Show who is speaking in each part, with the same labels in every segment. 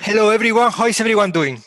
Speaker 1: Hello everyone, how is everyone doing?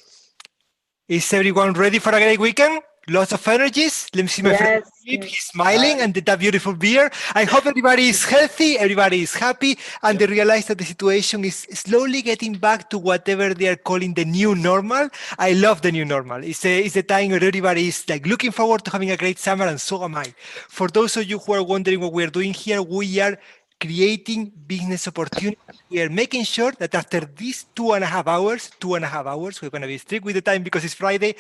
Speaker 1: Is everyone ready for a great weekend? Lots of energies. Let me see my friend Philip. He's smiling and that beautiful beard. I hope everybody is healthy, everybody is happy, and they realize that the situation is slowly getting back to whatever they are calling the new normal. I love the new normal. It's the time where everybody is like looking forward to having a great summer, and so am I. For those of you who are wondering what we are doing here, we are creating business opportunities. We are making sure that after these 2.5 hours, we're going to be strict with the time because it's Friday,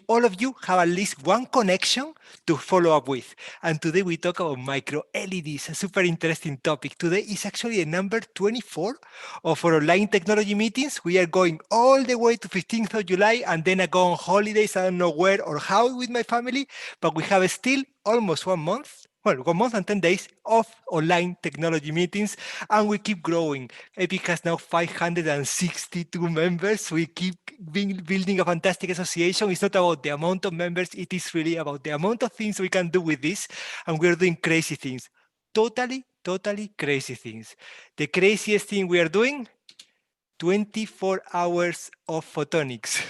Speaker 1: all of you have at least one connection to follow up with. And today we talk about micro LEDs, a super interesting topic. Today is actually the number 24 of our online technology meetings. We are going all the way to 15th of July, and then I go on holidays. I don't know where or how with my family, but we have still almost 1 month. Well, 1 month and 10 days of online technology meetings, and we keep growing. EPIC has now 562 members. We keep building a fantastic association. It's not about the amount of members. It is really about the amount of things we can do with this, and we're doing crazy things. Totally crazy things. The craziest thing we are doing, 24 hours of photonics.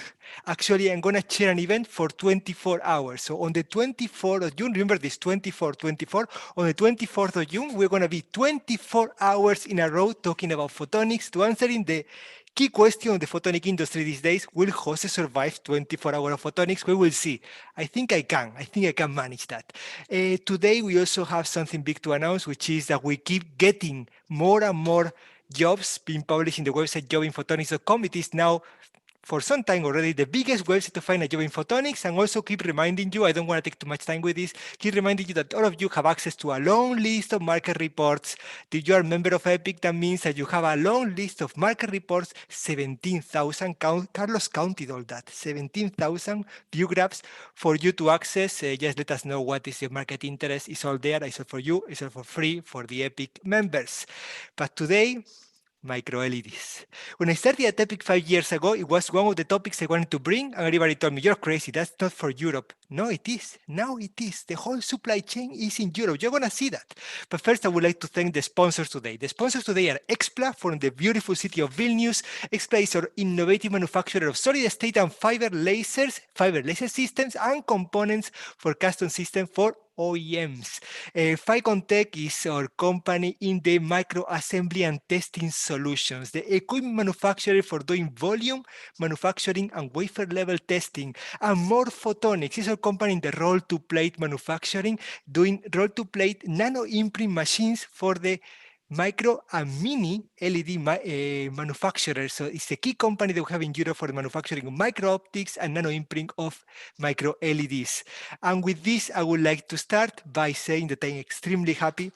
Speaker 1: Actually, I'm going to share an event for 24 hours. So on the 24th of June, remember this, 24, on the 24th of June, we're going to be 24 hours in a row talking about photonics to answering the key question of the photonic industry these days. Will Jose survive 24 hours of photonics? We will see. I think I can manage that. Today, we also have something big to announce, which is that we keep getting more and more jobs being published in the website jobinphotonics.com. It is now, for some time already, the biggest website to find a job in photonics, and also keep reminding you, I don't want to take too much time with this, keep reminding you that all of you have access to a long list of market reports. If you are a member of EPIC, that means that you have a long list of market reports, 17,000, Carlos counted all that, 17,000 view graphs for you to access. Just let us know what is your market interest. It's all there, it's all for you, it's all for free for the EPIC members. But today, micro LEDs. When I started at EPIC 5 years ago, it was one of the topics I wanted to bring, and everybody told me, you're crazy, that's not for Europe. No, it is. Now it is. The whole supply chain is in Europe. You're going to see that. But first, I would like to thank the sponsors today. The sponsors today are Ekspla from the beautiful city of Vilnius. Ekspla is our innovative manufacturer of solid-state and fiber laser systems and components for custom systems for OEMs. Ficontec is our company in the micro assembly and testing solutions, the equipment manufacturer for doing volume manufacturing and wafer level testing. And Morphotonics is our company in the roll-to-plate manufacturing, doing roll-to-plate nano imprint machines for the micro and mini LED manufacturers. So it's a key company that we have in Europe for the manufacturing of micro optics and nano imprint of micro LEDs. And with this, I would like to start by saying that I'm extremely happy,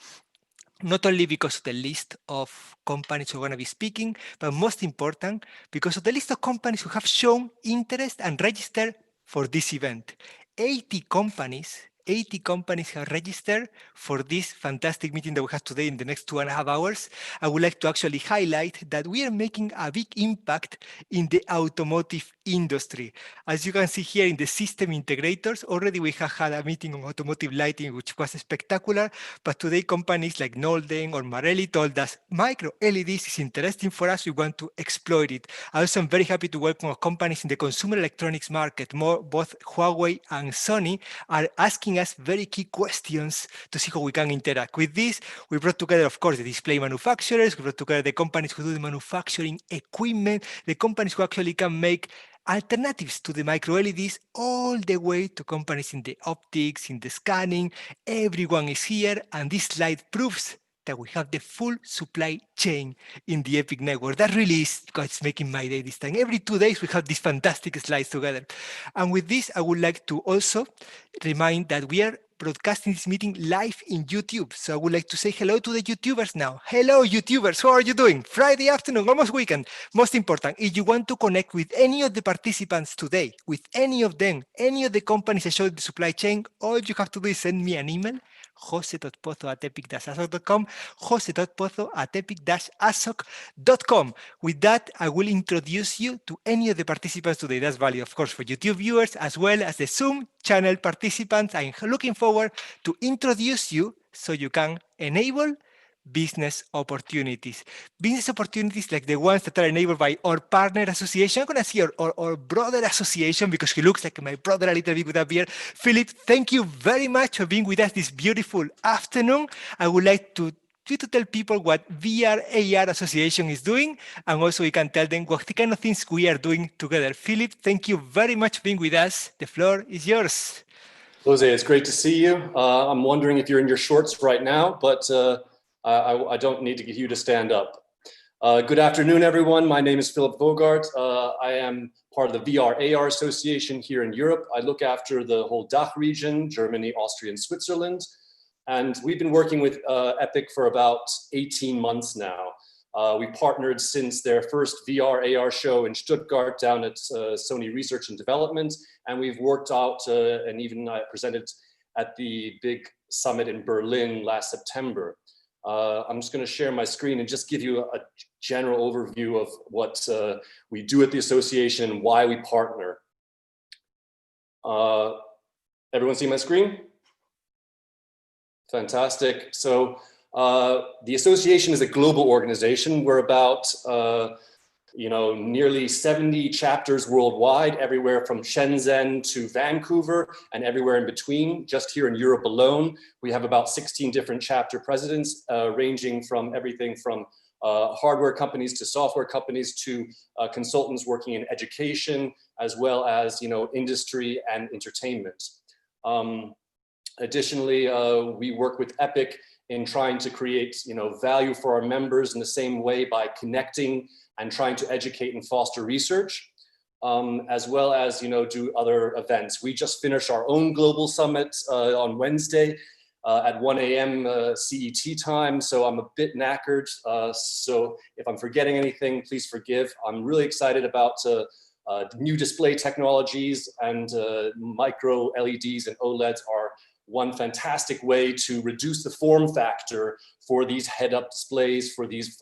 Speaker 1: not only because of the list of companies who are going to be speaking, but most important, because of the list of companies who have shown interest and registered for this event. 80 companies have registered for this fantastic meeting that we have today in the next 2.5 hours. I would like to actually highlight that we are making a big impact in the automotive industry. As you can see here in the system integrators, already we have had a meeting on automotive lighting, which was spectacular, but today companies like Nolden or Marelli told us, micro LEDs is interesting for us, we want to exploit it. I also am very happy to welcome companies in the consumer electronics market. Both Huawei and Sony are asking us very key questions to see how we can interact. With this, we brought together, of course, the display manufacturers, we brought together the companies who do the manufacturing equipment, the companies who actually can make alternatives to the micro LEDs, all the way to companies in the optics, in the scanning. Everyone is here, and this slide proves that we have the full supply chain in the EPIC network. That really is, because it's making my day this time. Every 2 days, we have these fantastic slides together. And with this, I would like to also remind that we are broadcasting this meeting live in YouTube. So I would like to say hello to the YouTubers now. Hello, YouTubers. How are you doing? Friday afternoon, almost weekend. Most important, if you want to connect with any of the participants today, with any of them, any of the companies I showed the supply chain, all you have to do is send me an email, jose.pozo@epic-asoc.com, jose.pozo@epic-asoc.com. With that, I will introduce you to any of the participants today. That's valid, of course, for YouTube viewers, as well as the Zoom channel participants. I'm looking forward to introduce you so you can enable business opportunities. Business opportunities like the ones that are enabled by our partner association. I'm going to see our brother association because he looks like my brother a little bit with a beard. Philip, thank you very much for being with us this beautiful afternoon. I would like to tell people what VR AR Association is doing, and also we can tell them what the kind of things we are doing together. Philip, thank you very much for being with us. The floor is yours.
Speaker 2: Jose, it's great to see you. I'm wondering if you're in your shorts right now, but I don't need to get you to stand up. Good afternoon, everyone. My name is Philip Wogart. I am part of the VR AR Association here in Europe. I look after the whole DACH region, Germany, Austria, and Switzerland. And we've been working with Epic for about 18 months now. We partnered since their first VR AR show in Stuttgart down at Sony Research and Development. And we've worked out and even presented at the big summit in Berlin last September. I'm just going to share my screen and just give you a general overview of what we do at the association and why we partner. Everyone see my screen? Fantastic. So the association is a global organization. We're about nearly 70 chapters worldwide, everywhere from Shenzhen to Vancouver and everywhere in between. Just here in Europe alone, we have about 16 different chapter presidents, ranging from everything from hardware companies to software companies to consultants working in education, as well as industry and entertainment. Additionally, we work with Epic in trying to create value for our members in the same way by connecting and trying to educate and foster research, as well as do other events. We just finished our own global summit on Wednesday at 1 a.m. CET time, so I'm a bit knackered. So if I'm forgetting anything, please forgive. I'm really excited about new display technologies, and micro LEDs and OLEDs are one fantastic way to reduce the form factor for these head-up displays, for these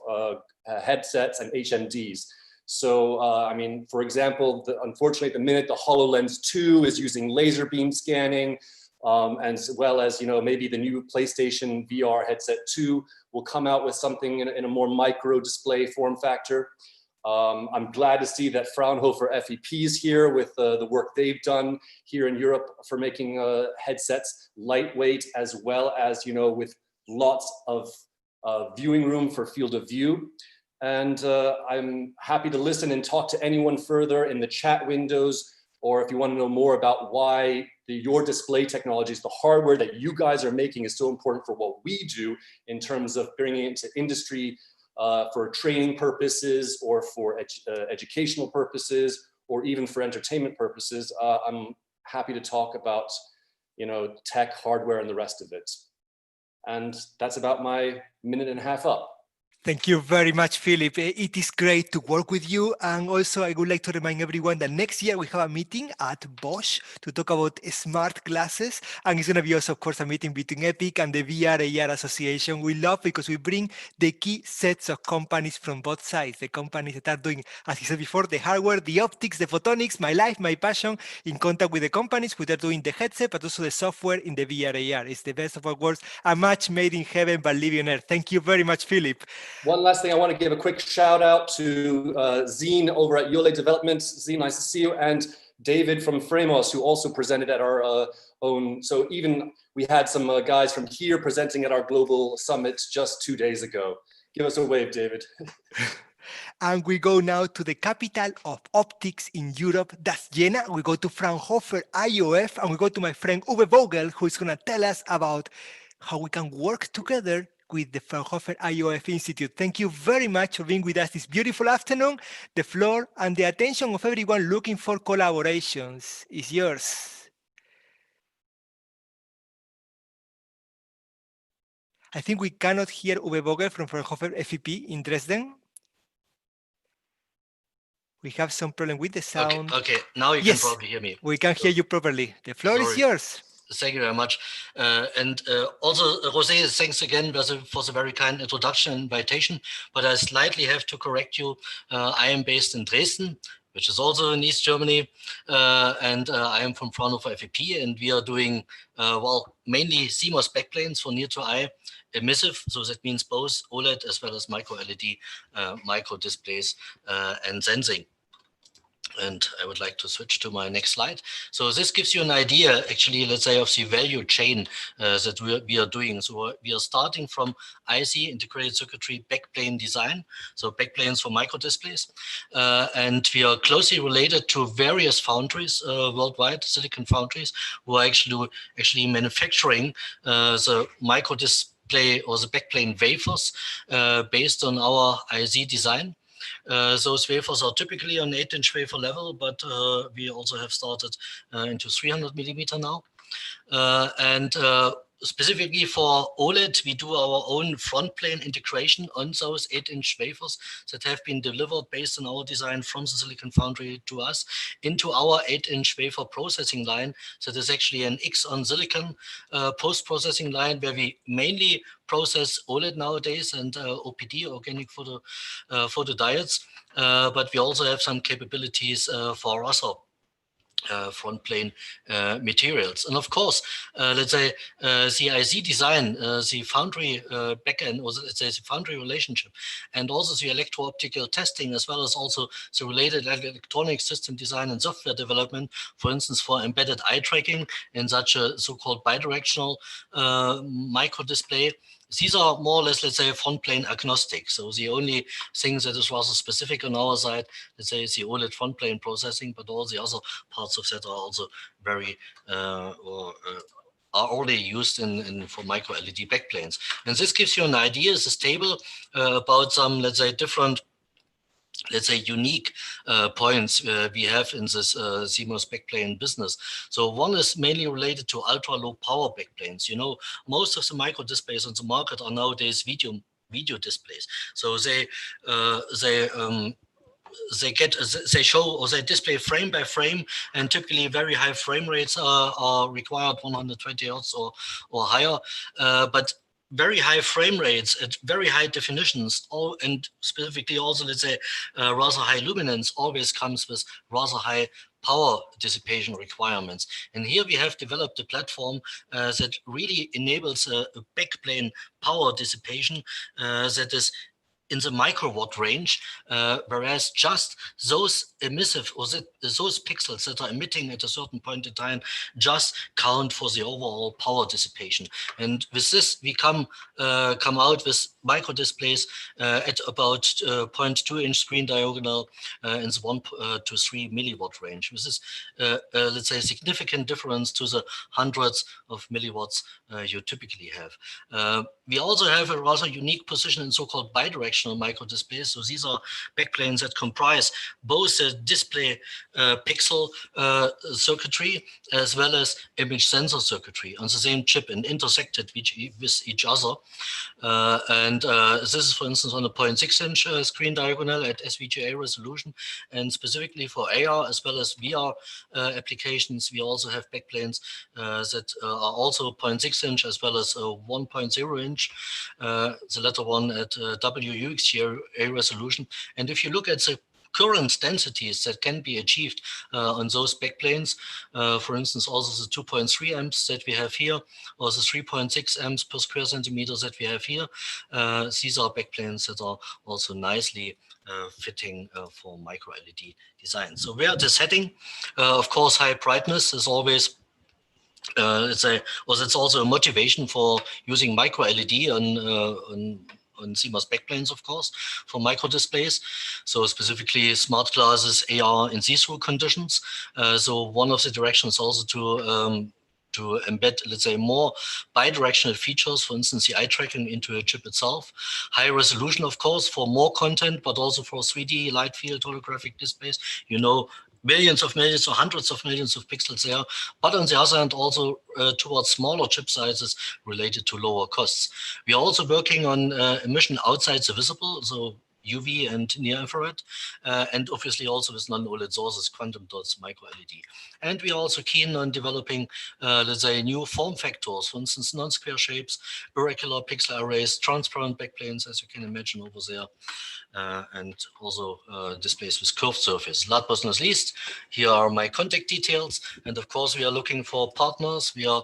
Speaker 2: headsets and HMDs. So, I mean, for example, unfortunately, at the minute, the HoloLens 2 is using laser beam scanning, as well as, maybe the new PlayStation VR headset 2 will come out with something in a more micro display form factor. I'm glad to see that Fraunhofer FEP is here with the work they've done here in Europe for making headsets lightweight, as well as, with lots of viewing room for field of view. And I'm happy to listen and talk to anyone further in the chat windows, or if you want to know more about why your display technologies, the hardware that you guys are making is so important for what we do in terms of bringing it to industry, for training purposes or for educational purposes, or even for entertainment purposes. I'm happy to talk about, tech, hardware, and the rest of it. And that's about my minute and a half up.
Speaker 1: Thank you very much, Philip. It is great to work with you. And also, I would like to remind everyone that next year we have a meeting at Bosch to talk about smart glasses. And it's going to be also, of course, a meeting between Epic and the VR AR Association. We love because we bring the key sets of companies from both sides, the companies that are doing, as he said before, the hardware, the optics, the photonics, my life, my passion, in contact with the companies who are doing the headset, but also the software in the VR AR. It's the best of our worlds, a match made in heaven but living on earth. Thank you very much, Philip.
Speaker 2: One last thing, I want to give a quick shout out to Zine over at Yole Development. Zine, nice to see you. And David from Framos, who also presented at our own. So even we had some guys from here presenting at our global summit just 2 days ago. Give us a wave, David.
Speaker 1: And we go now to the capital of optics in Europe, that's Jena. We go to Fraunhofer IOF, and we go to my friend Uwe Vogel, who is going to tell us about how we can work together with the Fraunhofer IOF Institute. Thank you very much for being with us this beautiful afternoon. The floor and the attention of everyone looking for collaborations is yours. I think we cannot hear Uwe Vogel from Fraunhofer FEP in Dresden. We have some problem with the sound.
Speaker 3: Okay. Now you can probably hear me.
Speaker 1: We can hear you properly. The floor is yours.
Speaker 3: Thank you very much. And also, Jose, thanks again for the very kind introduction and invitation. But I slightly have to correct you. I am based in Dresden, which is also in East Germany. And I am from Fraunhofer FEP, and we are doing, well, mainly CMOS backplanes for near-to-eye emissive. So that means both OLED as well as micro-LED, micro displays, and sensing. And I would like to switch to my next slide. So this gives you an idea, actually, let's say, of the value chain that we are doing. So we are starting from IC, integrated circuitry, backplane design, so backplanes for micro displays. And we are closely related to various foundries worldwide, silicon foundries, who are actually manufacturing the micro display or the backplane wafers based on our IC design. Those wafers are typically on 8-inch wafer level, but we also have started into 300 millimeter now. And specifically for OLED, we do our own front plane integration on those 8-inch wafers that have been delivered based on our design from the silicon foundry to us into our 8-inch wafer processing line. So there's actually an X on silicon post-processing line where we mainly process OLED nowadays and OPD, organic photodiodes, but we also have some capabilities for other front plane materials. And of course, let's say the IC design, the foundry backend, or let's say the foundry relationship, and also the electro-optical testing, as well as also the related electronic system design and software development, for instance, for embedded eye tracking in such a so-called bidirectional micro display. These are more or less, let's say, front plane agnostic. So the only thing that is rather specific on our side, let's say, is the OLED front plane processing, but all the other parts of that are also very are already used for micro LED backplanes. And this gives you an idea, this table about some, let's say, different, let's say, unique points we have in this CMOS backplane business. So one is mainly related to ultra low power backplanes. You know, most of the micro displays on the market are nowadays video displays. So they show or they display frame by frame, and typically very high frame rates are required, 120 Hertz or higher. But very high frame rates at very high definitions, and specifically also, let's say, rather high luminance always comes with rather high power dissipation requirements. And here we have developed a platform that really enables a backplane power dissipation that is in the microwatt range, whereas just those emissive or those pixels that are emitting at a certain point in time just count for the overall power dissipation. And with this, we come out with micro displays at about 0.2 inch screen diagonal in the 1 to 3 milliwatt range. This is, let's say, a significant difference to the hundreds of milliwatts you typically have. We also have a rather unique position in so-called bidirectional micro displays. So these are backplanes that comprise both the display pixel circuitry as well as image sensor circuitry on the same chip and intersected with each other. And this is, for instance, on a 0.6 inch screen diagonal at SVGA resolution. And specifically for AR as well as VR applications, we also have backplanes that are also 0.6 inch as well as 1.0 inch. The latter one at WUXGA resolution. And if you look at the current densities that can be achieved on those backplanes, for instance, also the 2.3 amps that we have here, or the 3.6 amps per square centimeter that we have here, these are backplanes that are also nicely fitting for micro LED design. So where it is heading, of course, high brightness is always it's also a motivation for using micro LED on CMOS backplanes, of course, for micro displays. So specifically smart glasses, AR in see-through conditions. So one of the directions also to embed, let's say, more bidirectional features, for instance, the eye tracking into a chip itself. High resolution, of course, for more content, but also for 3D light field holographic displays. You know, millions of millions or hundreds of millions of pixels there, but on the other hand also towards smaller chip sizes related to lower costs. We are also working on emission outside the visible, so UV and near infrared, and obviously also with non-OLED sources, quantum dots, micro LED. And we are also keen on developing, let's say, new form factors, for instance, non-square shapes, irregular pixel arrays, transparent backplanes, as you can imagine over there. and also displays with curved surface. Last but not least, here are my contact details. And of course, we are looking for partners. We are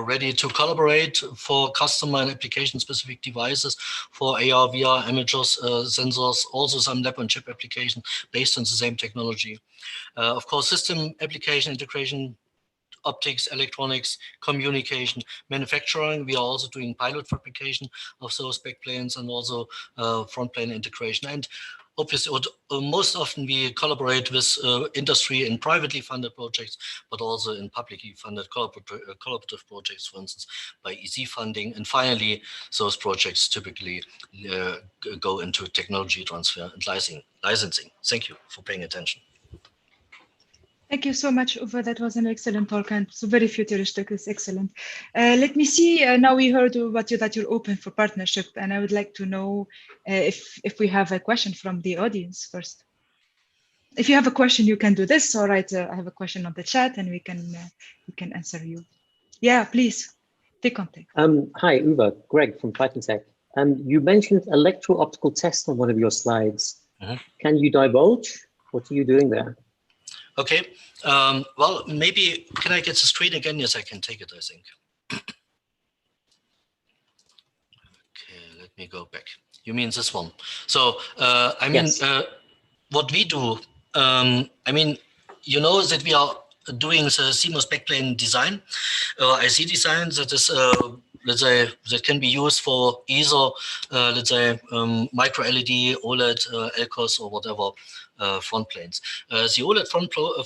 Speaker 3: ready to collaborate for customer and application-specific devices for AR, VR, imagers, sensors, also some lab-on-chip application based on the same technology. Of course, system application integration, optics, electronics, communication, manufacturing. We are also doing pilot fabrication of those backplanes and also front plane integration. And obviously, most often we collaborate with industry in privately funded projects, but also in publicly funded collaborative projects, for instance, by EC funding. And finally, those projects typically go into technology transfer and licensing. Thank you for paying attention.
Speaker 4: Thank you so much, Uwe. That was an excellent talk and so very futuristic. It's excellent. Let me see. Now we heard that you're open for partnership, and I would like to know if we have a question from the audience first. If you have a question, you can do this. All right, I have a question on the chat, and we can answer you. Yeah, please. Ficontec.
Speaker 5: Hi, Uwe. Greg from Ficontec. You mentioned electro-optical test on one of your slides. Can you divulge? What are you doing there?
Speaker 3: Okay, well, maybe, can I get the screen again? Yes, I can take it, I think. Okay, let me go back. You mean this one? So, I mean, yes. What we do, I mean, you know that we are doing the CMOS backplane design, IC design that is, let's say, that can be used for either, let's say, micro-LED, OLED, LCOS, or whatever front planes. The OLED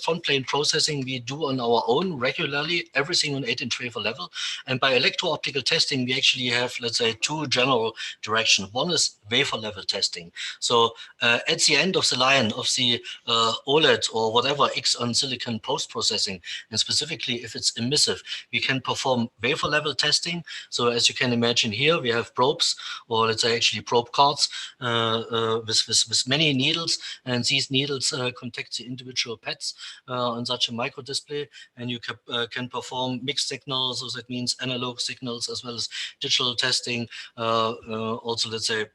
Speaker 3: front plane processing we do on our own regularly, everything on 8-inch wafer level. And by electro-optical testing, we actually have, let's say, two general directions. One is wafer level testing. So at the end of the line of the OLED or whatever X on silicon post-processing, and specifically if it's emissive, we can perform wafer level testing. So as you can imagine here, we have probes, or let's say actually probe cards with many needles, and these needles contact the individual pads on such a micro display, and you can perform mixed signals, so that means analog signals as well as digital testing. Also, let's say,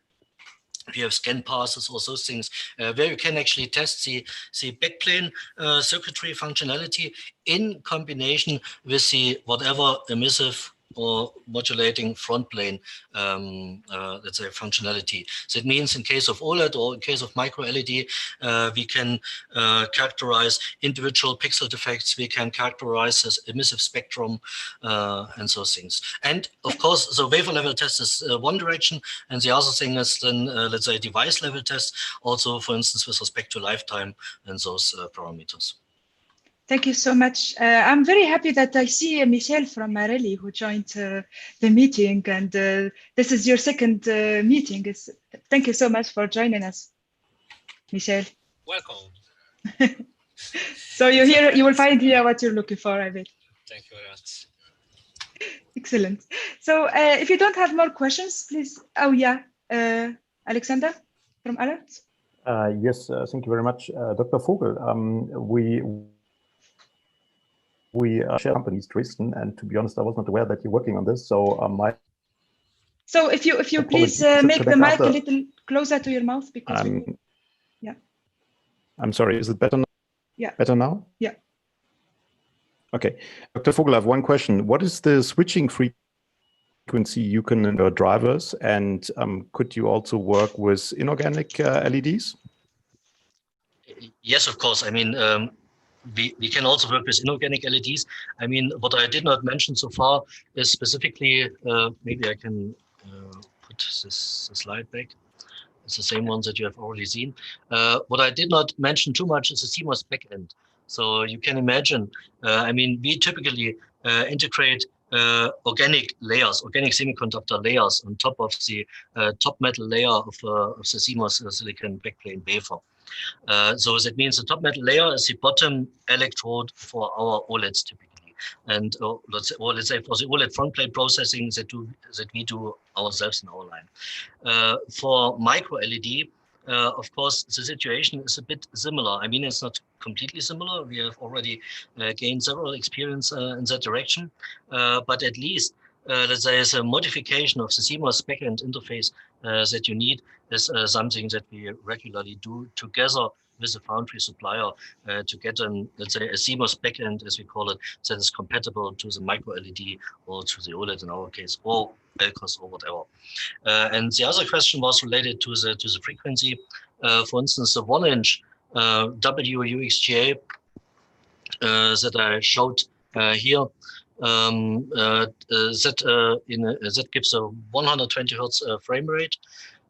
Speaker 3: we have scan passes or those things where you can actually test the backplane circuitry functionality in combination with the whatever emissive or modulating front plane, let's say, functionality. So it means in case of OLED or in case of micro-LED, we can characterize individual pixel defects, we can characterize this emissive spectrum and those things. And of course, the wafer level test is one direction, and the other thing is then, let's say, device level test, also, for instance, with respect to lifetime and those parameters.
Speaker 4: Thank you so much. I'm very happy that I see Michel from Marelli who joined the meeting, and this is your second meeting. Thank you so much for joining us, Michel.
Speaker 6: Welcome.
Speaker 4: So you will find here what you're looking for, I bet.
Speaker 6: Thank you very much.
Speaker 4: Excellent. So if you don't have more questions, please. Oh yeah, Alexander from Alert.
Speaker 7: Yes, thank you very much, Dr. Vogel. We share companies, Dresden, and to be honest, I was not aware that you're working on this. So
Speaker 4: So if you please make the mic a little closer to your mouth, because yeah.
Speaker 7: I'm sorry. Is it better now?
Speaker 4: Yeah.
Speaker 7: Better now?
Speaker 4: Yeah.
Speaker 7: Okay, Dr. Vogel, I have one question. What is the switching frequency you can in your drivers, and could you also work with inorganic LEDs?
Speaker 3: Yes, of course. I mean. We can also work with inorganic LEDs. I mean, what I did not mention so far is specifically, maybe I can put this slide back. It's the same ones that you have already seen. What I did not mention too much is the CMOS backend. So you can imagine, I mean, we typically integrate organic layers, organic semiconductor layers on top of the top metal layer of the CMOS silicon backplane wafer. So that means the top metal layer is the bottom electrode for our OLEDs typically, and let's say for the OLED front plane processing that we do ourselves in our line. For micro LED, of course, the situation is a bit similar. I mean, it's not completely similar. We have already gained several experience in that direction, but at least let's say, as a modification of the CMOS backend interface that you need is something that we regularly do together with a foundry supplier to get an, let's say, a CMOS backend, as we call it, that is compatible to the micro-LED or to the OLED in our case, or LCOS or whatever. And the other question was related to the frequency. For instance, the 1-inch WUXGA that I showed here, that gives a 120 Hertz frame rate.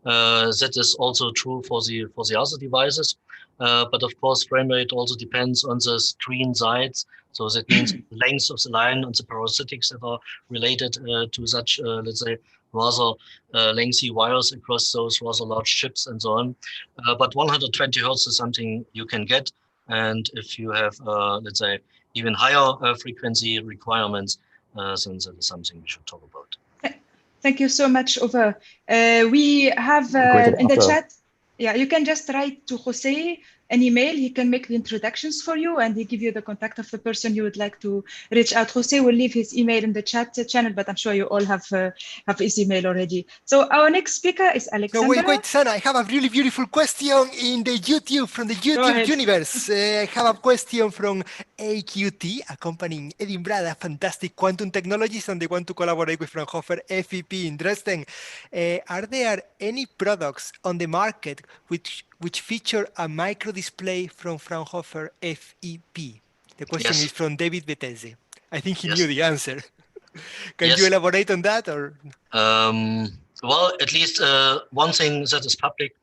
Speaker 3: That is also true for the other devices. But of course, frame rate also depends on the screen size. So that means the length of the line and the parasitics that are related to such, let's say, rather lengthy wires across those rather large chips and so on. But 120 Hertz is something you can get. And if you have, let's say, even higher frequency requirements, then that is something we should talk about.
Speaker 4: Thank you so much, Uwe. We have in the chat, yeah, you can just write to Jose an email. He can make the introductions for you and he give you the contact of the person you would like to reach out. Jose will leave his email in the chat channel, but I'm sure you all have his email already. So our next speaker is Alexandra.
Speaker 1: No, wait, Sana, I have a really beautiful question in the YouTube, from the YouTube universe. I have a question from AQT, a company in Edinburgh, that fantastic quantum technologies, and they want to collaborate with Fraunhofer FEP in Dresden. Are there any products on the market which feature a micro display from Fraunhofer FEP? The question is from David Betese. I think he knew the answer. Can you elaborate on that? Or
Speaker 3: well, at least one thing that is public,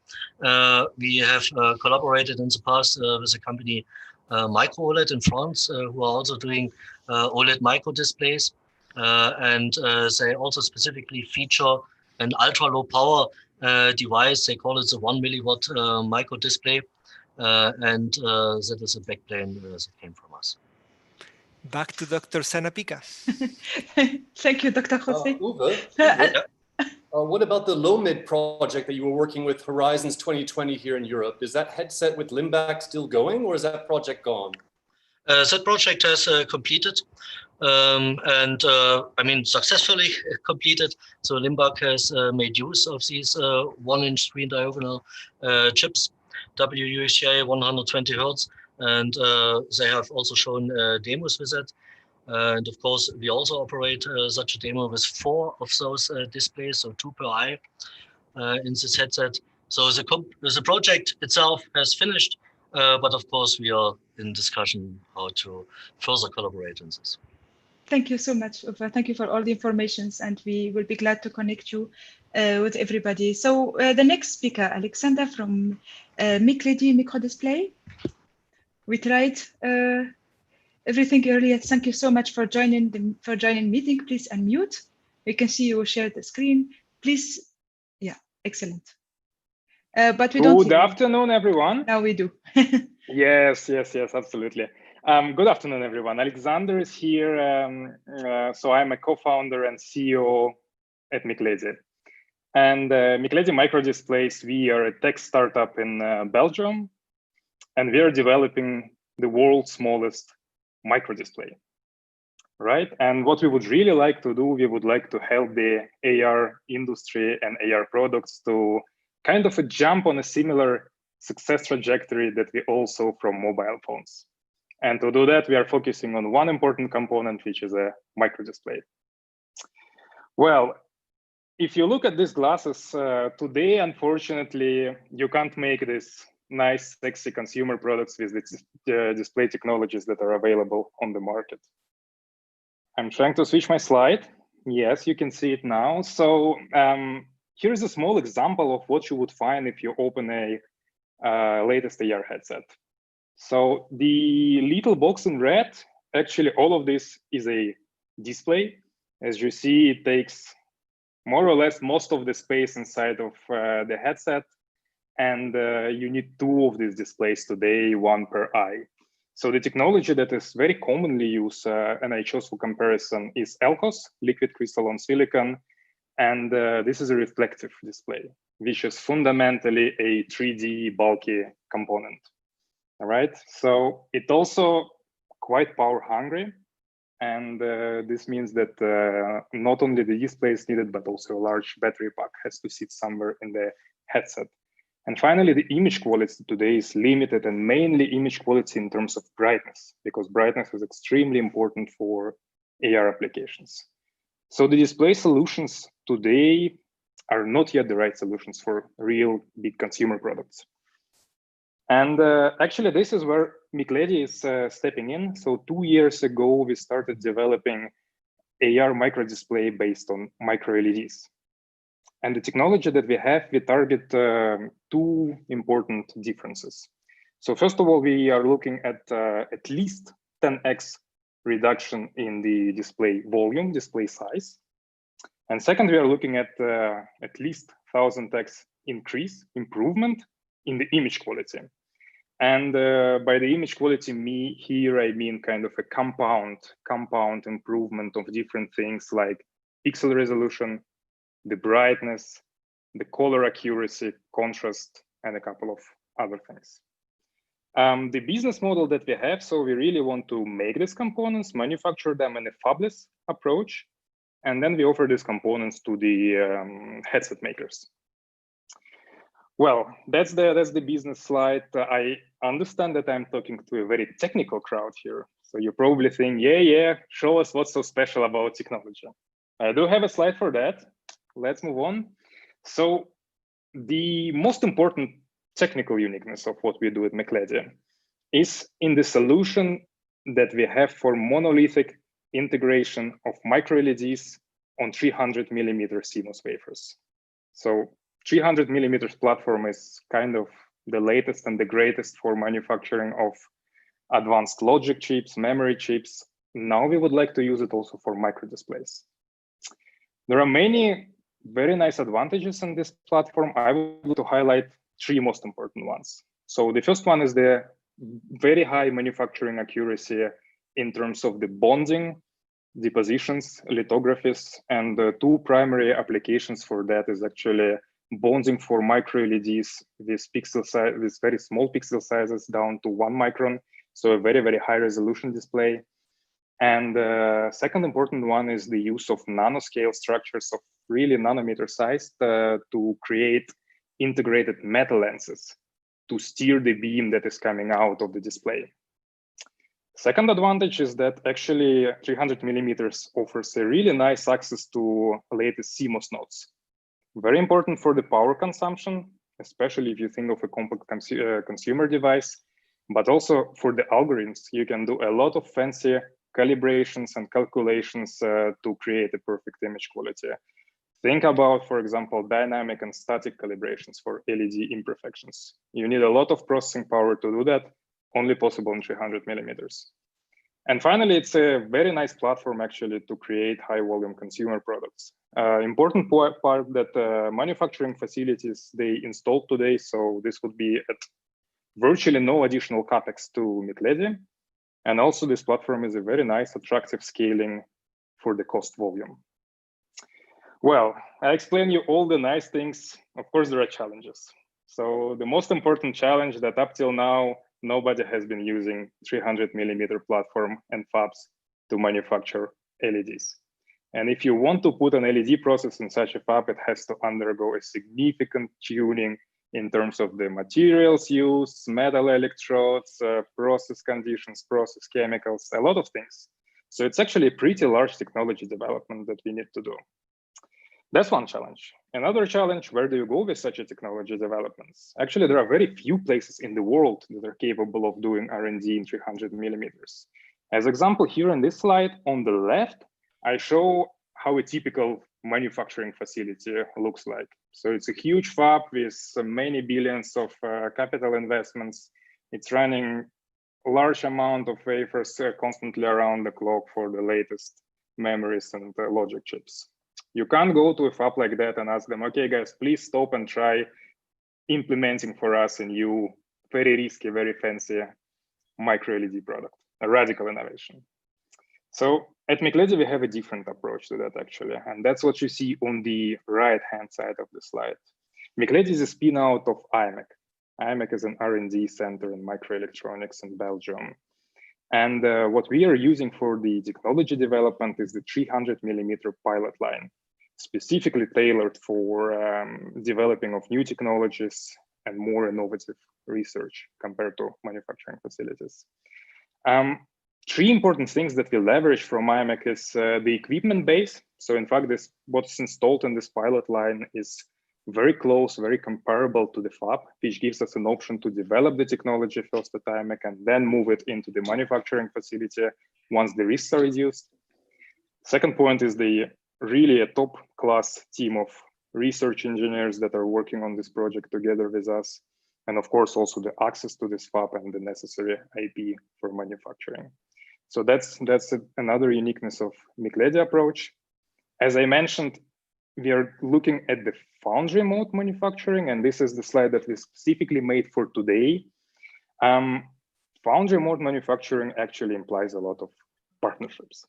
Speaker 3: we have collaborated in the past with a company, MicroLED in France, who are also doing OLED micro displays, and they also specifically feature an ultra low power device. They call it the 1 milliwatt micro display, and that is a backplane that came from us.
Speaker 1: Back to Dr. Sana-Pyka.
Speaker 4: Thank you, Dr. Jose.
Speaker 2: Uwe, what about the low-mid project that you were working with Horizons 2020 here in Europe? Is that headset with Limbach still going, or is that project gone?
Speaker 3: That project has completed, and I mean, successfully completed. So Limbach has made use of these 1-inch screen diagonal chips, WUXGA 120 Hertz, and they have also shown demos with it. And of course, we also operate such a demo with 4 of those displays, so 2 per eye in this headset. So the project itself has finished, but of course, we are in discussion how to further collaborate in this.
Speaker 4: Thank you so much, Uwe. Thank you for all the informations, and we will be glad to connect you with everybody. So the next speaker, Alexander from MICLEDI Microdisplay. We tried everything earlier. Thank you so much for joining the meeting. Please unmute. We can see you share the screen. Please, yeah, excellent. But we don't.
Speaker 8: Good afternoon, everyone.
Speaker 4: Now we do.
Speaker 8: Yes, absolutely. Good afternoon, everyone. Alexander is here. So I'm a co-founder and CEO at MICLEDI. And MICLEDI Microdisplays, we are a tech startup in Belgium, and we are developing the world's smallest microdisplay, right? And what we would really like to do, we would like to help the AR industry and AR products to kind of jump on a similar success trajectory that we all saw from mobile phones. And to do that, we are focusing on one important component, which is a microdisplay. Well, if you look at these glasses today, unfortunately, you can't make this nice, sexy consumer products with the display technologies that are available on the market. I'm trying to switch my slide. Yes, you can see it now. So here's a small example of what you would find if you open a latest AR headset. So the little box in red, actually all of this is a display. As you see, it takes more or less most of the space inside of the headset. And you need 2 of these displays today, 1 per eye. So the technology that is very commonly used, and I chose for comparison, is LCOS, liquid crystal on silicon. And this is a reflective display, which is fundamentally a 3D bulky component. All right. So it's also quite power hungry. And this means that not only the display is needed, but also a large battery pack has to sit somewhere in the headset. And finally, the image quality today is limited, and mainly image quality in terms of brightness, because brightness is extremely important for AR applications. So the display solutions today are not yet the right solutions for real big consumer products. And actually, this is where MICLEDI is stepping in. So 2 years ago, we started developing AR microdisplay based on microLEDs. And the technology that we have, we target two important differences. So first of all, we are looking at least 10x reduction in the display volume, display size. And second, we are looking at least 1000x improvement in the image quality. And by the image quality, I mean kind of a compound improvement of different things like pixel resolution, the brightness, the color accuracy, contrast, and a couple of other things. The business model that we have, so we really want to make these components, manufacture them in a fabless approach, and then we offer these components to the headset makers. Well, that's the business slide. I understand that I'm talking to a very technical crowd here. So you probably think, yeah, show us what's so special about technology. I do have a slide for that. Let's move on. So the most important technical uniqueness of what we do at MICLEDI is in the solution that we have for monolithic integration of microLEDs on 300mm CMOS wafers. So 300mm platform is kind of the latest and the greatest for manufacturing of advanced logic chips, memory chips. Now we would like to use it also for microdisplays. There are many very nice advantages in this platform. I would like to highlight three most important ones. So the first one is the very high manufacturing accuracy in terms of the bonding, depositions, lithographies, and the two primary applications for that is actually bonding for microLEDs with pixel size, with very small pixel sizes down to 1 micron, so a very, very high resolution display. And the second important one is the use of nanoscale structures of really nanometer size to create integrated metal lenses to steer the beam that is coming out of the display. Second advantage is that actually 300mm offers a really nice access to latest CMOS nodes. Very important for the power consumption, especially if you think of a compact consumer device, but also for the algorithms. You can do a lot of fancy calibrations and calculations to create a perfect image quality. Think about, for example, dynamic and static calibrations for LED imperfections. You need a lot of processing power to do that, only possible in 300mm. And finally, it's a very nice platform actually to create high volume consumer products. Important part that manufacturing facilities, they installed today, so this would be at virtually no additional capex to MICLEDI. And also this platform is a very nice, attractive scaling for the cost volume. Well, I explained you all the nice things. Of course, there are challenges. So the most important challenge that up till now, nobody has been using 300mm platform and fabs to manufacture LEDs. And if you want to put an LED process in such a fab, it has to undergo a significant tuning in terms of the materials used, metal electrodes, process conditions, process chemicals, a lot of things. So it's actually a pretty large technology development that we need to do. That's one challenge. Another challenge, where do you go with such a technology developments? Actually, there are very few places in the world that are capable of doing R&D in 300mm. As example, here in this slide, on the left, I show how a typical manufacturing facility looks like. So it's a huge fab with many billions of capital investments. It's running a large amount of wafers constantly around the clock for the latest memories and logic chips. You can't go to a fab like that and ask them, okay, guys, please stop and try implementing for us a new, very risky, very fancy micro-LED product, a radical innovation. So at MICLEDI, we have a different approach to that, actually. And that's what you see on the right-hand side of the slide. MICLEDI is a spin-out of IMEC. IMEC is an R&D center in microelectronics in Belgium. And what we are using for the technology development is the 300mm pilot line, specifically tailored for developing of new technologies and more innovative research compared to manufacturing facilities. Three important things that we leverage from IMEC is the equipment base. So in fact, what's installed in this pilot line is very close, very comparable to the fab, which gives us an option to develop the technology first at IMEC and then move it into the manufacturing facility once the risks are reduced. Second point is really a top class team of research engineers that are working on this project together with us. And of course, also the access to this fab and the necessary IP for manufacturing. So that's another uniqueness of MICLEDI approach. As I mentioned, we are looking at the foundry mode manufacturing, and this is the slide that we specifically made for today. Foundry mode manufacturing actually implies a lot of partnerships.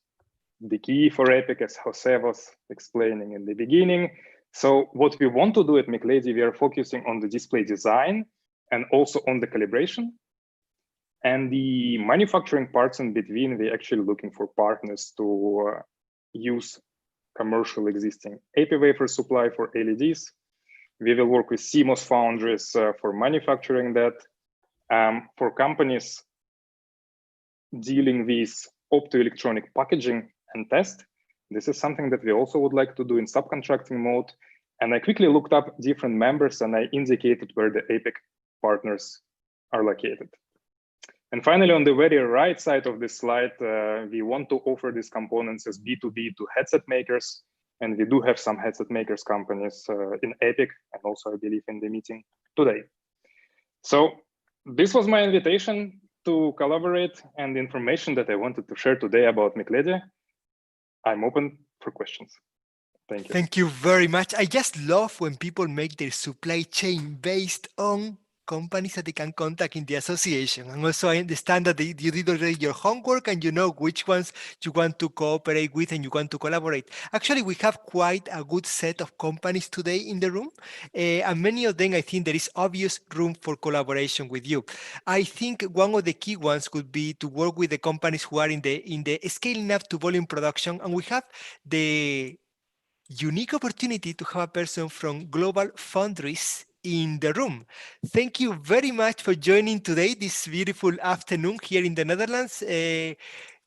Speaker 8: The key for EPIC, as Jose was explaining in the beginning. So what we want to do at MICLEDI, we are focusing on the display design and also on the calibration. And the manufacturing parts in between, we're actually looking for partners to use commercial existing AP wafer supply for LEDs. We will work with CMOS foundries for manufacturing that. For companies dealing with optoelectronic packaging and test, this is something that we also would like to do in subcontracting mode. And I quickly looked up different members and I indicated where the EPIC partners are located. And finally, on the very right side of this slide, we want to offer these components as B2B to headset makers. And we do have some headset makers companies in EPIC and also, I believe, in the meeting today. So this was my invitation to collaborate and the information that I wanted to share today about MICLEDI. I'm open for questions. Thank you.
Speaker 1: Thank you very much. I just love when people make their supply chain based on companies that they can contact in the association. And also I understand that you did already your homework and you know which ones you want to cooperate with and you want to collaborate. Actually, we have quite a good set of companies today in the room. And many of them, I think there is obvious room for collaboration with you. I think one of the key ones could be to work with the companies who are in the scaling up to volume production. And we have the unique opportunity to have a person from Global Foundries in the room. Thank you very much for joining today, this beautiful afternoon here in the Netherlands.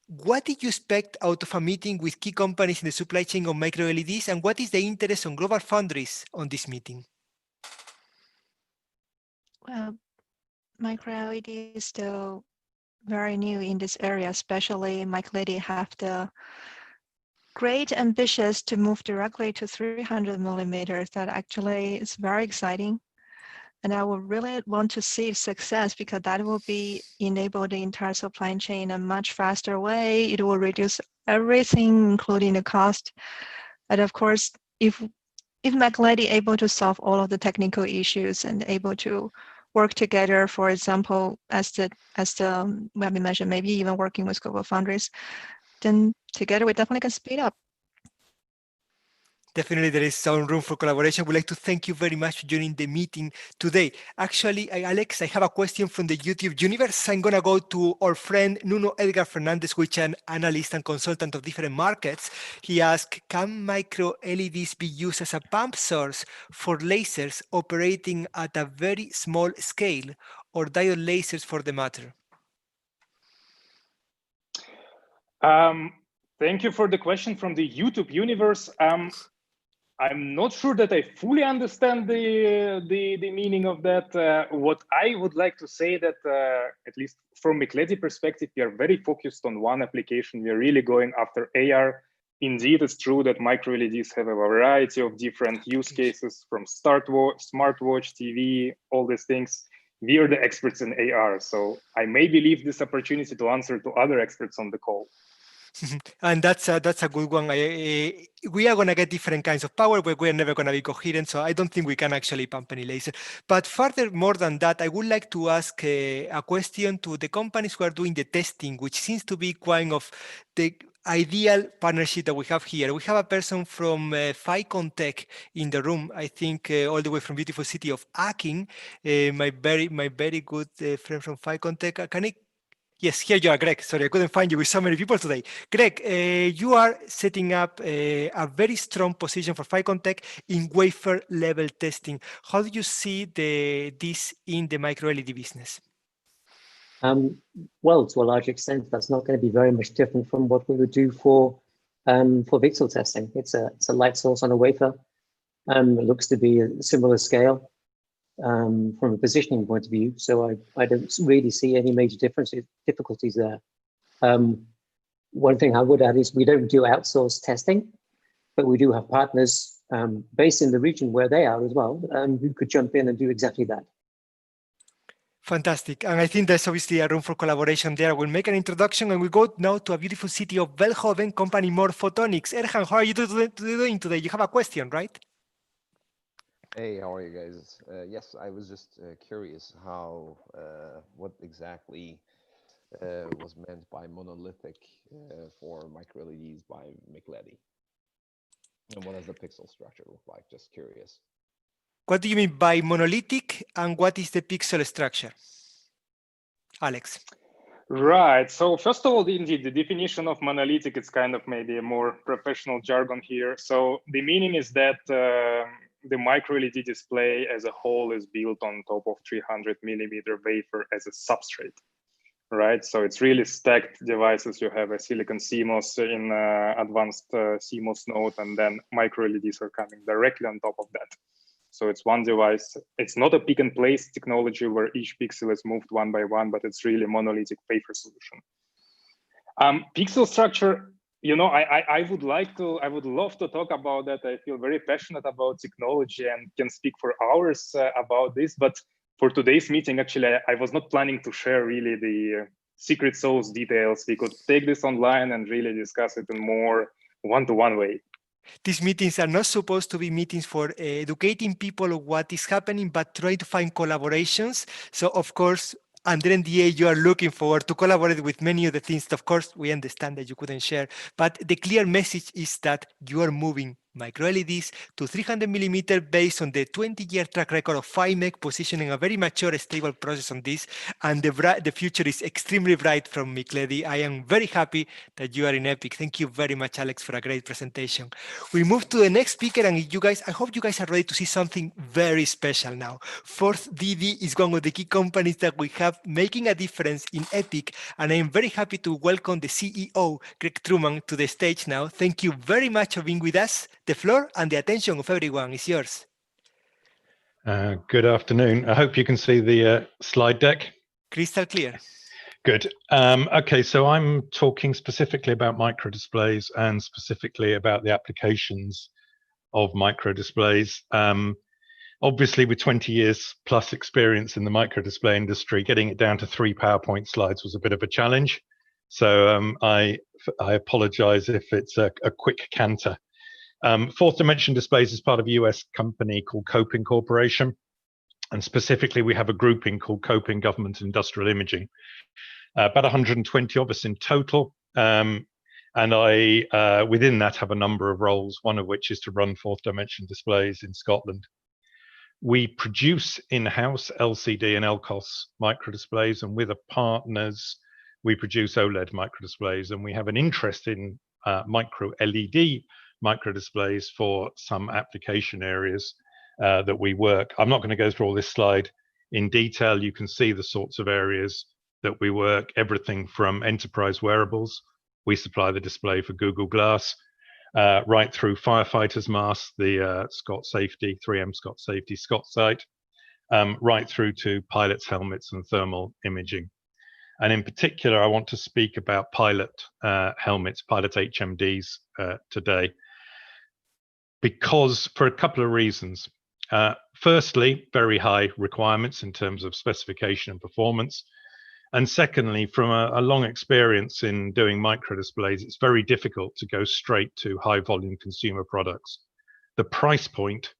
Speaker 1: What did you expect out of a meeting with key companies in the supply chain of micro-LEDs, and what is the interest on Global Foundries on this meeting?
Speaker 9: Well, micro-LED is still very new in this area, especially MicLED have the great ambitions to move directly to 300 millimeters. That actually is very exciting. And I would really want to see success because that will be enable the entire supply chain in a much faster way. It will reduce everything, including the cost. And of course, if MicLED able to solve all of the technical issues and able to work together, for example, as the we have mentioned, maybe even working with Global Foundries, then together we definitely can speed up.
Speaker 1: Definitely, there is some room for collaboration. We'd like to thank you very much for joining the meeting today. Actually, Alex, I have a question from the YouTube universe. I'm going to go to our friend Nuno Edgar Fernandez, which is an analyst and consultant of different markets. He asked, can micro-LEDs be used as a pump source for lasers operating at a very small scale, or diode lasers for the matter?
Speaker 8: Thank you for the question from the YouTube universe. I'm not sure that I fully understand the meaning of that. What I would like to say that, at least from MICLEDI perspective, we are very focused on one application. We are really going after AR. Indeed, it's true that micro-LEDs have a variety of different use cases from smartwatch, TV, all these things. We are the experts in AR. So I maybe leave this opportunity to answer to other experts on the call.
Speaker 1: And that's a good one. We are going to get different kinds of power, but we're never going to be coherent. So I don't think we can actually pump any laser. But further, more than that, I would like to ask a question to the companies who are doing the testing, which seems to be kind of the ideal partnership that we have here. We have a person from Ficontec in the room, I think all the way from beautiful city of Aachen, my very good friend from Ficontec. Yes, here you are, Greg. Sorry, I couldn't find you with so many people today. Greg, you are setting up a very strong position for Ficontec in wafer level testing. How do you see this in the micro-LED business?
Speaker 5: Well, to a large extent, that's not going to be very much different from what we would do for VCSEL testing. It's a light source on a wafer. It looks to be a similar scale from a positioning point of view. So I don't really see any major difficulties there. One thing I would add is we don't do outsourced testing, but we do have partners based in the region where they are as well, who could jump in and do exactly that.
Speaker 1: Fantastic. And I think there's obviously a room for collaboration there. We'll make an introduction and we go now to a beautiful city of Veldhoven, company Morphotonics. Erhan, how are you doing today? You have a question, right?
Speaker 10: Hey, how are you guys? Yes, I was just curious how, what exactly was meant by monolithic for MicroLEDs by MICLEDI. And what does the pixel structure look like? Just curious.
Speaker 1: What do you mean by monolithic and what is the pixel structure? Alex.
Speaker 8: Right. So first of all, indeed, the definition of monolithic is kind of maybe a more professional jargon here. So the meaning is that the micro-LED display as a whole is built on top of 300 millimeter wafer as a substrate, right? So it's really stacked devices. You have a silicon CMOS in advanced CMOS node, and then micro-LEDs are coming directly on top of that. So it's one device. It's not a pick and place technology where each pixel is moved one by one, but it's really monolithic wafer solution. Pixel structure, you know, I would love to talk about that. I feel very passionate about technology and can speak for hours about this. But for today's meeting, actually, I was not planning to share really the secret sauce details. We could take this online and really discuss it in more one-to-one way.
Speaker 1: These meetings are not supposed to be meetings for educating people of what is happening, but trying to find collaborations. So, of course, under NDA, you are looking forward to collaborate with many of the things. Of course, we understand that you couldn't share, but the clear message is that you are moving micro-LEDs to 300 millimeter based on the 20-year track record of FIMEC, positioning a very mature, stable process on this. And the future is extremely bright from MICLEDI. I am very happy that you are in EPIC. Thank you very much, Alex, for a great presentation. We move to the next speaker, and you guys, I hope you guys are ready to see something very special now. Fourth DD is one of the key companies that we have making a difference in EPIC, and I am very happy to welcome the CEO, Greg Truman, to the stage now. Thank you very much for being with us. The floor and the attention of everyone is yours.
Speaker 11: Good afternoon. I hope you can see the slide deck.
Speaker 1: Crystal clear.
Speaker 11: Good. Okay, so I'm talking specifically about microdisplays and specifically about the applications of microdisplays. Obviously, with 20 years plus experience in the microdisplay industry, getting it down to 3 PowerPoint slides was a bit of a challenge. So I apologize if it's a quick canter. Fourth Dimension Displays is part of a US company called Kopin Corporation. And specifically, we have a grouping called Kopin Government Industrial Imaging. About 120 of us in total. And I, within that, have a number of roles, one of which is to run Fourth Dimension Displays in Scotland. We produce in-house LCD and LCOS microdisplays, and with our partners, we produce OLED microdisplays, and we have an interest in micro-LED microdisplays for some application areas that we work. I'm not going to go through all this slide in detail. You can see the sorts of areas that we work, everything from enterprise wearables. We supply the display for Google Glass, right through firefighters masks, the Scott Safety, 3M Scott Safety Scott site, right through to pilots' helmets and thermal imaging. And in particular, I want to speak about pilot helmets, pilot HMDs today, because for a couple of reasons. Firstly, very high requirements in terms of specification and performance. And secondly, from a long experience in doing microdisplays, it's very difficult to go straight to high volume consumer products. The price point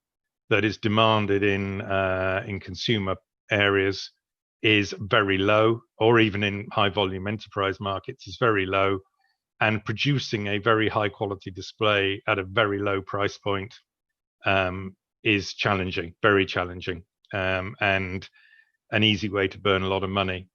Speaker 11: that is demanded in consumer areas is very low, or even in high volume enterprise markets is very low. And producing a very high quality display at a very low price point is challenging, very challenging, and an easy way to burn a lot of money.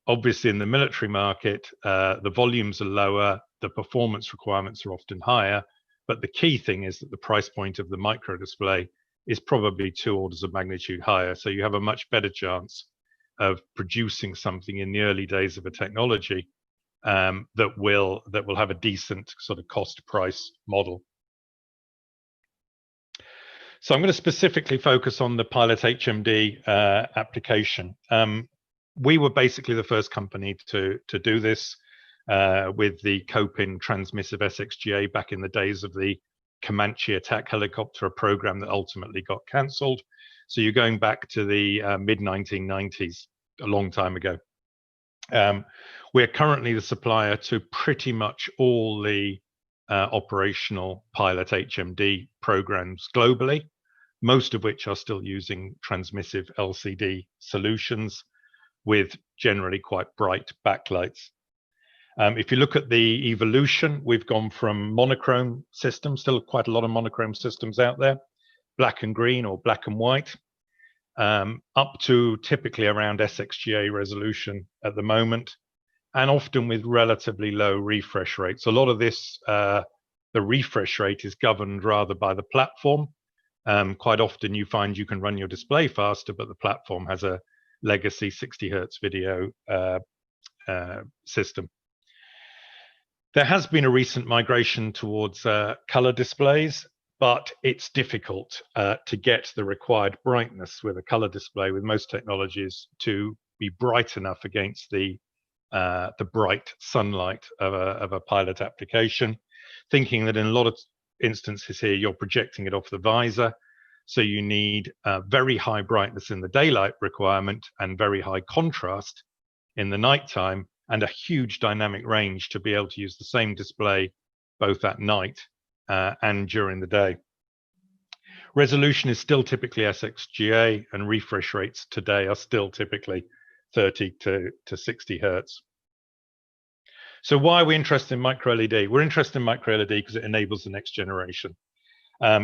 Speaker 11: Obviously, in the military market, the volumes are lower, the performance requirements are often higher, but the key thing is that the price point of the micro display is probably 2 orders of magnitude higher. So you have a much better chance of producing something in the early days of a technology that will have a decent sort of cost price model. So I'm going to specifically focus on the pilot HMD application. We were basically the first company to do this with the Kopin transmissive SXGA back in the days of the Comanche attack helicopter, a program that ultimately got cancelled. So you're going back to the mid-1990s, a long time ago. We're currently the supplier to pretty much all the operational pilot HMD programs globally, most of which are still using transmissive LCD solutions with generally quite bright backlights. If you look at the evolution, we've gone from monochrome systems, still quite a lot of monochrome systems out there, black and green or black and white, up to typically around SXGA resolution at the moment, and often with relatively low refresh rates. A lot of this, the refresh rate is governed rather by the platform. Quite often you find you can run your display faster, but the platform has a legacy 60 Hertz video system. There has been a recent migration towards color displays, but it's difficult to get the required brightness with a color display with most technologies to be bright enough against the bright sunlight of a pilot application. Thinking that in a lot of instances here, you're projecting it off the visor. So you need very high brightness in the daylight requirement and very high contrast in the nighttime, and a huge dynamic range to be able to use the same display both at night and during the day. Resolution is still typically SXGA, and refresh rates today are still typically 30 to 60 Hertz. So why are we interested in MicroLED? We're interested in MicroLED because it enables the next generation.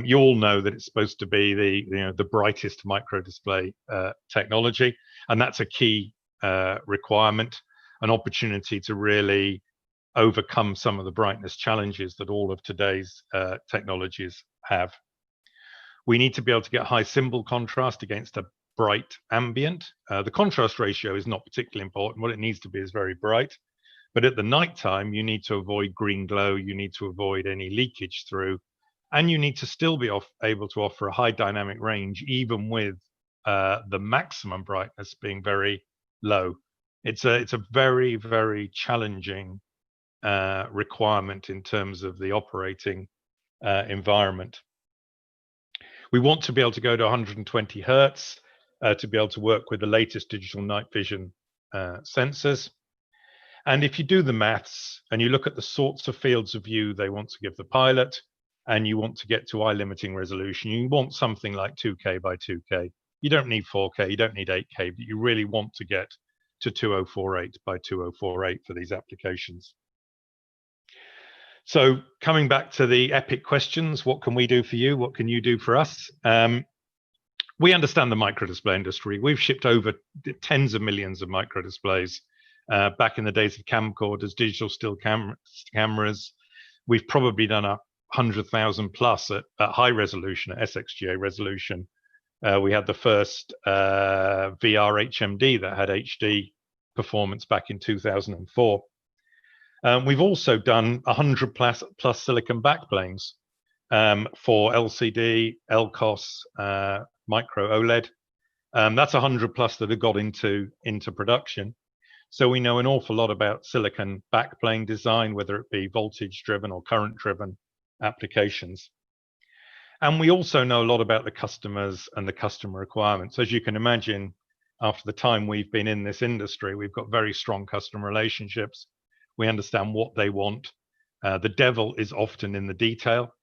Speaker 11: You all know that it's supposed to be the brightest micro display technology, and that's a key requirement, an opportunity to really overcome some of the brightness challenges that all of today's technologies have. We need to be able to get high symbol contrast against a bright ambient. The contrast ratio is not particularly important. What it needs to be is very bright. But at the nighttime, you need to avoid green glow. You need to avoid any leakage through. And you need to still be able to offer a high dynamic range, even with the maximum brightness being very low. It's a very, very challenging requirement in terms of the operating environment. We want to be able to go to 120 Hertz to be able to work with the latest digital night vision sensors. And if you do the maths and you look at the sorts of fields of view they want to give the pilot, and you want to get to eye limiting resolution, you want something like 2K by 2K. You don't need 4K, you don't need 8K, but you really want to get to 2048 by 2048 for these applications. So coming back to the epic questions, what can we do for you? What can you do for us? We understand the microdisplay industry. We've shipped over tens of millions of microdisplays back in the days of camcorders, digital still cameras. We've probably done 100,000 plus at high resolution, at SXGA resolution. We had the first VR HMD that had HD performance back in 2004. We've also done 100 plus silicon backplanes for LCD, LCOS, micro OLED. That's 100 plus that have got into production. So we know an awful lot about silicon backplane design, whether it be voltage driven or current driven applications. And we also know a lot about the customers and the customer requirements. As you can imagine, after the time we've been in this industry, we've got very strong customer relationships. We understand what they want. The devil is often in the detail,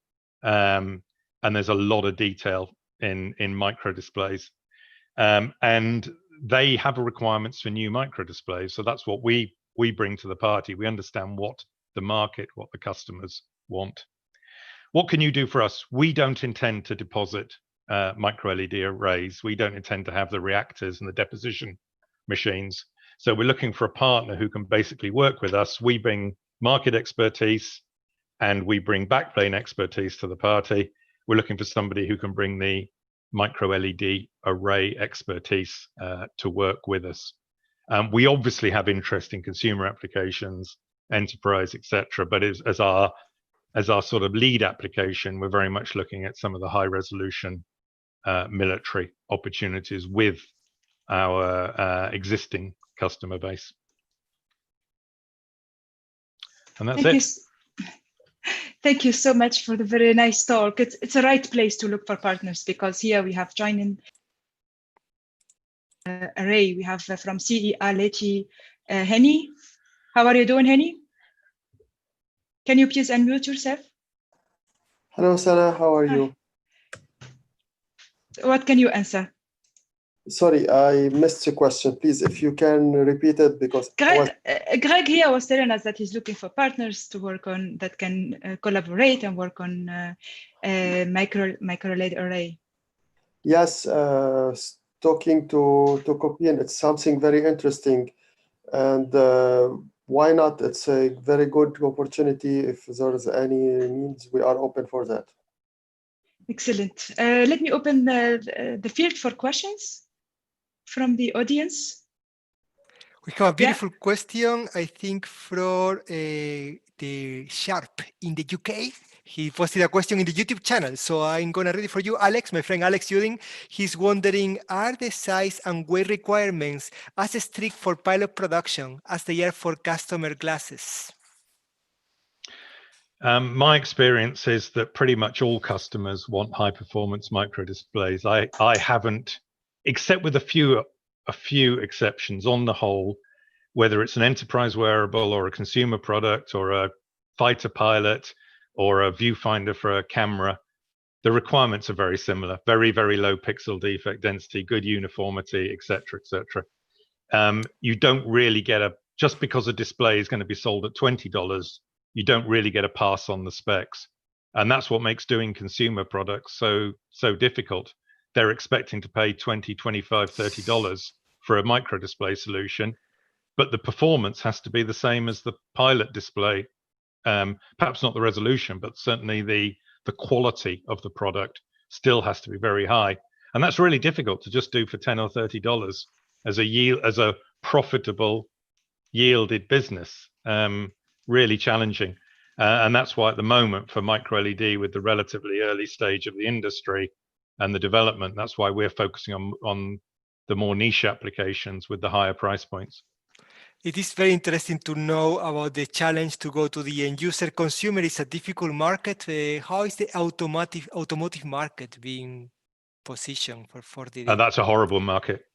Speaker 11: and there's a lot of detail in micro displays. And they have requirements for new micro displays. So that's what we bring to the party. We understand what the market, what the customers want. What can you do for us? We don't intend to deposit micro LED arrays. We don't intend to have the reactors and the deposition machines. So we're looking for a partner who can basically work with us. We bring market expertise and we bring backplane expertise to the party. We're looking for somebody who can bring the micro LED array expertise to work with us. We obviously have interest in consumer applications, enterprise, etc. But as our sort of lead application, we're very much looking at some of the high resolution military opportunities with our existing customer base. And that's it.
Speaker 4: Thank you so much for the very nice talk. It's a right place to look for partners, because here we have joining array. We have from CE Aleti Henny. How are you doing, Henny? Can you please unmute yourself?
Speaker 12: Hello, Sarah. How are you?
Speaker 4: What can you answer?
Speaker 12: Sorry, I missed your question. Please, if you can repeat it, because
Speaker 4: Greg here was telling us that he's looking for partners to work on that can collaborate and work on micro-LED array.
Speaker 12: Yes, talking to Copian, it's something very interesting, and why not? It's a very good opportunity. If there's any means, we are open for that.
Speaker 4: Excellent. Let me open the field for questions from the audience.
Speaker 1: We have a beautiful question, I think, from the Sharp in the UK. He posted a question in the YouTube channel, so I'm going to read it for you, Alex. My friend Alex Uding, he's wondering, are the size and weight requirements as strict for pilot production as they are for customer glasses?
Speaker 11: My experience is that pretty much all customers want high-performance microdisplays. I haven't, except with a few exceptions, on the whole, whether it's an enterprise wearable or a consumer product or a fighter pilot or a viewfinder for a camera, the requirements are very similar. Very, very low pixel defect density, good uniformity, etc., etc. You don't really get just because a display is going to be sold at $20, you don't really get a pass on the specs. And that's what makes doing consumer products so difficult. They're expecting to pay $20, $25, $30 for a microdisplay solution, but the performance has to be the same as the pilot display. Perhaps not the resolution, but certainly the quality of the product still has to be very high. And that's really difficult to just do for $10 or $30 as a profitable yielded business. Really challenging. And that's why at the moment for micro-LED, with the relatively early stage of the industry and the development, that's why we're focusing on the more niche applications with the higher price points.
Speaker 1: It is very interesting to know about the challenge to go to the end user. Consumer is a difficult market. How is the automotive market being positioned for the?
Speaker 11: That's a horrible market.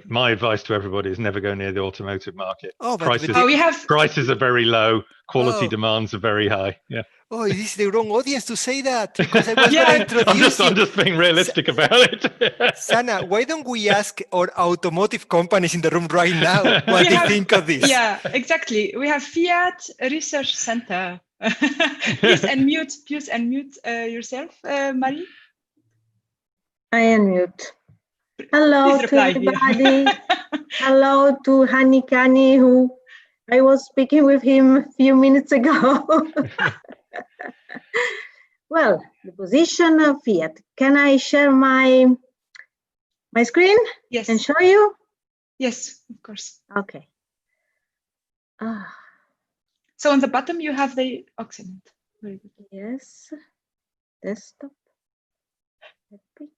Speaker 11: My advice to everybody is never go near the automotive market.
Speaker 1: Oh,
Speaker 11: prices are very low. Quality demands are very high. Yeah.
Speaker 1: Oh, this is the wrong audience to say that, because I was going to introduce
Speaker 11: I'm just being realistic about it.
Speaker 1: Sana, why don't we ask our automotive companies in the room right now what they think of this?
Speaker 4: Yeah, exactly. We have Fiat Research Center. Please unmute yourself, Marie.
Speaker 13: I unmute. Hello to everybody. Hello to Hanikani, who I was speaking with him a few minutes ago. Well, the position of Fiat. Can I share my screen?
Speaker 4: Yes.
Speaker 13: And show you?
Speaker 4: Yes, of course.
Speaker 13: Okay.
Speaker 4: So on the bottom you have the excellent. Very good.
Speaker 13: Yes. Desktop. Epic.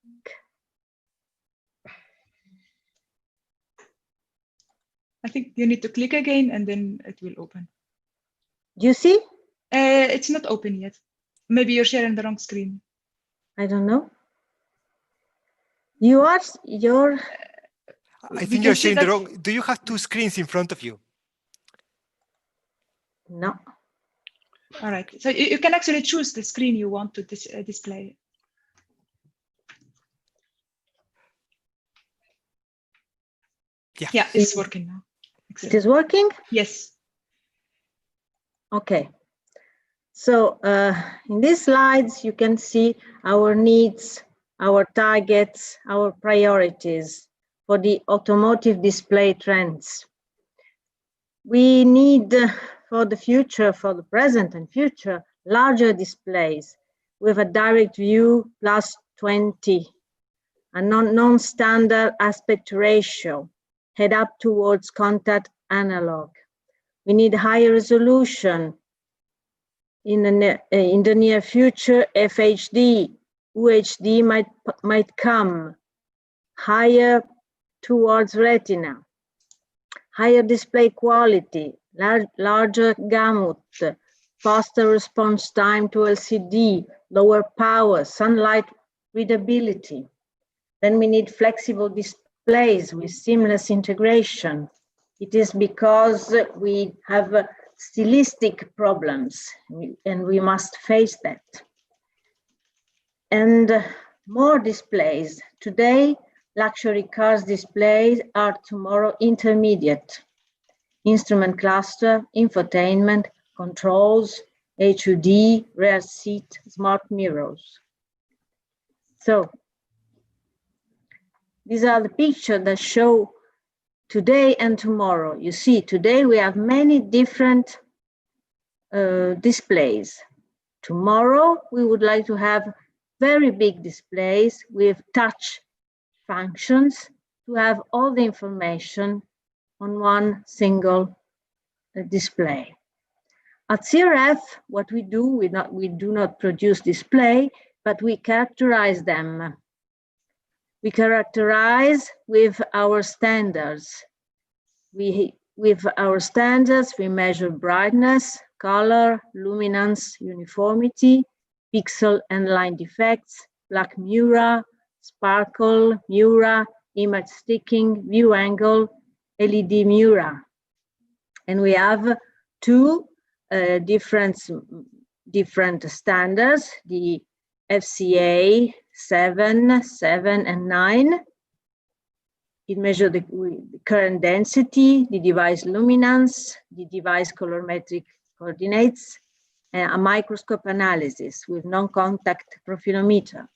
Speaker 4: I think you need to click again and then it will open.
Speaker 13: Do you see?
Speaker 4: It's not open yet. Maybe you're sharing the wrong screen.
Speaker 13: I don't know. I
Speaker 1: think you're sharing the wrong. Do you have two screens in front of you?
Speaker 13: No.
Speaker 4: All right. So you can actually choose the screen you want to display. Yeah, it's working now. Excellent.
Speaker 13: It is working?
Speaker 4: Yes.
Speaker 13: Okay. So in these slides, you can see our needs, our targets, our priorities for the automotive display trends. We need for the future, for the present and future, larger displays with a direct view plus 20, a non-standard aspect ratio, head up towards contact analog. We need higher resolution. In the near future, FHD, UHD might come higher towards retina, higher display quality, larger gamut, faster response time to LCD, lower power, sunlight readability. Then we need flexible displays with seamless integration. It is because we have stylistic problems and we must face that. And more displays. Today, luxury cars displays are tomorrow intermediate. Instrument cluster, infotainment, controls, HUD, rear seat, smart mirrors. So these are the pictures that show today and tomorrow. You see, today we have many different displays. Tomorrow, we would like to have very big displays with touch functions to have all the information on one single display. At CRF, what we do, we do not produce display, but we characterize them. We characterize with our standards. With our standards, we measure brightness, color, luminance, uniformity, pixel and line defects, black mura, sparkle, mura, image sticking, view angle, LED mura. And we have two different standards, the FCA 7, and 9. It measures the current density, the device luminance, the device colorimetric coordinates, and a microscope analysis with non-contact profilometer.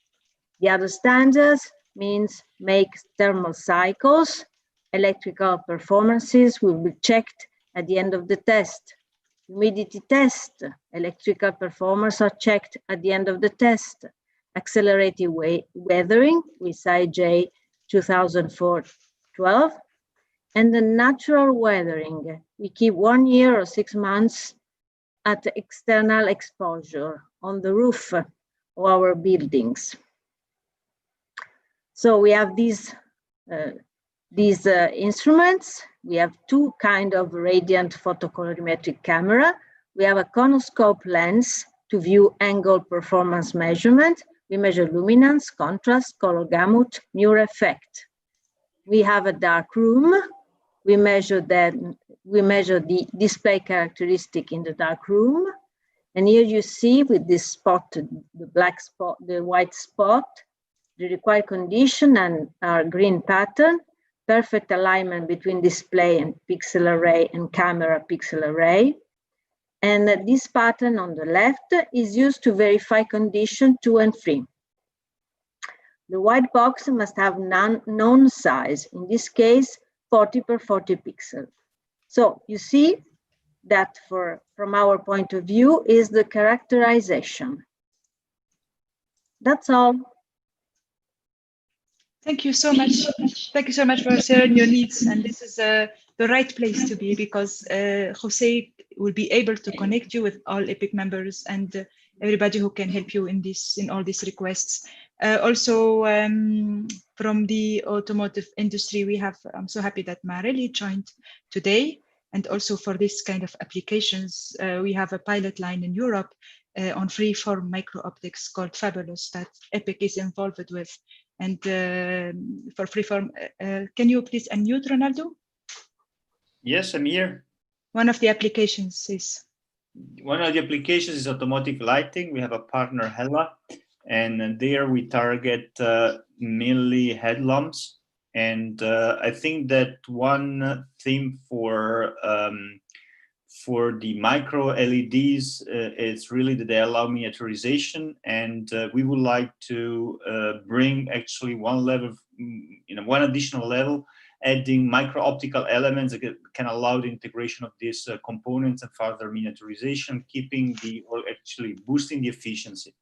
Speaker 13: The other standards means make thermal cycles, electrical performances will be checked at the end of the test. Humidity test, electrical performance are checked at the end of the test. Accelerated weathering with IJ 2004-12, and the natural weathering. We keep 1 year or 6 months at external exposure on the roof of our buildings. So we have these instruments. We have two kinds of radiant photocolorimetric camera. We have a conoscope lens to view angle performance measurement. We measure luminance, contrast, color gamut, mirror effect. We have a dark room. We measure the display characteristic in the dark room. And here you see with this spot, the black spot, the white spot, the required condition and our green pattern, perfect alignment between display and pixel array and camera pixel array. And this pattern on the left is used to verify condition 2 and 3. The white box must have known size, in this case, 40 per 40 pixels. So you see that from our point of view is the characterization. That's all.
Speaker 4: Thank you so much. Thank you so much for sharing your needs. And this is the right place to be, because Jose will be able to connect you with all EPIC members and everybody who can help you in all these requests. Also, from the automotive industry, I'm so happy that Marelli joined today. And also for this kind of applications, we have a pilot line in Europe on free-form micro-optics called Fabulous that EPIC is involved with. And for freeform, can you please unmute Ronaldo?
Speaker 14: Yes, I'm here.
Speaker 4: One of the applications is?
Speaker 14: One of the applications is automotive lighting. We have a partner, Hella, and there we target mainly headlamps. And I think that one theme for the micro LEDs is really that they allow miniaturization, and we would like to bring actually one level, one additional level, adding micro-optical elements that can allow the integration of these components and further miniaturization, or actually boosting the efficiency.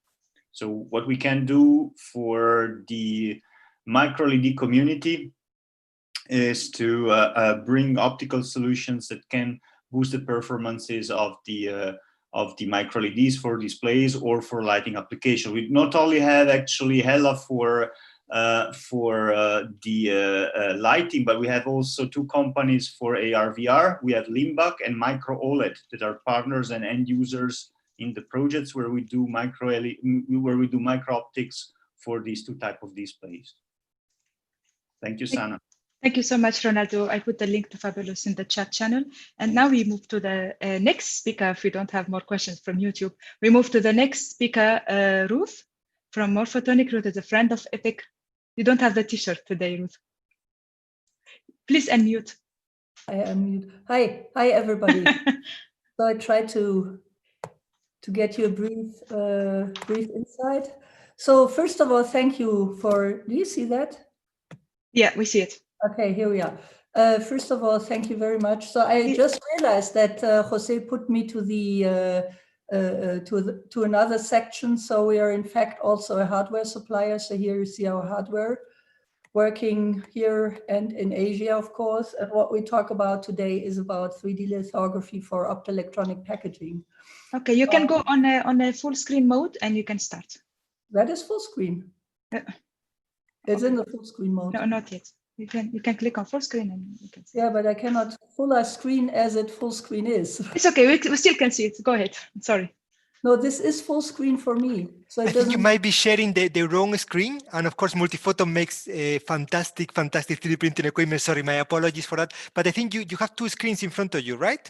Speaker 14: So what we can do for the MicroLED community is to bring optical solutions that can boost the performances of the MicroLEDs for displays or for lighting application. We not only have actually Hella for the lighting, but we have also two companies for AR/VR. We have Limbach and MicroOLED that are partners and end users in the projects where we do micro optics for these two type of displays. Thank you, Sana.
Speaker 4: Thank you so much, Ronaldo. I put the link to Fabulous in the chat channel. And now we move to the next speaker. If we don't have more questions from YouTube, we move to the next speaker, Ruth from Morphotonics. Ruth is a friend of EPIC. You don't have the t-shirt today, Ruth. Please unmute.
Speaker 15: I unmute. Hi everybody. So I try to get you a brief insight. So first of all, thank you for, do you see that?
Speaker 4: Yeah, we see it.
Speaker 15: Okay, here we are. First of all, thank you very much. So I just realized that Jose put me to the to another section. So we are in fact also a hardware supplier. So here you see our hardware working here and in Asia, of course. And what we talk about today is about 3D lithography for optoelectronic packaging.
Speaker 4: Okay, you can go on a full screen mode and you can start.
Speaker 15: That is full screen. It's in the full screen mode.
Speaker 4: No, not yet. You can click on full screen and you can see.
Speaker 15: Yeah, but I cannot full screen as it full screen is.
Speaker 4: It's okay. We still can see it. Go ahead. Sorry.
Speaker 15: No, this is full screen for me. So
Speaker 1: I think you might be sharing the wrong screen. And of course, Multiphoton makes a fantastic 3D printing equipment. Sorry, my apologies for that. But I think you have two screens in front of you, right?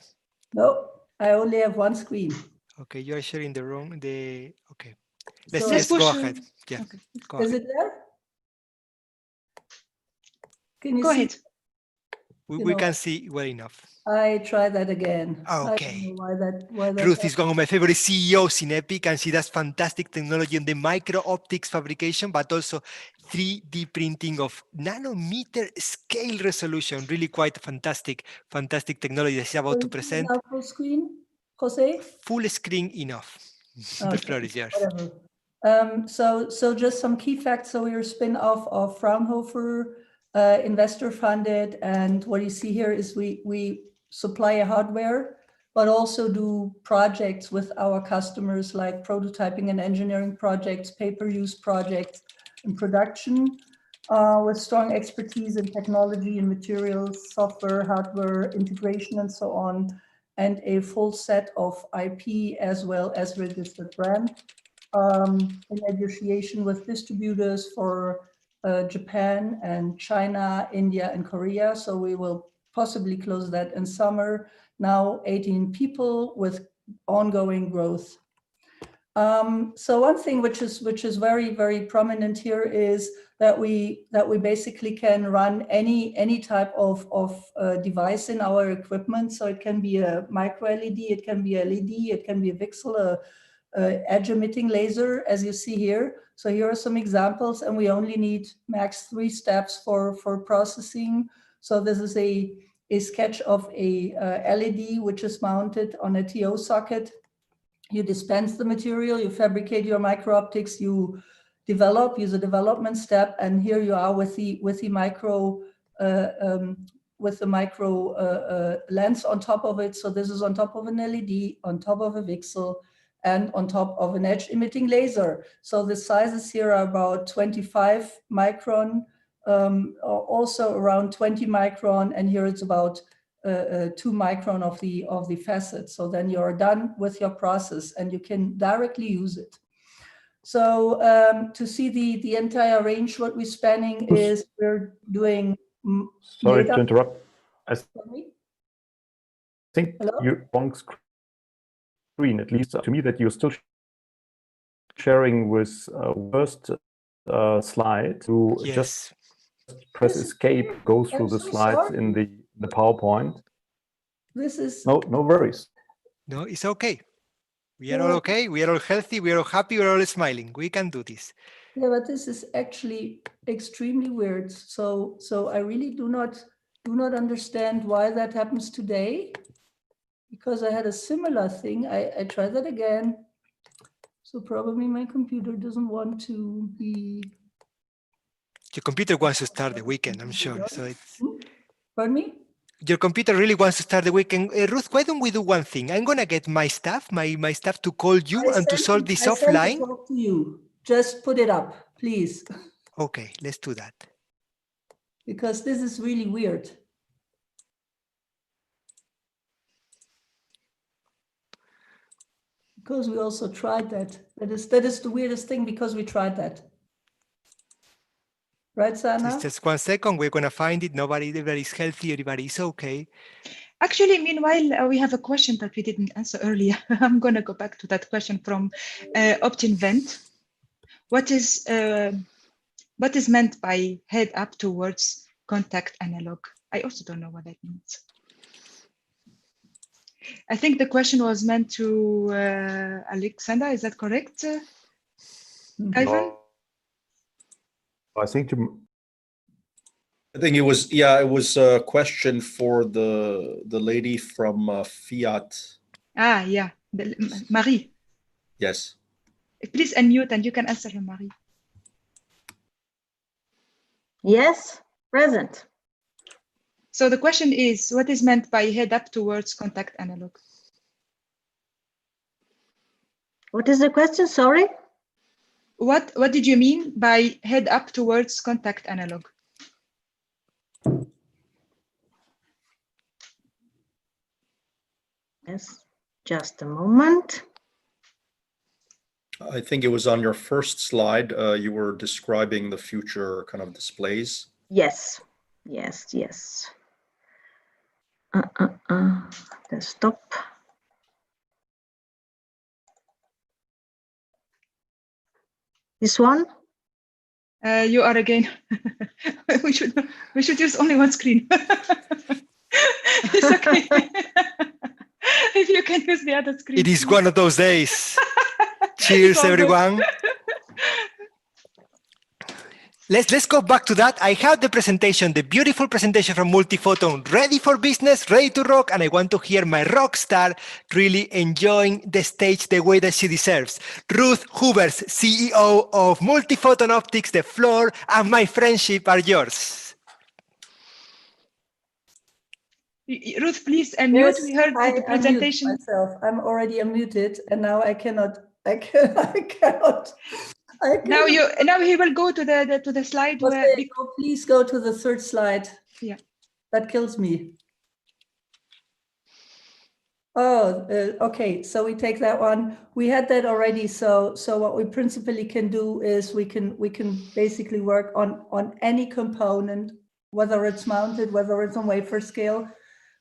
Speaker 15: No, I only have one screen.
Speaker 1: Okay, you are sharing the wrong, okay.
Speaker 15: So
Speaker 1: Let's go ahead. Yeah,
Speaker 15: okay.
Speaker 1: go
Speaker 15: Is
Speaker 1: ahead.
Speaker 15: it there? Can you
Speaker 4: go
Speaker 15: see?
Speaker 4: Ahead.
Speaker 1: We can see well enough.
Speaker 15: I try that again.
Speaker 1: Okay.
Speaker 15: I don't know why that
Speaker 1: Ruth is one of my favorite CEOs in EPIC, and she does fantastic technology in the micro optics fabrication, but also 3D printing of nanometer scale resolution. Really quite fantastic technology that she's about to present.
Speaker 15: Full screen, Jose?
Speaker 1: Full screen enough. The floor is yours.
Speaker 15: Whatever. So just some key facts. So we're a spin-off of Fraunhofer, investor funded, and what you see here is we supply a hardware, but also do projects with our customers like prototyping and engineering projects, pay-per-use projects, and production with strong expertise in technology and materials, software, hardware, integration, and so on, and a full set of IP as well as registered brand in negotiation with distributors for Japan and China, India, and Korea. So we will possibly close that in summer. Now 18 people with ongoing growth. So one thing which is very, very prominent here is that we basically can run any type of device in our equipment. So it can be a micro LED, it can be a LED, it can be a VCSEL, edge emitting laser, as you see here. So here are some examples, and we only need max 3 steps for processing. So this is a sketch of a LED which is mounted on a TO socket. You dispense the material, you fabricate your micro optics, you use a development step, and here you are with the micro lens on top of it. So this is on top of an LED, on top of a VCSEL, and on top of an edge emitting laser. So the sizes here are about 25 micron, also around 20 micron, and here it's about 2 micron of the facet. So then you're done with your process and you can directly use it. So to see the entire range, what we're spanning is we're doing.
Speaker 7: Sorry to interrupt. I think
Speaker 15: Hello?
Speaker 7: you're on screen, at least to me, that you're still sharing with first slide to just press escape, go through the slides in the PowerPoint.
Speaker 15: This is
Speaker 7: no worries.
Speaker 1: No, it's okay. We are all okay. We are all healthy. We are all happy. We are all smiling. We can do this.
Speaker 15: Yeah, but this is actually extremely weird. So I really do not do not understand why that happens today, because I had a similar thing. I tried that again. So probably my computer doesn't want to be.
Speaker 1: Your computer wants to start the weekend, I'm sure. So it's.
Speaker 15: Pardon me?
Speaker 1: Your computer really wants to start the weekend. Ruth, why don't we do one thing? I'm gonna get my staff to call you and to solve this offline.
Speaker 15: I talk to you. Just put it up, please.
Speaker 1: Okay, let's do that.
Speaker 15: Because this is really weird. Because we also tried that. That is the weirdest thing, because we tried that. Right, Sana?
Speaker 1: Just 1 second, we're gonna find it. Everybody's healthy, everybody's okay.
Speaker 4: Actually, meanwhile, we have a question that we didn't answer earlier. I'm gonna go back to that question from OptInvent. What is meant by head up towards contact analog? I also don't know what that means. I think the question was meant to Alexander, is that correct? Ivan?
Speaker 7: I think
Speaker 16: it was, yeah, it was a question for the lady from FIAT.
Speaker 4: Ah, yeah, Marie.
Speaker 16: Yes.
Speaker 4: Please unmute and you can answer her, Marie.
Speaker 13: Yes, present.
Speaker 4: So the question is, what is meant by head up towards contact analog?
Speaker 13: What is the question? Sorry.
Speaker 4: What did you mean by head up towards contact analog?
Speaker 13: Yes, just a moment.
Speaker 16: I think it was on your first slide. You were describing the future kind of displays.
Speaker 13: Yes, yes, yes. Desktop. This one?
Speaker 4: You are again. we should use only one screen. It's okay. If you can use the other screen.
Speaker 1: It is one of those days. Cheers, everyone. Let's go back to that. I have the presentation, the beautiful presentation from Multiphoton, ready for business, ready to rock, and I want to hear my rock star really enjoying the stage the way that she deserves. Ruth Houbertz, CEO of Multiphoton Optics, the floor and my friendship are yours.
Speaker 4: Ruth, please unmute.
Speaker 15: Yes,
Speaker 4: we heard the presentation.
Speaker 15: Myself. I'm already unmuted, and now I cannot. Now
Speaker 4: he will go to the slide where.
Speaker 15: Please go to the third slide.
Speaker 4: Yeah,
Speaker 15: that kills me. Oh, okay. So we take that one. We had that already. So what we principally can do is we can basically work on any component, whether it's mounted, whether it's on wafer scale,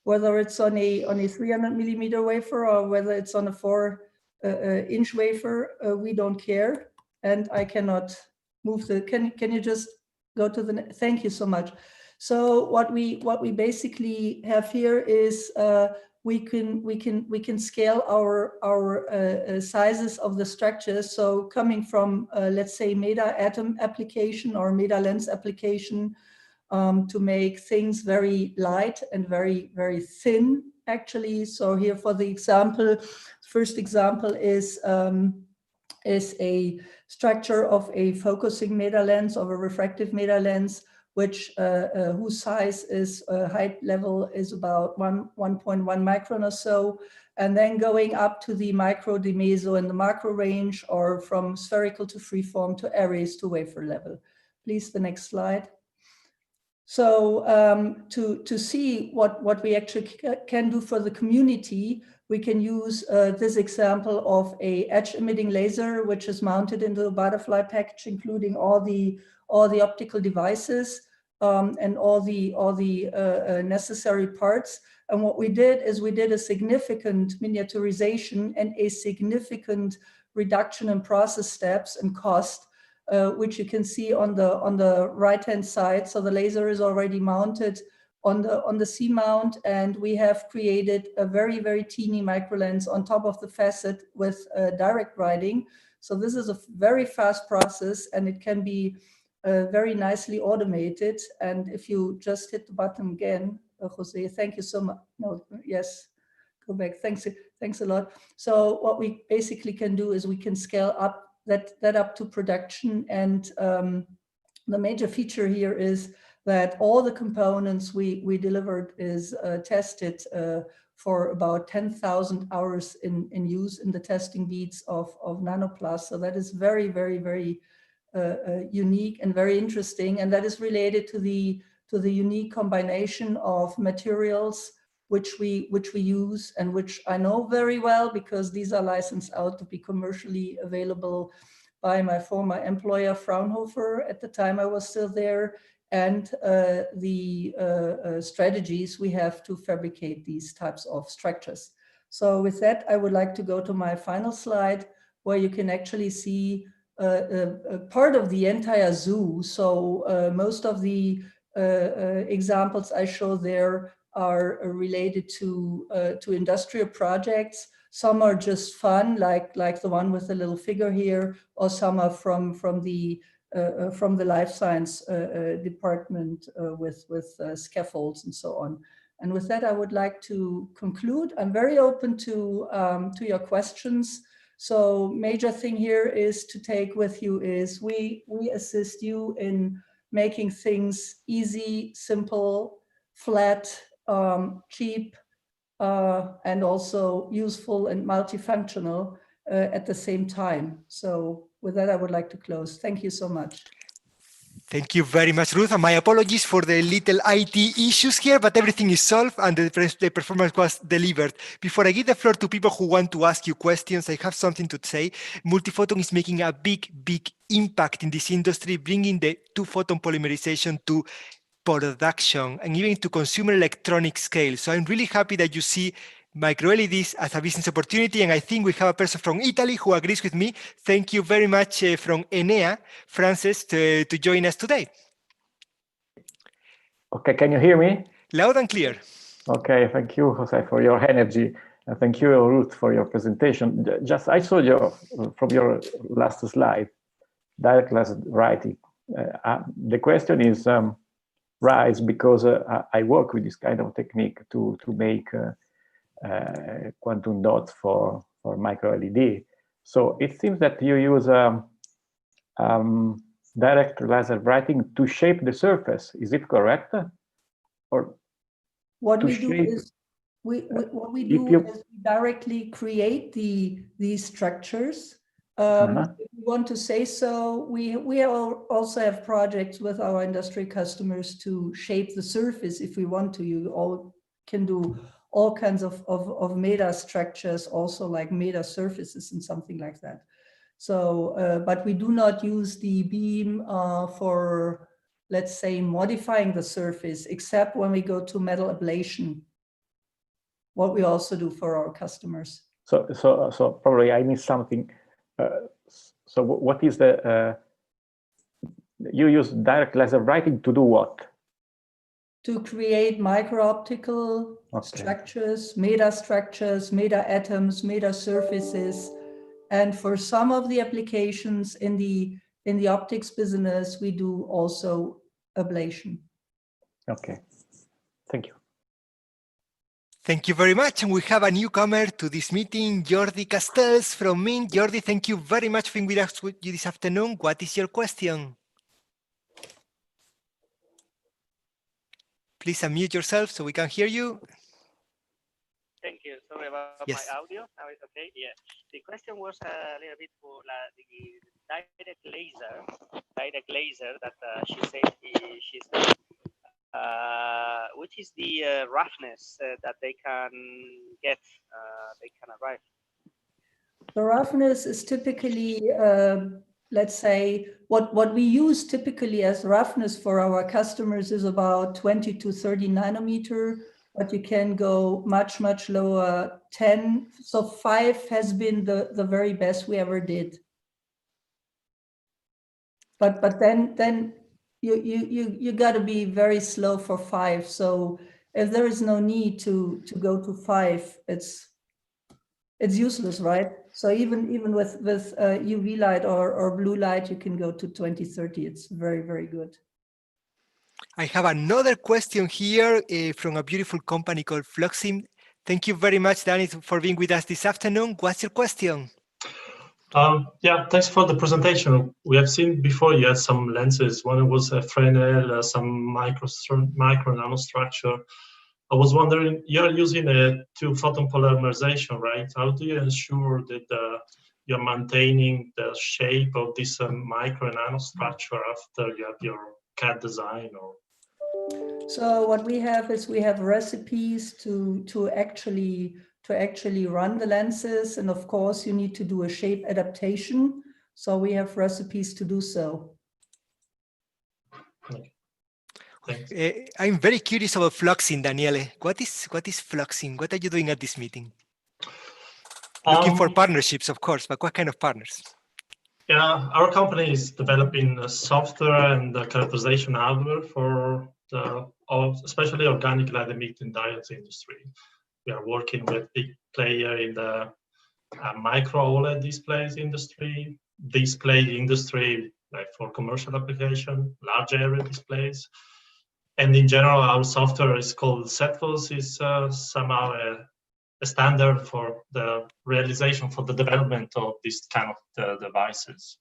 Speaker 15: whether it's on a 300 millimeter wafer, or whether it's on a 4-inch wafer. We don't care. And I cannot move the. Can you just go to the? Thank you so much. So what we basically have here is we can scale our sizes of the structures. So coming from let's say meta atom application or meta lens application to make things very light and very thin actually. So here for the example, first example is a structure of a focusing meta lens, of a refractive meta lens, which whose size is height level is about 1.1 micron or so, and then going up to the micro, the meso, and the macro range, or from spherical to freeform to arrays to wafer level. Please, the next slide. So to see what we actually can do for the community, we can use this example of a edge emitting laser, which is mounted into a butterfly package, including all the optical devices and all the necessary parts. And what we did is we did a significant miniaturization and a significant reduction in process steps and cost, which you can see on the right-hand side. So the laser is already mounted on the C mount, and we have created a very teeny micro lens on top of the facet with direct writing. So this is a very fast process, and it can be very nicely automated. And if you just hit the button again, Jose, thank you so much. No, yes, go back. Thanks a lot. So what we basically can do is we can scale up that up to production. And the major feature here is that all the components we delivered is tested for about 10,000 hours in use in the testing beats of Nanoplast. So that is very, very, very unique and very interesting. And that is related to the unique combination of materials which we use and which I know very well because these are licensed out to be commercially available by my former employer Fraunhofer at the time I was still there, and the strategies we have to fabricate these types of structures. So with that, I would like to go to my final slide where you can actually see a part of the entire zoo. So most of the examples I show there are related to industrial projects. Some are just fun, like the one with the little figure here, or some are from the life science department with scaffolds and so on. And with that, I would like to conclude. I'm very open to your questions. So major thing here is to take with you is we assist you in making things easy, simple, flat, cheap, and also useful and multifunctional at the same time. So with that, I would like to close. Thank you so much.
Speaker 1: Thank you very much, Ruth. And my apologies for the little IT issues here, but everything is solved and the performance was delivered. Before I give the floor to people who want to ask you questions, I have something to say. Multiphoton is making a big, big impact in this industry, bringing the two-photon polymerization to production and even to consumer electronic scale. So I'm really happy that you see MicroLEDs as a business opportunity, and I think we have a person from Italy who agrees with me. Thank you very much from Enea, Frances, to join us today.
Speaker 17: Okay, can you hear me?
Speaker 1: Loud and clear.
Speaker 17: Okay, thank you, Jose, for your energy. And thank you, Ruth, for your presentation. Just I saw from your last slide, direct laser writing. The question is rise because I work with this kind of technique to make quantum dots for micro-LED. So it seems that you use direct laser writing to shape the surface. Is it correct? Or
Speaker 15: what we do is we directly create these structures. If we want to say so, we also have projects with our industry customers to shape the surface if we want to. You all can do all kinds of meta structures, also like meta surfaces and something like that. So, but we do not use the beam for, let's say, modifying the surface, except when we go to metal ablation, what we also do for our customers.
Speaker 17: So probably I missed something. So what is the, you use direct laser writing to do what?
Speaker 15: To create micro-optical structures, meta atoms, meta surfaces. And for some of the applications in the optics business, we do also ablation.
Speaker 17: Okay, thank you.
Speaker 1: Thank you very much. And we have a newcomer to this meeting, Jordi Castells from Mint. Jordi, thank you very much for being with us this afternoon. What is your question? Please unmute yourself so we can hear you.
Speaker 18: Thank you. Sorry about my audio. Now it's okay. Yeah. The question was a little bit for the direct laser that she said she's done. Which is the roughness that they can get, they can arrive?
Speaker 15: The roughness is typically, let's say, what we use typically as roughness for our customers is about 20 to 30 nanometer, but you can go much, much lower, 10. So 5 has been the very best we ever did. But then you got to be very slow for 5. So if there is no need to go to 5, it's it's useless, right? So even with UV light or blue light, you can go to 2030. It's very, very good.
Speaker 1: I have another question here from a beautiful company called Fluxim. Thank you very much, Danny, for being with us this afternoon. What's your question?
Speaker 19: Yeah, thanks for the presentation. We have seen before you had some lenses. One was a Fresnel, some micro nanostructure. I was wondering, you're using a 2-photon polymerization, right? How do you ensure that you're maintaining the shape of this micro nanostructure after you have your CAD design? Or
Speaker 15: so what we have is we have recipes to actually run the lenses, and of course you need to do a shape adaptation. So we have recipes to do so.
Speaker 1: I'm very curious about fluxing, Daniele. What is fluxing? What are you doing at this meeting? Looking for partnerships, of course, but what kind of partners?
Speaker 19: Yeah, our company is developing software and characterization hardware for especially organic LED emitting diodes industry. We are working with big player in the micro OLED display industry, like for commercial application, large area displays. And in general, our software is called CENTRO, is somehow a standard for the realization, for the development of this kind of devices.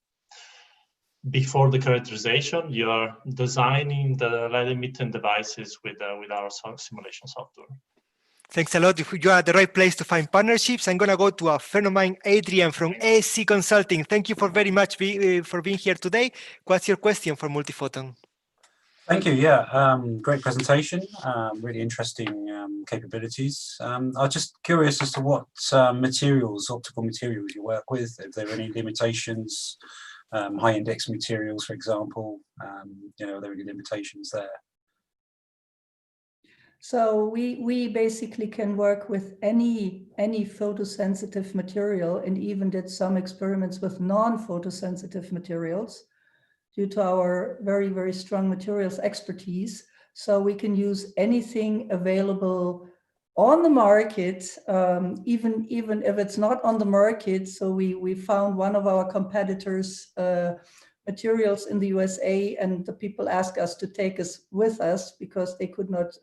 Speaker 19: Before the characterization, you are designing the LED emitting devices with our simulation software.
Speaker 1: Thanks a lot. You are at the right place to find partnerships. I'm going to go to a friend of mine, Adrian from AC Consulting. Thank you for very much for being here today. What's your question for Multiphoton?
Speaker 20: Thank you. Yeah, great presentation. Really interesting capabilities. I was just curious as to what optical materials you work with. If there are any limitations, high index materials, for example. Are there any limitations there?
Speaker 15: So we basically can work with any photosensitive material, and even did some experiments with non-photosensitive materials due to our very, very strong materials expertise. So we can use anything available on the market, even if it's not on the market. So we found one of our competitors' materials in the USA, and the people asked us to take us with us because they could not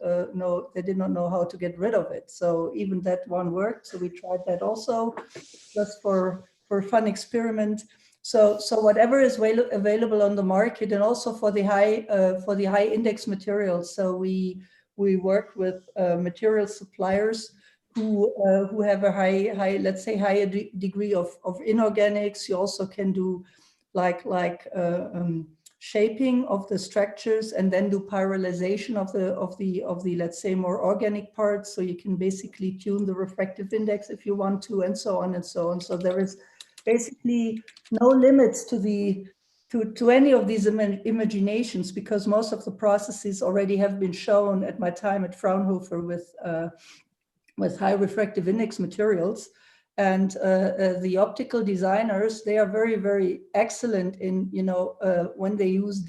Speaker 15: they did not know how to get rid of it. So even that one worked. So we tried that also, just for a fun experiment. So whatever is available on the market, and also for the high index materials. So we work with material suppliers who have a high let's say higher degree of inorganics. You also can do like shaping of the structures, and then do pyralization of the let's say more organic parts. So you can basically tune the refractive index if you want to, and so on and so on. So there is basically no limits to any of these imaginations, because most of the processes already have been shown at my time at Fraunhofer with high refractive index materials. And the optical designers, they are very, very excellent in, when they use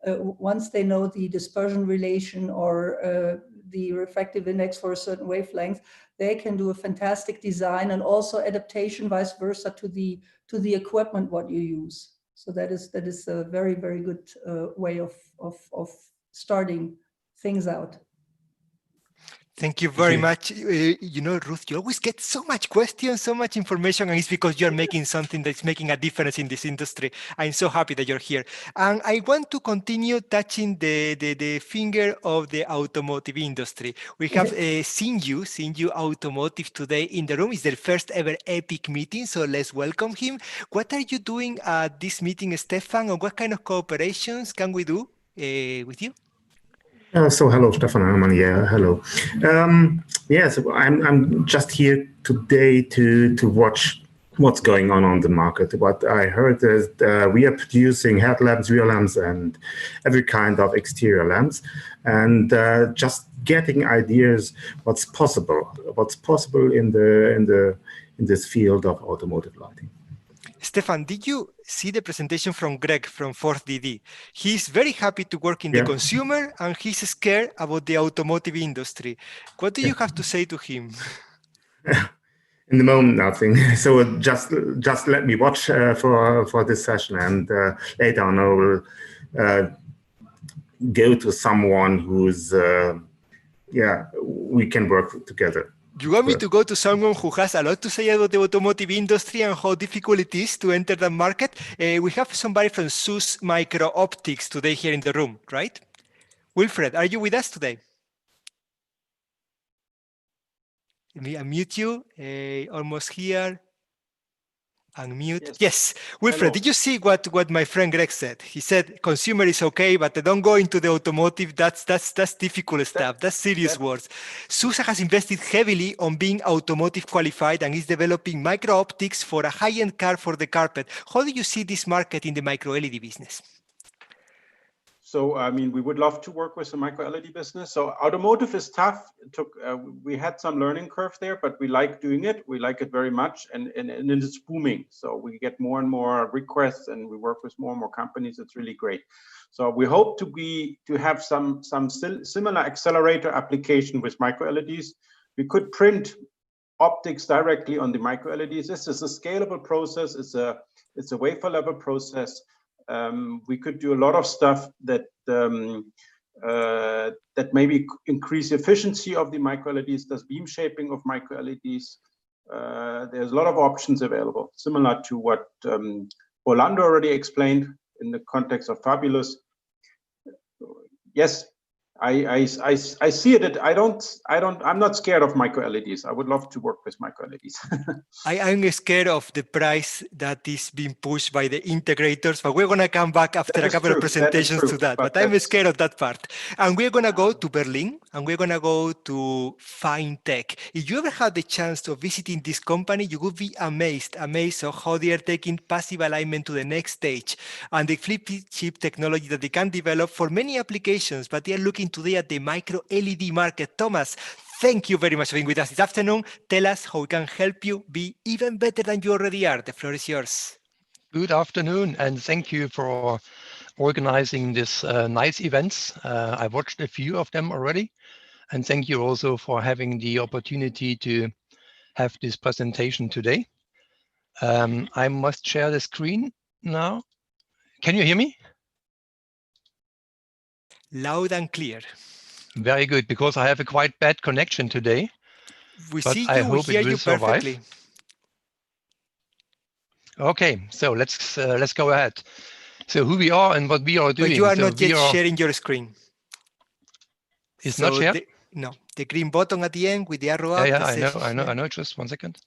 Speaker 15: once they know the dispersion relation or the refractive index for a certain wavelength, they can do a fantastic design, and also adaptation vice versa to the equipment what you use. So that is a very, very good way of starting things out.
Speaker 1: Thank you very much. Ruth, you always get so much questions, so much information, and it's because you're making something that's making a difference in this industry. I'm so happy that you're here. And I want to continue touching the finger of the automotive industry. We have seen you automotive today in the room. It's their first ever EPIC meeting, so let's welcome him. What are you doing at this meeting, Stefan, and what kind of cooperations can we do with you?
Speaker 21: So hello, Stefan Hermann. Yeah, hello. Yes, I'm just here today to watch what's going on the market. What I heard is we are producing headlamps, rear lamps, and every kind of exterior lamps, and just getting ideas what's possible in this field of automotive lighting.
Speaker 1: Stefan, did you see the presentation from Greg from 4DD? He's very happy to work in the consumer, and he's scared about the automotive industry. What do you have to say to him?
Speaker 21: In the moment, nothing. So just let me watch for this session, and later on I will go to someone who's we can work together.
Speaker 1: You want me to go to someone who has a lot to say about the automotive industry and how difficult it is to enter that market? We have somebody from SUS Micro Optics today here in the room, right? Wilfred, are you with us today? Let me unmute you. Almost here. Unmute. Yes. Wilfred, hello. Did you see what my friend Greg said? He said consumer is okay, but don't go into the automotive. That's difficult stuff. That's serious words. SUSE has invested heavily on being automotive qualified and is developing micro optics for a high-end car for the carpet. How do you see this market in the micro LED business?
Speaker 6: So, I mean, we would love to work with the micro LED business. So automotive is tough. We had some learning curve there, but we like doing it. We like it very much, and it's booming. So we get more and more requests, and we work with more and more companies. It's really great. So we hope to have some similar accelerator application with micro LEDs. We could print optics directly on the micro LEDs. This is a scalable process. It's a wafer level process. We could do a lot of stuff that maybe increase efficiency of the micro LEDs, does beam shaping of micro LEDs. There's a lot of options available, similar to what Orlando already explained in the context of Fabulous. Yes, I see it. I'm not scared of micro LEDs. I would love to work with micro LEDs.
Speaker 1: I'm scared of the price that is being pushed by the integrators, but we're going to come back after a couple of presentations to that. But I'm scared of that part. And we're going to go to Berlin, and we're going to go to Finetech. If you ever had the chance of visiting this company, you would be amazed of how they are taking passive alignment to the next stage and the flip chip technology that they can develop for many applications, but they are looking today at the micro LED market. Thomas, thank you very much for being with us this afternoon. Tell us how we can help you be even better than you already are. The floor is yours.
Speaker 22: Good afternoon, and thank you for organizing this nice events. I watched a few of them already, and thank you also for having the opportunity to have this presentation today. I must share the screen now. Can you hear me?
Speaker 1: Loud and clear.
Speaker 22: Very good, because I have a quite bad connection today.
Speaker 1: We see you, we hear you perfectly.
Speaker 22: Okay, so let's go ahead. So who we are and what we are doing.
Speaker 1: But you are not yet sharing your screen.
Speaker 22: It's not shared?
Speaker 1: No, the green button at the end with the arrow up.
Speaker 22: Yeah, I know. Just 1 second.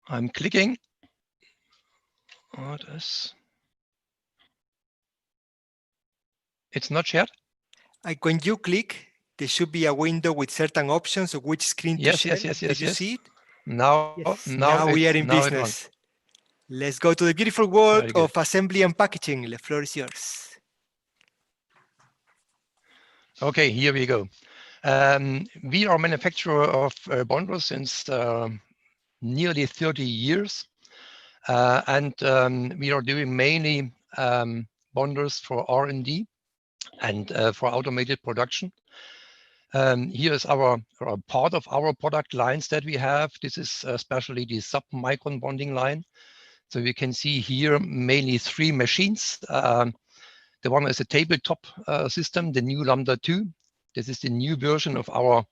Speaker 22: I'm clicking. It's not shared?
Speaker 1: When you click, there should be a window with certain options of which screen to share.
Speaker 22: Yes.
Speaker 1: Did you see it?
Speaker 22: Now
Speaker 1: we are in business. Let's go to the beautiful world of assembly and packaging. The floor is yours.
Speaker 22: Okay, here we go. We are a manufacturer of bonders since nearly 30 years. And we are doing mainly bonders for R&D and for automated production. Here is our part of our product lines that we have. This is especially the sub-micron bonding line. So you can see here mainly 3 machines. The one is a tabletop system, the new Lambda 2. This is the new version of our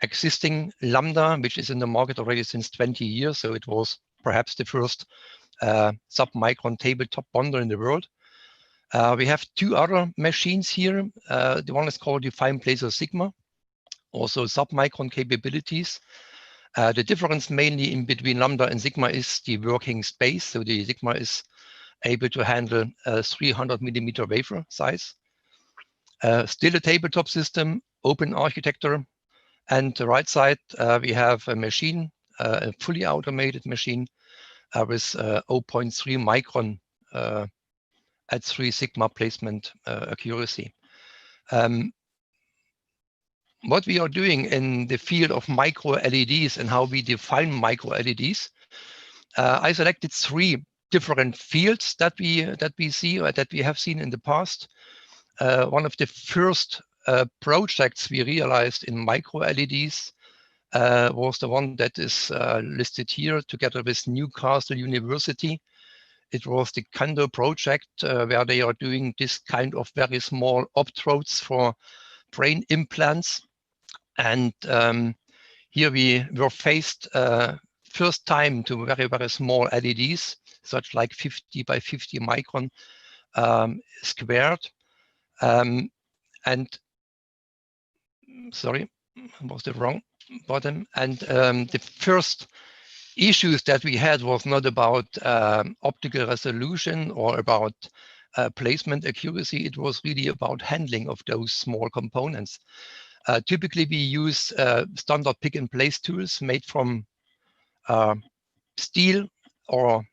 Speaker 22: existing Lambda, which is in the market already since 20 years. So it was perhaps the first sub-micron tabletop bonder in the world. We have 2 other machines here. The one is called the Fine Placer Sigma, also sub-micron capabilities. The difference mainly in between Lambda and Sigma is the working space. So the Sigma is able to handle 300 millimeter wafer size. Still a tabletop system, open architecture. And the right side, we have a machine, a fully automated machine with 0.3 micron at 3 sigma placement accuracy. What we are doing in the field of micro LEDs and how we define micro LEDs, I selected 3 different fields that we see or that we have seen in the past. one of the first projects we realized in micro-LEDs was the one that is listed here together with Newcastle University. It was the CENTRO project where they are doing this kind of very small optrodes for brain implants. And here we were faced first time to very, very small LEDs, such like 50 by 50 micron squared. And sorry, was the wrong bottom. And the first issues that we had was not about optical resolution or about placement accuracy. It was really about handling of those small components. Typically, we use standard pick-and-place tools made from steel or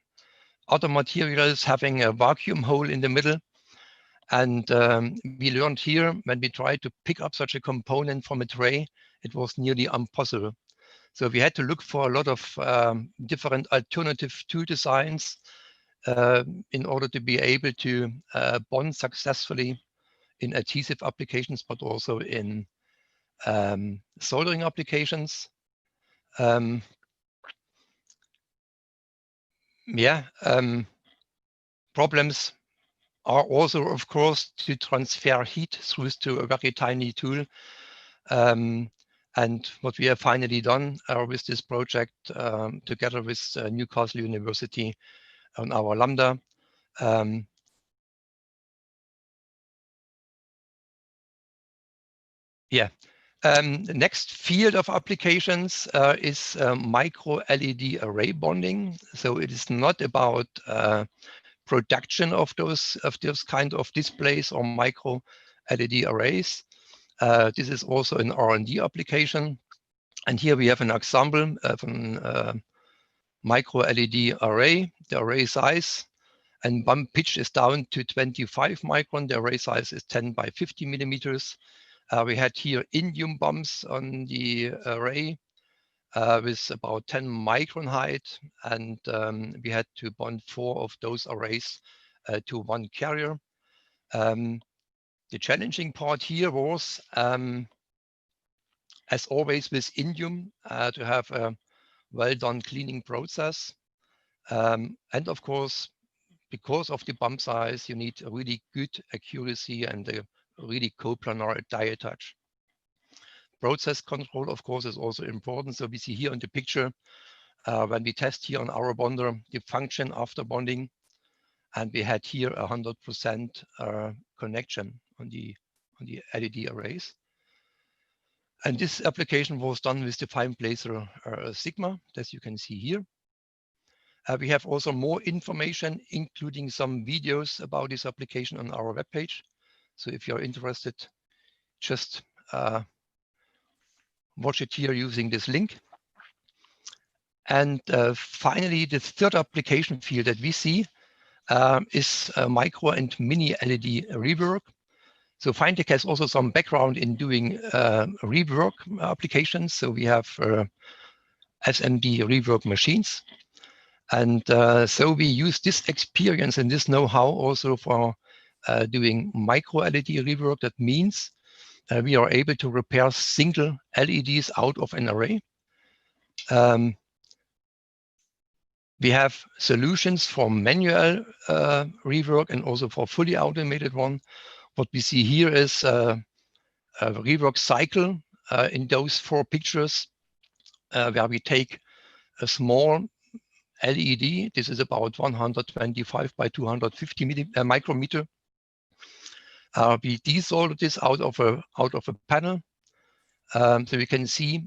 Speaker 22: other materials having a vacuum hole in the middle. And we learned here when we tried to pick up such a component from a tray, it was nearly impossible. So we had to look for a lot of different alternative tool designs in order to be able to bond successfully in adhesive applications, but also in soldering applications. Problems are also, of course, to transfer heat through to a very tiny tool. And what we have finally done with this project, together with Newcastle University on our Lambda, the next field of applications is micro-LED array bonding. So it is not about production of those kind of displays or micro-LED arrays. This is also an R&D application. And here we have an example of a micro-LED array. The array size and bump pitch is down to 25 micron. The array size is 10 by 50 millimeters. We had here indium bumps on the array with about 10 micron height. And we had to bond 4 of those arrays to one carrier. The challenging part here was, as always with indium, to have a well-done cleaning process. And of course, because of the bump size, you need a really good accuracy and a really coplanar die attach. Process control, of course, is also important. So we see here on the picture, when we test here on our bonder, the function after bonding, and we had here 100% connection on the LED arrays. And this application was done with the fine placer Sigma, as you can see here. We have also more information, including some videos about this application on our webpage. So if you're interested, just watch it here using this link. And finally, the third application field that we see is micro and mini LED rework. So Finetech has also some background in doing rework applications. So we have SMD rework machines. And so we use this experience and this know-how also for doing micro LED rework. That means we are able to repair single LEDs out of an array. We have solutions for manual rework and also for fully automated one. What we see here is a rework cycle in those 4 pictures where we take a small LED. This is about 125 by 250 micrometer. We desolder this out of a panel. So we can see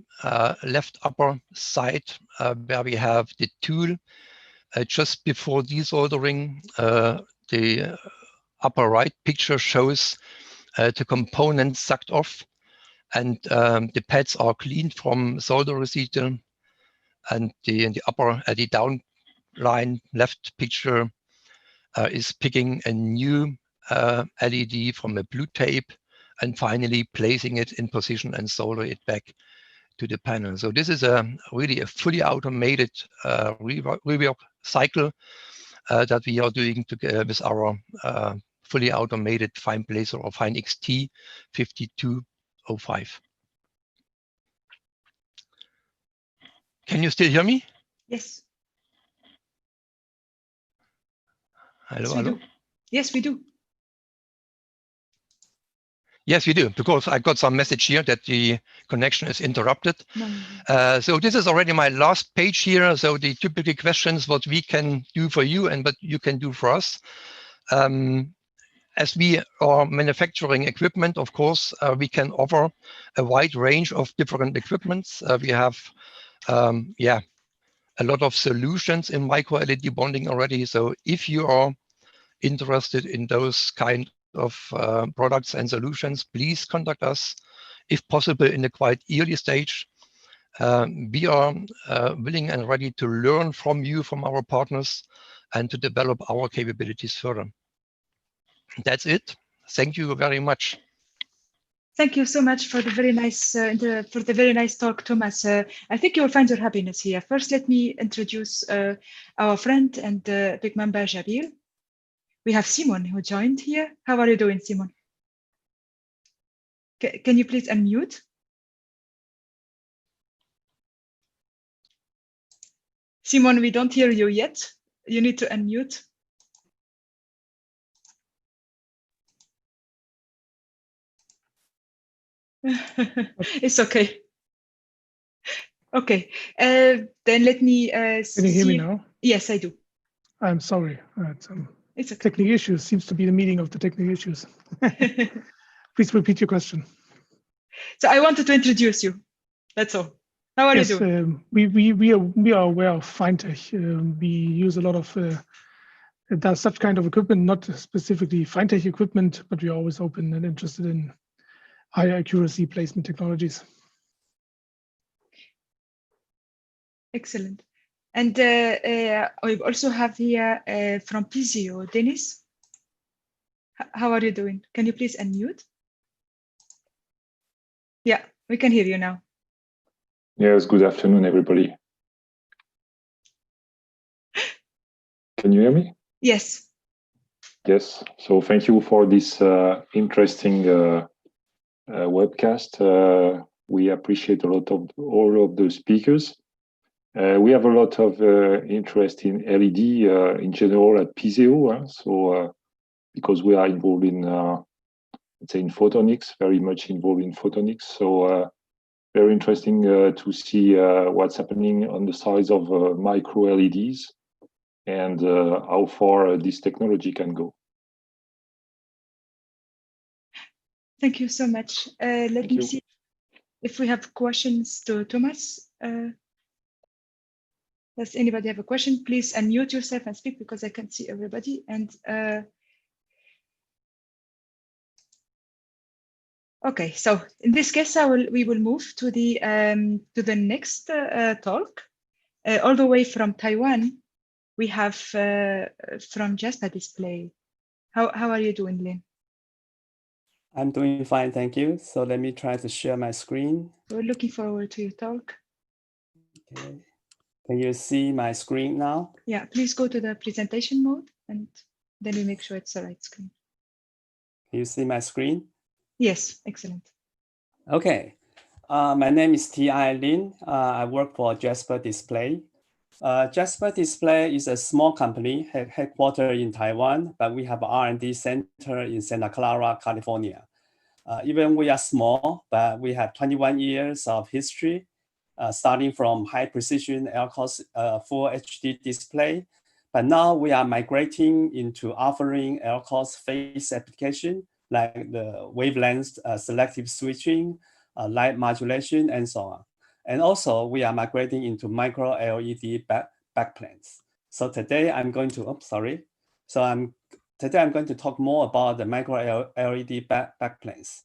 Speaker 22: left upper side where we have the tool. Just before desoldering, the upper right picture shows the components sucked off, and the pads are cleaned from solder residue. And the upper at the down line left picture is picking a new LED from a blue tape and finally placing it in position and solder it back to the panel. So this is really a fully automated rework cycle that we are doing together with our fully automated FineBlazer or FineXT 5205. Can you still hear me?
Speaker 4: Yes.
Speaker 22: Hello,
Speaker 4: Yes, we
Speaker 22: hello.
Speaker 4: do. Yes, we do.
Speaker 22: Yes, we do, because I got some message here that the connection is interrupted.
Speaker 4: No.
Speaker 22: So this is already my last page here. So the typical questions, what we can do for you and what you can do for us. As we are manufacturing equipment, of course, we can offer a wide range of different equipments. We have, a lot of solutions in micro LED bonding already. So if you are interested in those kind of products and solutions, please contact us, if possible, in a quite early stage. We are willing and ready to learn from you, from our partners, and to develop our capabilities further. That's it. Thank you very much.
Speaker 4: Thank you so much for the very nice talk, Thomas. I think you will find your happiness here. First, let me introduce our friend and big member, Jabir. We have Simon who joined here. How are you doing, Simon? Can you please unmute? Simon, we don't hear you yet. You need to unmute. It's okay. Okay, then let me
Speaker 2: Can you hear me now?
Speaker 4: Yes, I do.
Speaker 2: I'm sorry.
Speaker 4: It's okay.
Speaker 2: Technical issues. Seems to be the meeting of the technical issues. Please repeat your question.
Speaker 4: So I wanted to introduce you. That's all. How are you doing?
Speaker 2: We are aware of Finetech. We use a lot of such kind of equipment, not specifically Finetech equipment, but we are always open and interested in high accuracy placement technologies.
Speaker 4: Excellent. And we also have here from Pozo, Dennis. How are you doing? Can you please unmute? Yeah, we can hear you now.
Speaker 3: Yes, good afternoon, everybody. Can you hear me?
Speaker 4: Yes.
Speaker 3: Yes, so thank you for this interesting webcast. We appreciate a lot of all of the speakers. We have a lot of interest in LED in general at Pozo. So because we are involved in, let's say, in photonics, very much involved in photonics. So very interesting to see what's happening on the sides of micro LEDs and how far this technology can go.
Speaker 4: Thank you so much. Let me see if we have questions to Thomas. Does anybody have a question? Please unmute yourself and speak because I can't see everybody. And okay, so in this case, we will move to the next talk. All the way from Taiwan, we have from Jasper Display. How are you doing, Lynn?
Speaker 23: I'm doing fine, thank you. So let me try to share my screen.
Speaker 4: We're looking forward to your talk.
Speaker 23: Okay. Can you see my screen now?
Speaker 4: Yeah, please go to the presentation mode and then we make sure it's the right screen.
Speaker 23: Can you see my screen?
Speaker 4: Yes, excellent.
Speaker 23: Okay. My name is T.I. Lin. I work for Jasper Display. Jasper Display is a small company headquartered in Taiwan, but we have an R&D center in Santa Clara, California. Even we are small, but we have 21 years of history, starting from high precision LCOS full HD display. But now we are migrating into offering LCOS phase application like the wavelength selective switching, light modulation, and so on. And also we are migrating into micro LED backplanes. So today I'm going to, today I'm going to talk more about the micro LED backplanes.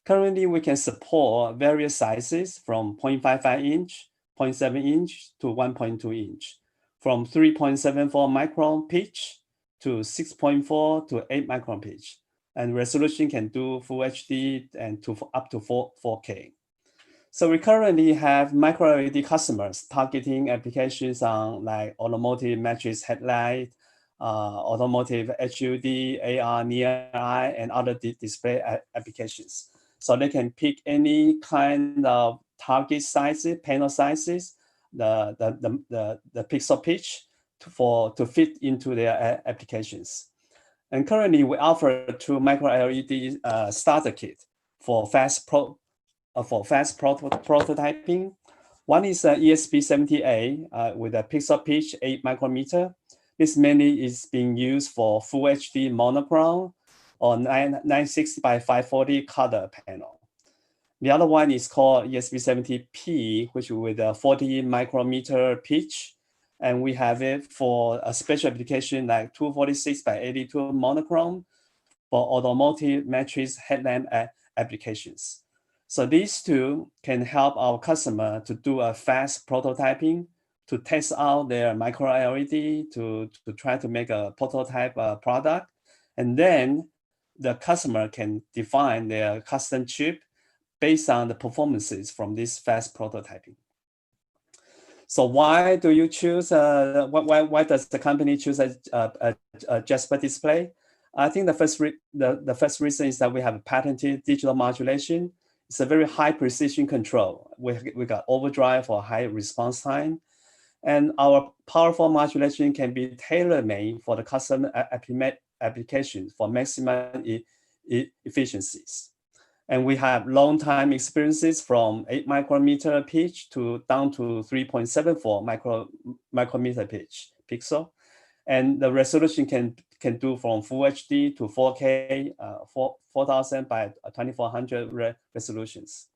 Speaker 23: Currently, we can support various sizes from 0.55 inch, 0.7 inch to 1.2 inch, from 3.74 micron pitch to 6.4 to 8 micron pitch. And resolution can do full HD and up to 4K. So we currently have micro LED customers targeting applications on like automotive matrix headlight, automotive HUD, AR, near eye, and other display applications. So they can pick any kind of target sizes, panel sizes, the pixel pitch to fit into their applications. And currently we offer 2 micro-LED starter kit for fast prototyping. One is ESP70A with a pixel pitch 8 micrometer. This mainly is being used for full HD monochrome or 960 by 540 color panel. The other one is called ESP70P, which with a 40 micrometer pitch. And we have it for a special application like 246 by 82 monochrome for automotive matrix headlamp applications. So these two can help our customer to do a fast prototyping, to test out their micro LED, to try to make a prototype product. And then the customer can define their custom chip based on the performances from this fast prototyping. So why do you choose, why does the company choose a Jasper display? I think the first reason is that we have a patented digital modulation. It's a very high precision control. We got overdrive for high response time. And our powerful modulation can be tailor-made for the custom applications for maximum efficiencies. And we have long time experiences from 8 micrometer pitch down to 3.74 micrometer pitch pixel. And the resolution can do from Full HD to 4K, 4000 by 2400 resolutions.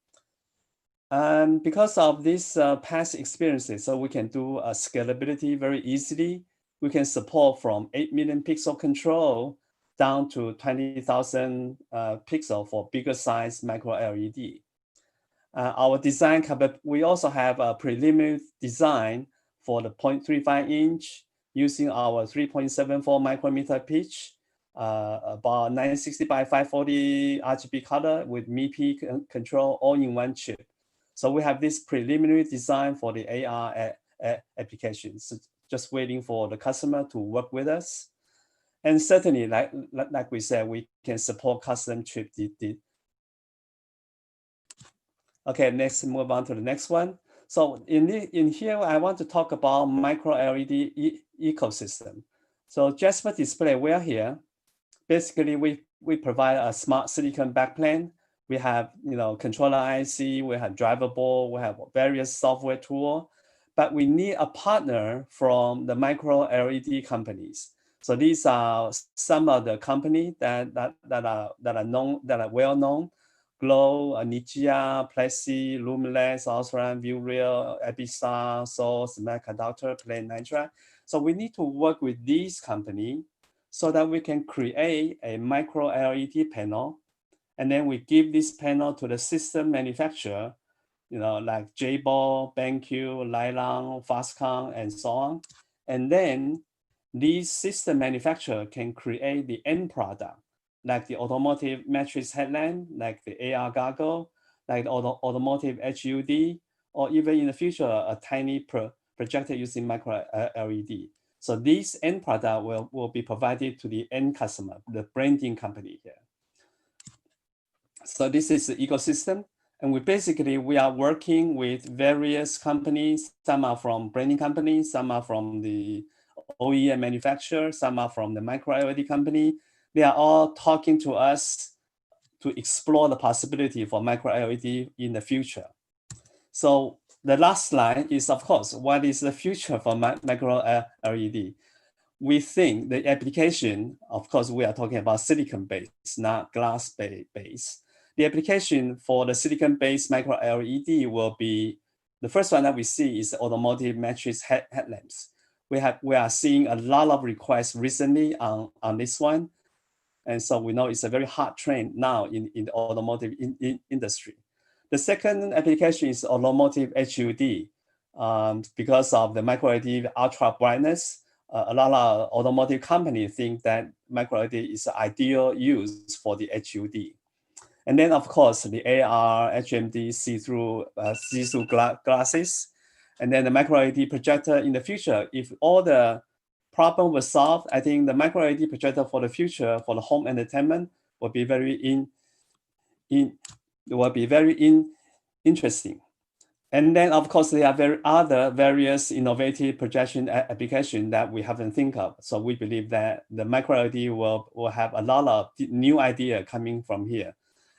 Speaker 23: And because of these past experiences, so we can do scalability very easily. We can support from 8 million pixel control down to 20,000 pixel for bigger size micro LED. Our design, we also have a preliminary design for the 0.35 inch using our 3.74 micrometer pitch, about 960 by 540 RGB color with MIPI control all in one chip. So we have this preliminary design for the AR applications, so just waiting for the customer to work with us. And certainly, like we said, we can support custom chip. Okay, let's move on to the next one. So in here, I want to talk about micro LED ecosystem. So Jasper display, we are here. Basically, we provide a smart silicon backplane. We have controller IC, we have driver board, we have various software tool, but we need a partner from the micro LED companies. So these are some of the companies that are well known: Glow, Nichia, Plessy, Luminous, Osram, Viewreal, Epistar, Source, Semiconductor, Plain Nitra. So we need to work with these companies so that we can create a micro LED panel, and then we give this panel to the system manufacturer, like Jabil, BenQ, Lilang, Fastcom, and so on, and then these system manufacturer can create the end product, like the automotive matrix headlamp, like the AR goggle, like the automotive HUD, or even in the future, a tiny projector using micro LED. So this end product will be provided to the end customer, the branding company here. So this is the ecosystem. And we are working with various companies. Some are from branding companies, some are from the OEM manufacturer, some are from the micro LED company. They are all talking to us to explore the possibility for micro LED in the future. So the last slide is, of course, what is the future for micro LED? We think the application, of course, we are talking about silicon-based, not glass-based. The application for the silicon-based micro LED will be, the first one that we see is automotive matrix headlamps. We are seeing a lot of requests recently on this one. And so we know it's a very hot trend now in the automotive industry. The second application is automotive HUD. Because of the micro LED ultra brightness, a lot of automotive companies think that micro LED is an ideal use for the HUD. And then, of course, the AR, HMD, see-through glasses. And then the micro LED projector in the future, if all the problem was solved, I think the micro-LED projector for the future for the home entertainment will be very interesting. And then, of course, there are various innovative projection applications that we haven't think of. So we believe that the micro-LED will have a lot of new ideas coming from here.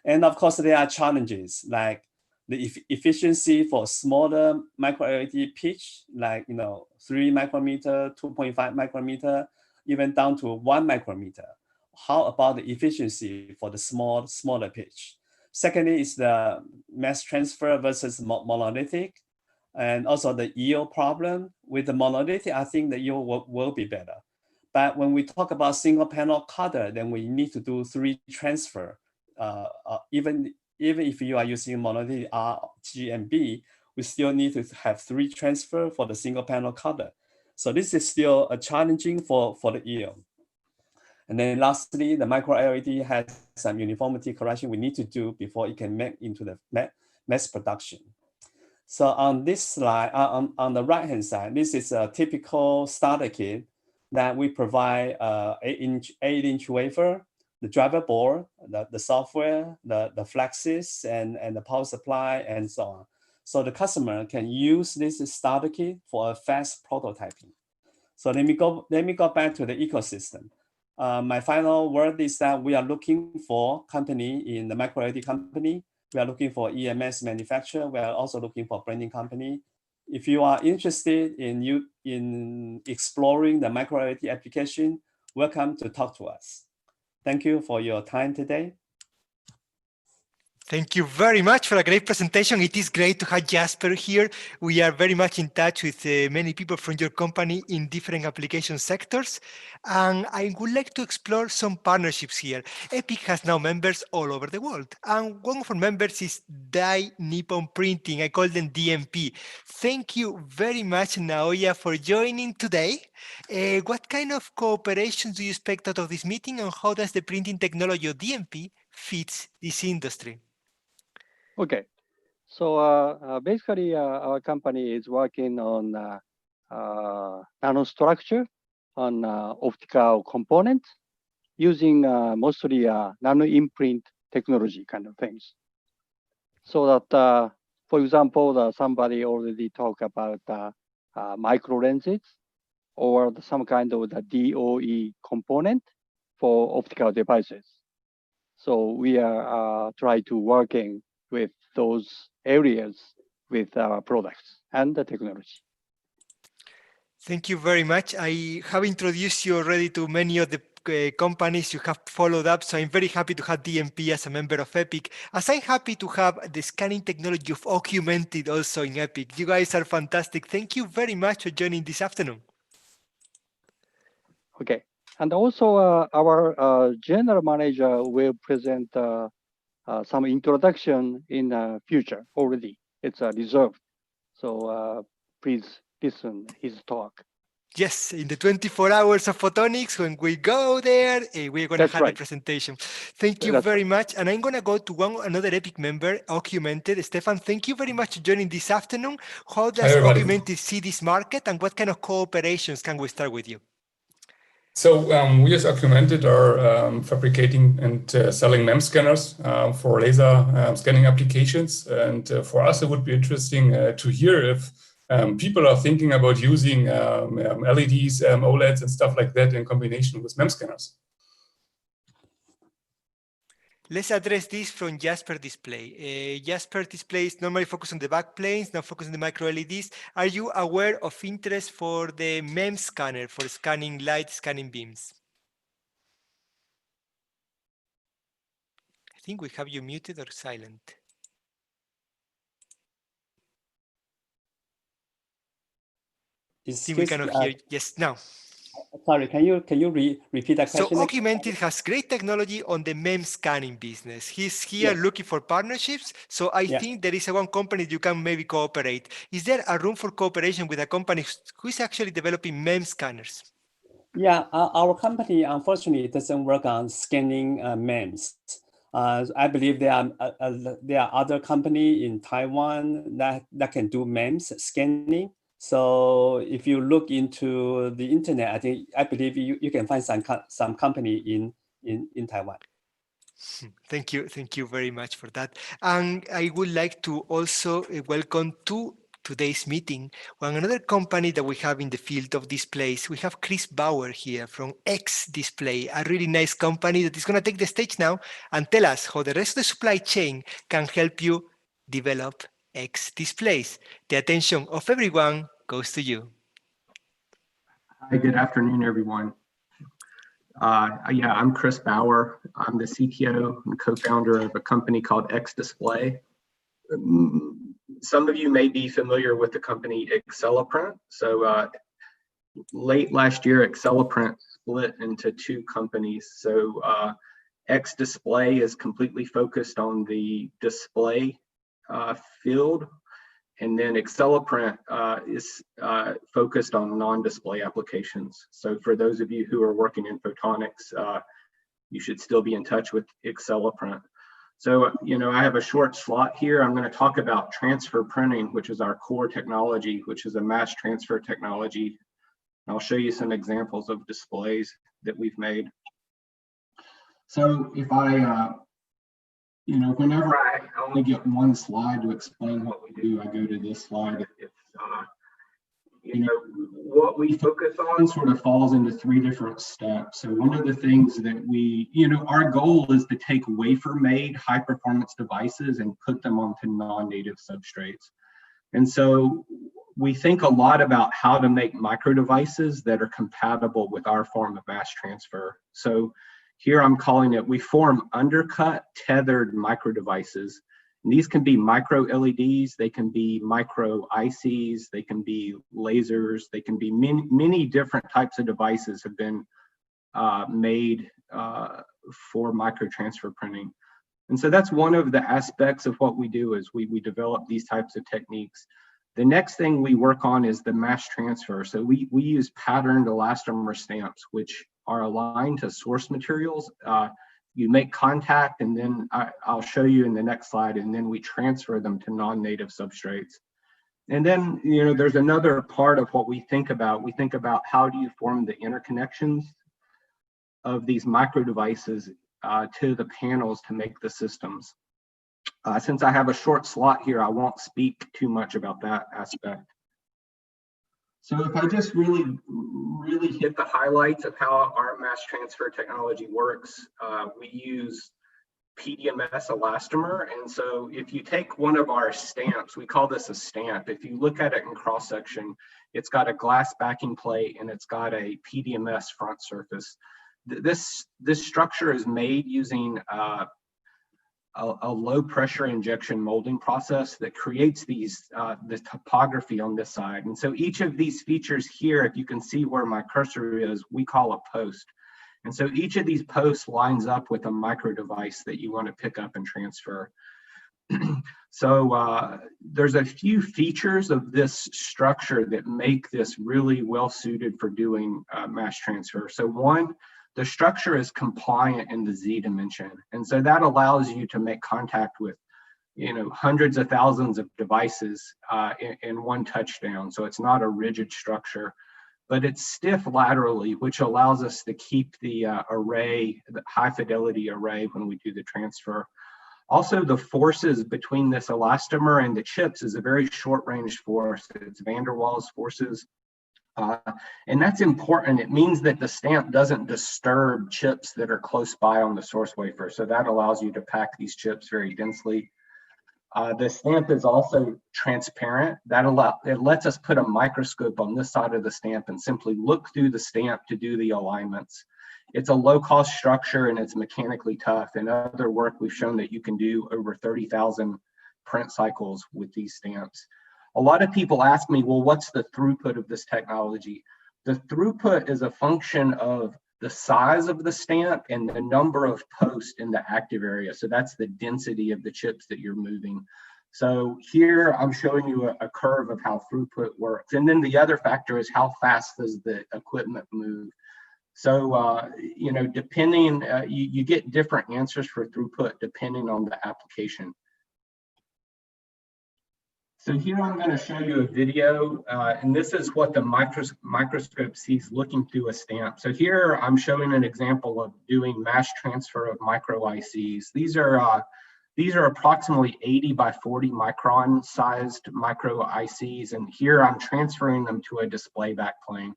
Speaker 23: And of course, there are challenges like the efficiency for smaller micro-LED pitch, like 3 micrometer, 2.5 micrometer, even down to 1 micrometer. How about the efficiency for the smaller pitch? Secondly is the mass transfer versus monolithic, and also the yield problem. With the monolithic, I think the yield will be better. But when we talk about single panel cutter, then we need to do 3 transfer. Even if you are using monolithic R, G, and B, we still need to have 3 transfer for the single panel cutter. So this is still a challenging for the yield. And then lastly, the micro-LED has some uniformity correction we need to do before it can make into the mass production. So on this slide, on the right-hand side, this is a typical starter kit that we provide 8-inch wafer, the driver board, the software, the fluxes, and the power supply, and so on. So the customer can use this starter kit for a fast prototyping. So let me go back to the ecosystem. My final word is that we are looking for company in the micro-LED company. We are looking for EMS manufacturer. We are also looking for branding company. If you are interested in exploring the micro-LED application, welcome to talk to us. Thank you for your time today.
Speaker 1: Thank you very much for a great presentation. It is great to have Jasper here. We are very much in touch with many people from your company in different application sectors. And I would like to explore some partnerships here. EPIC has now members all over the world. And one of our members is Dai Nippon Printing. I call them DNP. Thank you very much, Naoya, for joining today. What kind of cooperation do you expect out of this meeting, and how does the printing technology of DNP fits this industry?
Speaker 5: Okay, so basically our company is working on nanostructure on optical components using mostly nano imprint technology kind of things. So that, for example, somebody already talked about micro lenses or some kind of the DOE component for optical devices. So we are trying to working with those areas with our products and the technology.
Speaker 1: Thank you very much. I have introduced you already to many of the companies you have followed up, so I'm very happy to have DNP as a member of EPIC, as I'm happy to have the scanning technology of Augmented also in EPIC. You guys are fantastic. Thank you very much for joining this afternoon.
Speaker 5: Okay, and also our general manager will present some introduction in the future already. It's reserved. So please listen his talk.
Speaker 1: Yes, in the 24 hours of photonics, when we go there, we're going to have the presentation. Thank you very much. And I'm going to go to another EPIC member, Augmented. Stefan, thank you very much for joining this afternoon. How does Augmented see this market, and what kind of cooperations can we start with you?
Speaker 9: So we as Augmented are fabricating and selling MEMS scanners for laser scanning applications. And for us, it would be interesting to hear if people are thinking about using LEDs, OLEDs, and stuff like that in combination with MEMS scanners.
Speaker 1: Let's address this from Jasper Display. Jasper Displays normally focus on the back planes, now focus on the micro LEDs. Are you aware of interest for the MEMS scanner for scanning light, scanning beams? I think we have you muted or silent. I think we cannot hear. Yes, now.
Speaker 23: Sorry, can you repeat that question?
Speaker 1: So Augmented has great technology on the MEMS scanning business. He's here looking for partnerships. So I think there is one company you can maybe cooperate. Is there a room for cooperation with a company who is actually developing MEMS scanners?
Speaker 23: Yeah, our company unfortunately doesn't work on scanning MEMS. I believe there are other companies in Taiwan that can do MEMS scanning. So if you look into the internet, I believe you can find some company in Taiwan.
Speaker 1: Thank you very much for that. And I would like to also welcome to today's meeting another company that we have in the field of displays. We have Chris Bauer here from X-Display, a really nice company that is going to take the stage now and tell us how the rest of the supply chain can help you develop X-Displays. The attention of everyone goes to you.
Speaker 8: Hi, good afternoon, everyone. Yeah, I'm Chris Bauer. I'm the CTO and co-founder of a company called X-Display. Some of you may be familiar with the company Exceliprint. So late last year, Exceliprint split into two companies. So X-Display is completely focused on the display field, and then Exceliprint is focused on non-display applications. So for those of you who are working in photonics, you should still be in touch with Exceliprint. So, I have a short slot here. I'm going to talk about transfer printing, which is our core technology, which is a mass transfer technology. I'll show you some examples of displays that we've made. So if I, whenever I only get one slide to explain what we do, I go to this slide. It's, what we focus on sort of falls into three different steps. So one of the things that we, our goal is to take wafer-made high-performance devices and put them onto non-native substrates. And so we think a lot about how to make micro devices that are compatible with our form of mass transfer. So here I'm calling it, we form undercut tethered micro devices. And these can be micro LEDs, they can be micro ICs, they can be lasers, they can be many different types of devices have been made for micro transfer printing. And so that's one of the aspects of what we do is we develop these types of techniques. The next thing we work on is the mass transfer. So we use patterned elastomer stamps, which are aligned to source materials. You make contact, and then I'll show you in the next slide, and then we transfer them to non-native substrates. And then, there's another part of what we think about. We think about how do you form the interconnections of these micro devices to the panels to make the systems. Since I have a short slot here, I won't speak too much about that aspect. So if I just really hit the highlights of how our mass transfer technology works, we use PDMS elastomer. And so if you take one of our stamps, we call this a stamp. If you look at it in cross section, it's got a glass backing plate and it's got a PDMS front surface. This structure is made using a low pressure injection molding process that creates these the topography on this side. And so each of these features here, if you can see where my cursor is, we call a post. And so each of these posts lines up with a micro device that you want to pick up and transfer. So there's a few features of this structure that make this really well suited for doing mass transfer. So one, the structure is compliant in the Z dimension. And so that allows you to make contact with, hundreds of thousands of devices in one touchdown. So it's not a rigid structure, but it's stiff laterally, which allows us to keep the array, the high fidelity array when we do the transfer. Also, the forces between this elastomer and the chips is a very short range force. It's van der Waals forces. And that's important. It means that the stamp doesn't disturb chips that are close by on the source wafer. So that allows you to pack these chips very densely. The stamp is also transparent. It lets us put a microscope on this side of the stamp and simply look through the stamp to do the alignments. It's a low-cost structure and it's mechanically tough. In other work, we've shown that you can do over 30,000 print cycles with these stamps. A lot of people ask me, well, what's the throughput of this technology? The throughput is a function of the size of the stamp and the number of posts in the active area. So that's the density of the chips that you're moving. So here I'm showing you a curve of how throughput works. And then the other factor is how fast does the equipment move? So, depending, you get different answers for throughput depending on the application. So here I'm going to show you a video, and this is what the microscope sees looking through a stamp. So here I'm showing an example of doing mass transfer of micro ICs. These are approximately 80 by 40 micron sized micro ICs, and here I'm transferring them to a display backplane.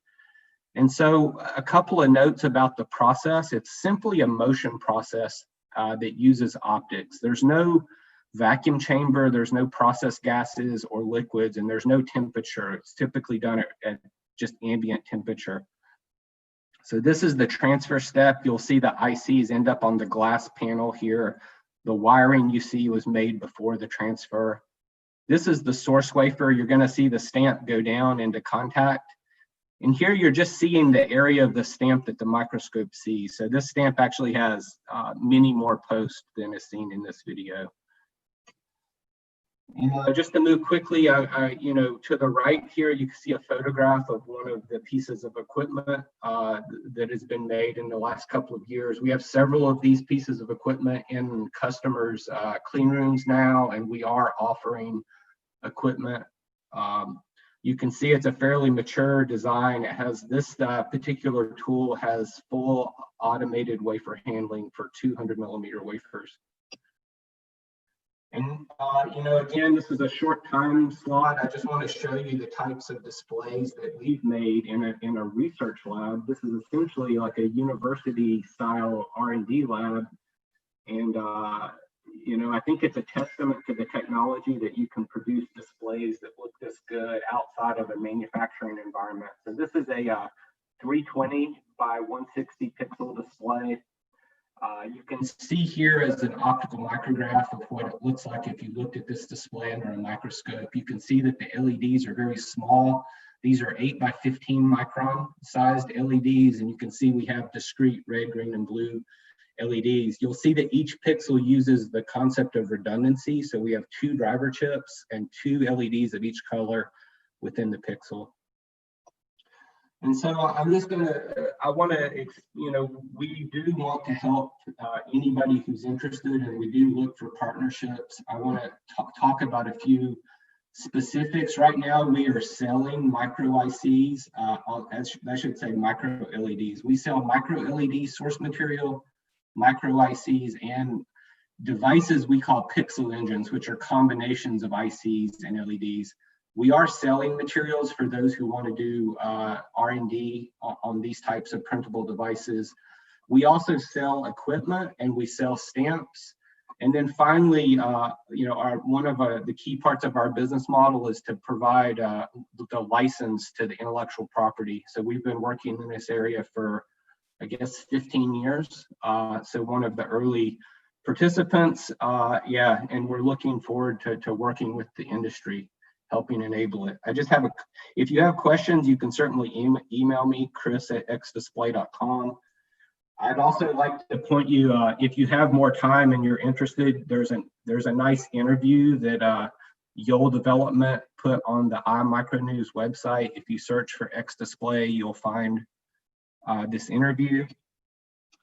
Speaker 8: And so a couple of notes about the process. It's simply a motion process that uses optics. There's no vacuum chamber, there's no process gases or liquids, and there's no temperature. It's typically done at just ambient temperature. So this is the transfer step. You'll see the ICs end up on the glass panel here. The wiring you see was made before the transfer. This is the source wafer. You're going to see the stamp go down into contact. And here you're just seeing the area of the stamp that the microscope sees. So this stamp actually has many more posts than is seen in this video. Just to move quickly, to the right here, you can see a photograph of one of the pieces of equipment that has been made in the last couple of years. We have several of these pieces of equipment in customers' clean rooms now, and we are offering equipment. You can see it's a fairly mature design. It has this particular tool has full automated wafer handling for 200 millimeter wafers. And again, this is a short time slot. I just want to show you the types of displays that we've made in a research lab. This is essentially like a university style R&D lab. And I think it's a testament to the technology that you can produce displays that look this good outside of a manufacturing environment. So this is a 320 by 160 pixel display. You can see here as an optical micrograph of what it looks like if you looked at this display under a microscope. You can see that the LEDs are very small. These are 8 by 15 micron sized LEDs, and you can see we have discrete red, green, and blue LEDs. You'll see that each pixel uses the concept of redundancy. So we have 2 driver chips and 2 LEDs of each color within the pixel. And so we do want to help anybody who's interested, and we do look for partnerships. I want to talk about a few specifics. Right now, we are selling micro ICs, I should say micro LEDs. We sell micro LED source material, micro ICs, and devices we call pixel engines, which are combinations of ICs and LEDs. We are selling materials for those who want to do R&D on these types of printable devices. We also sell equipment and we sell stamps. And then finally, one of the key parts of our business model is to provide the license to the intellectual property. So we've been working in this area for, I guess, 15 years. So one of the early participants, and we're looking forward to working with the industry, helping enable it. If you have questions, you can certainly email me, chris@xdisplay.com. I'd also like to point you, if you have more time and you're interested, there's a nice interview that Yole Development put on the iMicroNews website. If you search for XDisplay, you'll find this interview.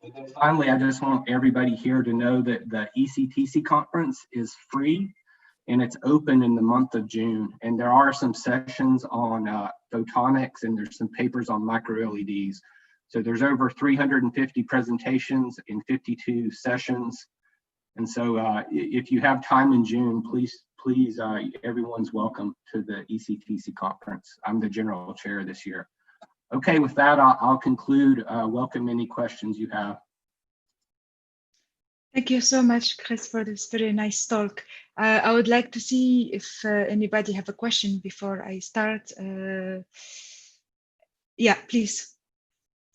Speaker 8: And then finally, I just want everybody here to know that the ECTC conference is free, and it's open in the month of June. And there are some sessions on photonics, and there's some papers on micro LEDs. So there's over 350 presentations in 52 sessions. And so if you have time in June, please, everyone's welcome to the ECTC conference. I'm the general chair this year. Okay, with that, I'll conclude. Welcome any questions you have.
Speaker 4: Thank you so much, Chris, for this very nice talk. I would like to see if anybody have a question before I start. Yeah, please.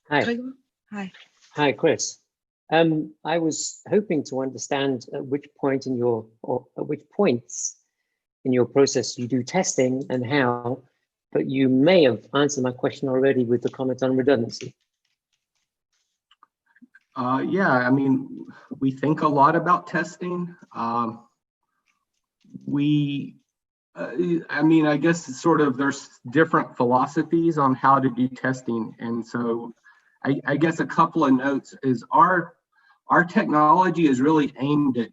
Speaker 10: Hi.
Speaker 4: Gregor? Hi.
Speaker 10: Hi, Chris. I was hoping to understand at which point in your, or at which points in your process you do testing and how, but you may have answered my question already with the comment on redundancy.
Speaker 8: Yeah, I mean, we think a lot about testing. I mean, I guess it's sort of, there's different philosophies on how to do testing. And so I guess a couple of notes is our technology is really aimed at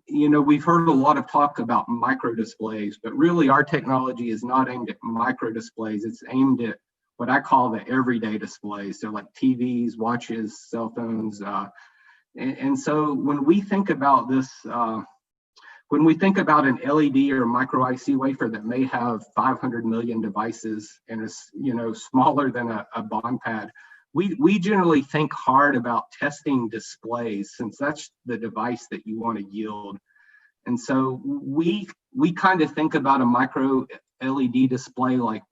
Speaker 8: we've heard a lot of talk about microdisplays, but really our technology is not aimed at microdisplays. It's aimed at what I call the everyday displays. So like TVs, watches, cell phones. And so when we think about this, when we think about an LED or micro IC wafer that may have 500 million devices and is, smaller than a bond pad, we generally think hard about testing displays, since that's the device that you want to yield. And so we kind of think about a micro LED display like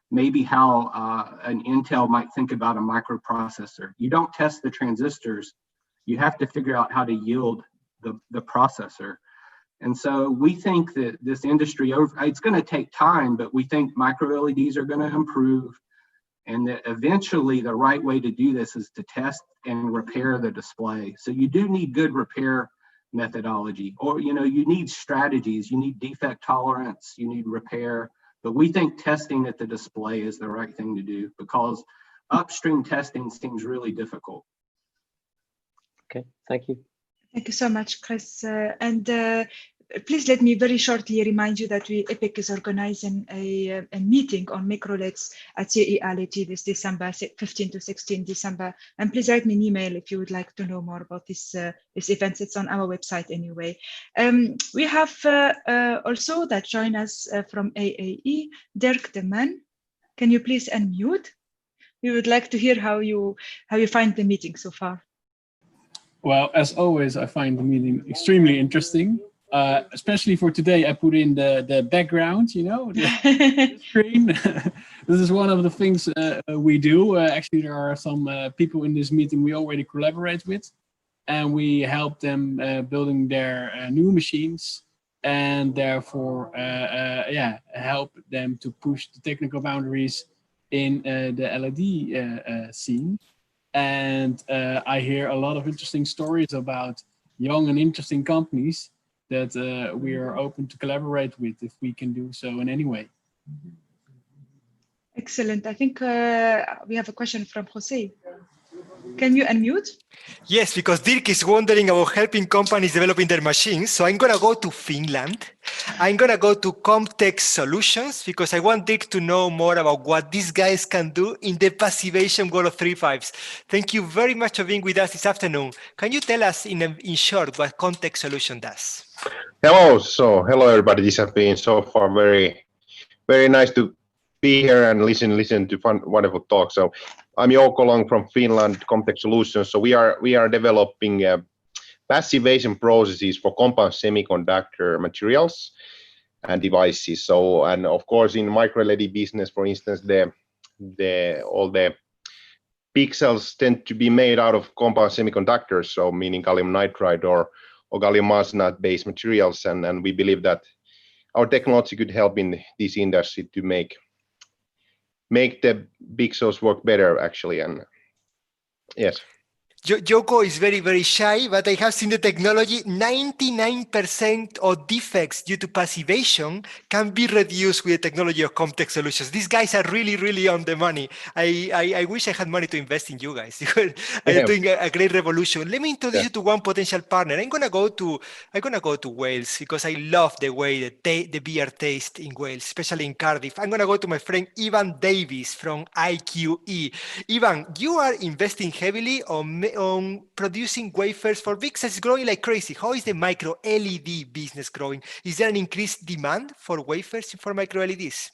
Speaker 8: maybe how an Intel might think about a microprocessor. You don't test the transistors, you have to figure out how to yield the processor. And so we think that this industry, it's going to take time, but we think micro LEDs are going to improve, and that eventually the right way to do this is to test and repair the display. So you do need good repair methodology, or you need strategies, you need defect tolerance, you need repair. But we think testing at the display is the right thing to do, because upstream testing seems really difficult.
Speaker 10: Okay, thank you.
Speaker 4: Thank you so much, Chris. Please let me very shortly remind you that EPIC is organizing a meeting on MicroLEDs at CEREality this December, 15 to 16 December. And please write me an email if you would like to know more about this event. It's on our website anyway. We have also that join us from AAE, Dirk de Man. Can you please unmute? We would like to hear how you find the meeting so far.
Speaker 11: Well, as always, I find the meeting extremely interesting. Especially for today, I put in the background, the screen. This is one of the things we do. Actually, there are some people in this meeting we already collaborate with, and we help them building their new machines, and therefore, help them to push the technical boundaries in the LED scene. And I hear a lot of interesting stories about young and interesting companies that we are open to collaborate with if we can do so in any way.
Speaker 4: Excellent. I think we have a question from Jose. Can you unmute?
Speaker 1: Yes, because Dirk is wondering about helping companies developing their machines. So I'm going to go to Finland. I'm going to go to Comtech Solutions, because I want Dirk to know more about what these guys can do in the passivation world of 3.5s. Thank you very much for being with us this afternoon. Can you tell us in short what Comtech Solution does?
Speaker 12: Hello. So hello, everybody. This has been so far very, very nice to be here and listen to wonderful talk. So I'm Jouko Long from Finland, Comtech Solutions. So we are developing passivation processes for compound semiconductor materials and devices. So, and of course, in micro-LED business, for instance, all the pixels tend to be made out of compound semiconductors. So, meaning gallium nitride or gallium arsenide based materials, and we believe that our technology could help in this industry to make the pixels work better, actually. And yes.
Speaker 1: Jouko is very, very shy, but I have seen the technology. 99% of defects due to passivation can be reduced with the technology of Comtech Solutions. These guys are really, really on the money. I wish I had money to invest in you guys. You're doing a great revolution. Let me introduce you to one potential partner. I'm gonna go to Wales, because I love the way the beer tastes in Wales, especially in Cardiff. I'm gonna go to my friend Ivan Davis from IQE. Ivan, you are investing heavily on producing wafers for VCSELs. It's growing like crazy. How is the micro LED business growing? Is there an increased demand for wafers for micro LEDs?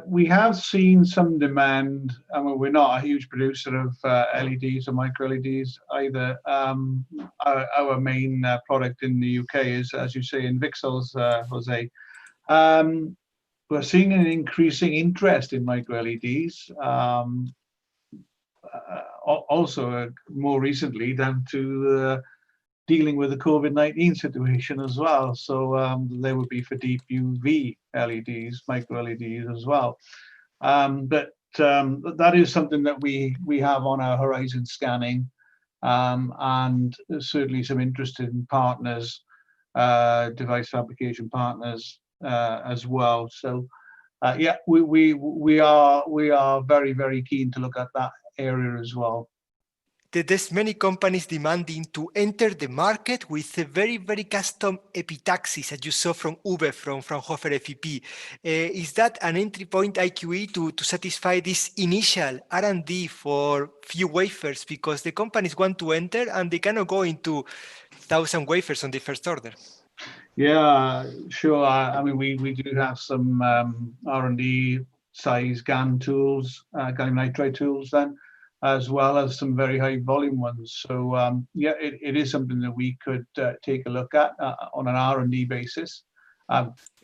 Speaker 14: We have seen some demand. I mean, we're not a huge producer of LEDs or micro LEDs either. Our main product in the UK is, as you say, in VCSELs, Jose. We're seeing an increasing interest in micro LEDs. Also, more recently, down to dealing with the COVID-19 situation as well. So they would be for deep UV LEDs, micro LEDs as well. But that is something that we have on our horizon scanning, and certainly some interested partners, device fabrication partners as well. So yeah, we are very, very keen to look at that area as well.
Speaker 1: that there's many companies demanding to enter the market with a very, very custom epitaxis, as you saw from Uwe, from Fraunhofer FEP. Is that an entry point IQE to satisfy this initial R&D for few wafers? Because the companies want to enter and they cannot go into 1,000 wafers on the first order.
Speaker 14: Yeah, sure. I mean, we do have some R&D size GaN tools, gallium nitride tools then, as well as some very high volume ones. So yeah, it is something that we could take a look at on an R&D basis.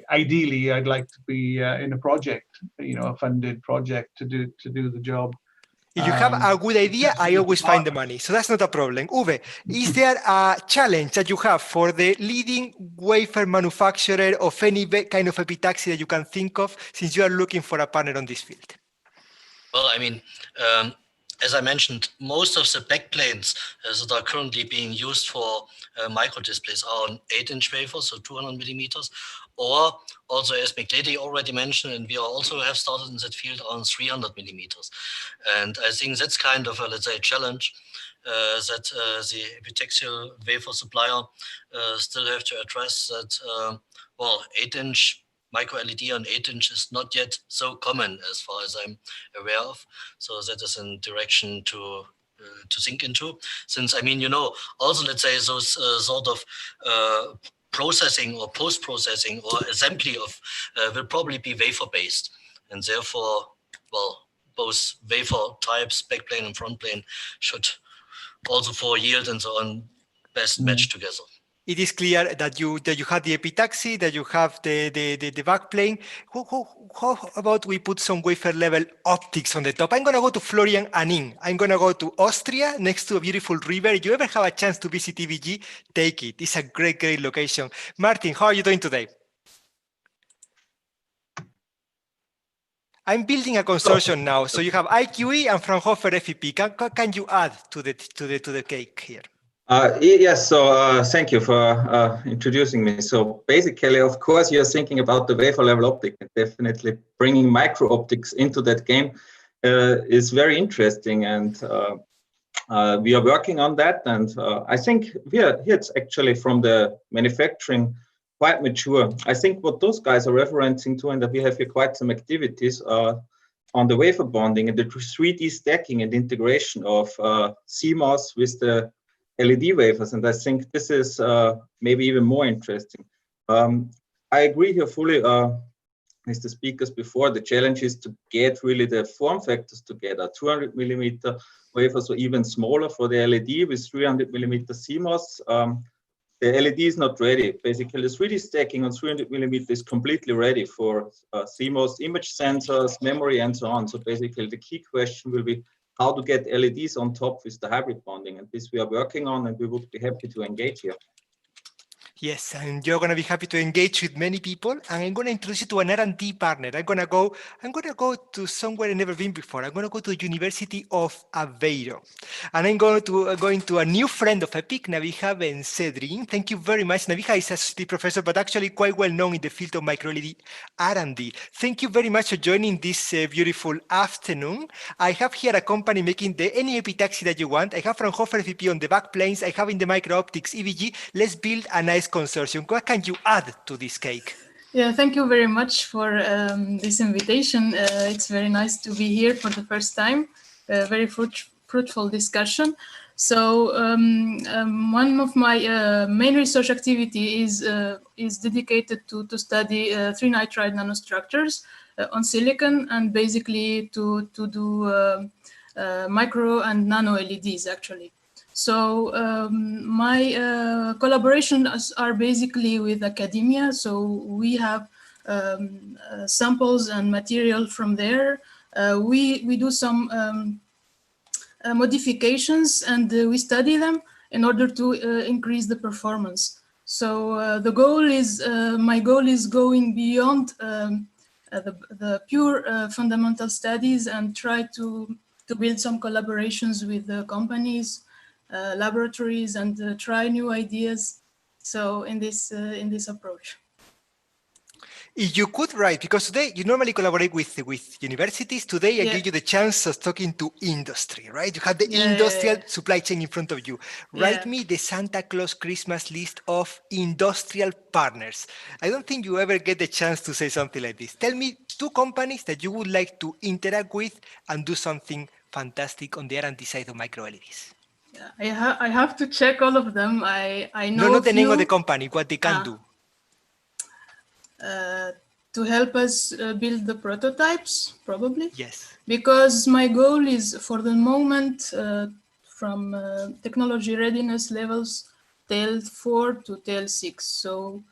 Speaker 14: Ideally, I'd like to be in a project, a funded project to do the job.
Speaker 1: If you have a good idea, I always find the money. So that's not a problem. Uwe, is there a challenge that you have for the leading wafer manufacturer of any kind of epitaxy that you can think of, since you are looking for a partner on this field?
Speaker 7: Well, I mean, as I mentioned, most of the backplanes that are currently being used for microdisplays are on 8-inch wafers, so 200 millimeters, or also, as MICLEDI already mentioned, and we also have started in that field, on 300 millimeters. And I think that's kind of a, let's say, challenge that the epitaxial wafer supplier still have to address, that, well, 8-inch micro-LED on 8-inch is not yet so common as far as I'm aware of. So that is a direction to think into. Since, I mean, also, let's say, those sort of processing or post-processing or assembly of will probably be wafer-based. And therefore, well, both wafer types, backplane and front plane, should also for yield and so on best match together.
Speaker 1: It is clear that you have the epitaxy, that you have the backplane. How about we put some wafer level optics on the top? I'm going to go to Florian Anin. I'm going to go to Austria, next to a beautiful river. If you ever have a chance to visit EVG, take it. It's a great, great location. Martin, how are you doing today? I'm building a consortium now. So you have IQE and Fraunhofer FEP. Can you add to the cake here?
Speaker 13: Yes, so thank you for introducing me. So basically, of course, you're thinking about the wafer level optic, and definitely bringing micro optics into that game is very interesting, and we are working on that. And I think here it's actually from the manufacturing quite mature. I think what those guys are referencing to, and that we have here quite some activities on the wafer bonding and the 3D stacking and integration of CMOS with the LED wafers, and I think this is maybe even more interesting. I agree here fully with the speakers before. The challenge is to get really the form factors together, 200 millimeter wafers or even smaller for the LED with 300 millimeter CMOS. The LED is not ready. Basically, the 3D stacking on 300 millimeter is completely ready for CMOS image sensors, memory, and so on. So basically, the key question will be how to get LEDs on top with the hybrid bonding, and this we are working on, and we would be happy to engage here.
Speaker 1: Yes, and you're going to be happy to engage with many people, and I'm going to introduce you to an R&D partner. I'm going to go to somewhere I've never been before. I'm going to go to the University of Aveiro, and I'm going to a new friend of EPIC, Navija Ben-Sedrin. Thank you very much. Navija is a associate professor, but actually quite well known in the field of micro-LED R&D. Thank you very much for joining this beautiful afternoon. I have here a company making any epitaxy that you want. I have Fraunhofer FEP on the back planes. I have in the micro-optics EVG. Let's build a nice consortium. What can you add to this cake?
Speaker 16: Yeah, thank you very much for this invitation. It's very nice to be here for the first time. Very fruitful discussion. So one of my main research activity is dedicated to study 3-nitride nanostructures on silicon, and basically to do micro and nano LEDs actually. So my collaborations are basically with academia. So we have samples and material from there. We do some modifications, and we study them in order to increase the performance. So the goal is, my goal is going beyond the pure fundamental studies and try to build some collaborations with the companies, laboratories, and try new ideas. So in this approach.
Speaker 1: If you could write, because today you normally collaborate with universities, today I give you the chance of talking to industry, right? You have the industrial supply chain in front of you. Write me the Santa Claus Christmas list of industrial partners. I don't think you ever get the chance to say something like this. Tell me 2 companies that you would like to interact with and do something fantastic on the R&D side of MicroLEDs.
Speaker 16: I have to check all of them. I know
Speaker 1: No, not the name of the company, what they can do.
Speaker 16: To help us build the prototypes, probably.
Speaker 1: Yes.
Speaker 16: Because my goal is, for the moment, from technology readiness levels, TEL 4 to TEL 6. So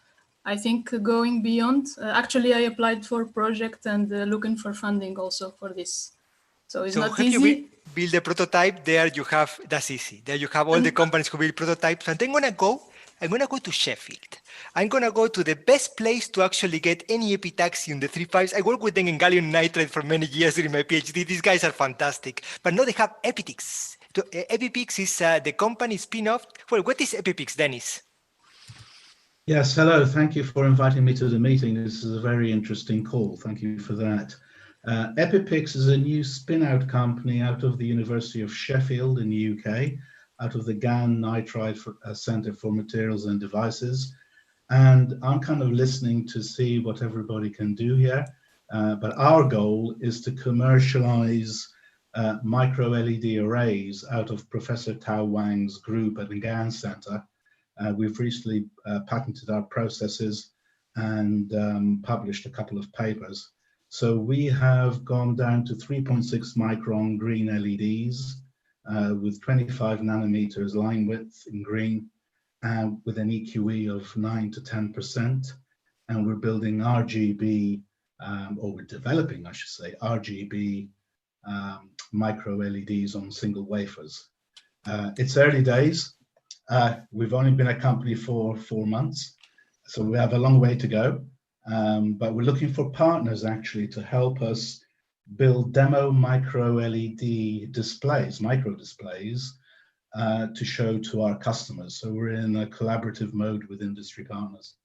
Speaker 16: I think going beyond. Actually, I applied for a project and looking for funding also for this. So it's not easy.
Speaker 1: You build a prototype, there you have, that's easy. There you have all the companies who build prototypes. And then I'm gonna go to Sheffield. I'm gonna go to the best place to actually get any epitaxy in the 3.5s. I work with them in gallium nitride for many years during my PhD. These guys are fantastic. But now they have Epipix. Epipix is the company spin-off. Well, what is Epipix, Dennis?
Speaker 17: Yes, hello. Thank you for inviting me to the meeting. This is a very interesting call. Thank you for that. Epipix is a new spin-out company out of the University of Sheffield in the UK, out of the GaN Nitride Center for Materials and Devices. And I'm kind of listening to see what everybody can do here. But our goal is to commercialize micro-LED arrays out of Professor Tao Wang's group at the GaN Center. We've recently patented our processes and published a couple of papers. So we have gone down to 3.6 micron green LEDs with 25 nanometers line width in green and with an EQE of 9 to 10%. And we're building RGB, or we're developing, I should say, RGB micro LEDs on single wafers. It's early days. We've only been a company for 4 months, so we have a long way to go. But we're looking for partners actually to help us build demo micro LED displays, micro displays, to show to our customers. So we're in a collaborative mode with industry partners.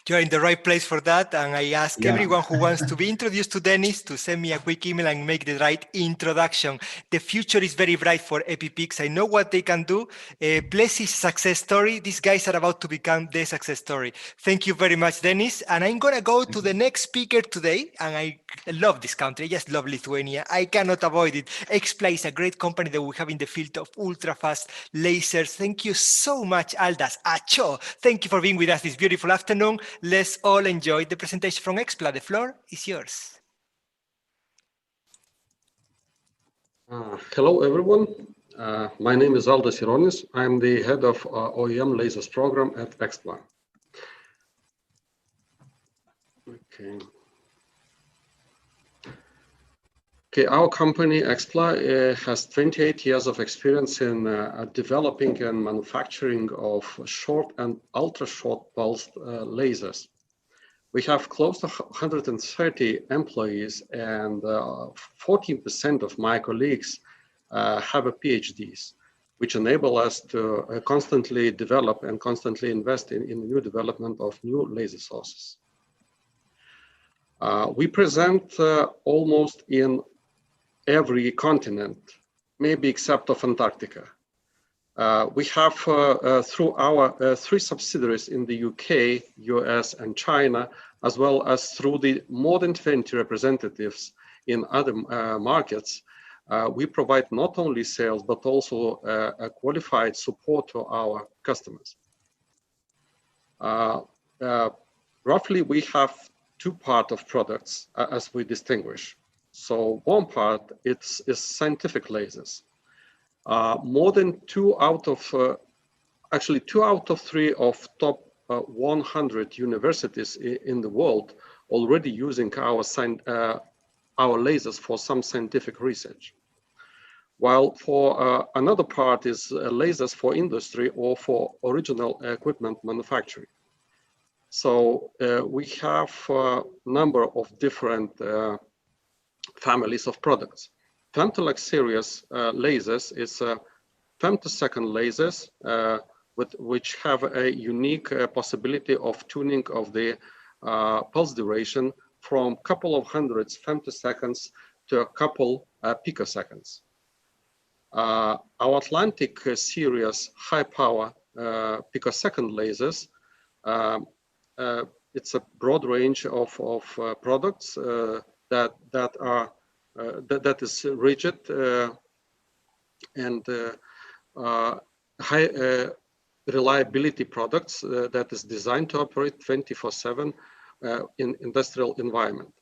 Speaker 1: You're in the right place for that. And I ask everyone who wants to be introduced to Dennis to send me a quick email and make the right introduction. The future is very bright for Epipix. I know what they can do. Bless his success story. These guys are about to become the success story. Thank you very much, Dennis. And I'm going to go to the next speaker today. And I love this country. I just love Lithuania. I cannot avoid it. Ekspla is a great company that we have in the field of ultra-fast lasers. Thank you so much, Aldas. Acho. Thank you for being with us this beautiful afternoon. Let's all enjoy the presentation from Ekspla. The floor is yours.
Speaker 18: Hello, everyone. My name is Aldas. I'm the head of OEM lasers program at Ekspla. Okay, our company, Ekspla, has 28 years of experience in developing and manufacturing of short and ultra-short pulsed lasers. We have close to 130 employees, and 14% of my colleagues have a PhDs, which enable us to constantly develop and constantly invest in the new development of new laser sources. We present almost in every continent, maybe except of Antarctica. We have, through our 3 subsidiaries in the UK, US, and China, as well as through the more than 20 representatives in other markets, we provide not only sales, but also a qualified support to our customers. Roughly, we have 2 parts of products as we distinguish. So one part is scientific lasers. More than 2 out of 3 of top 100 universities in the world already using our lasers for some scientific research. While for another part is lasers for industry or for original equipment manufacturing. So we have a number of different families of products. Femtolux series lasers is femtosecond lasers which have a unique possibility of tuning of the pulse duration from a couple of hundreds femtoseconds to a couple picoseconds. Our Atlantic series high power picosecond lasers, it's a broad range of products that is rigid and high reliability products that is designed to operate 24/7 in industrial environment.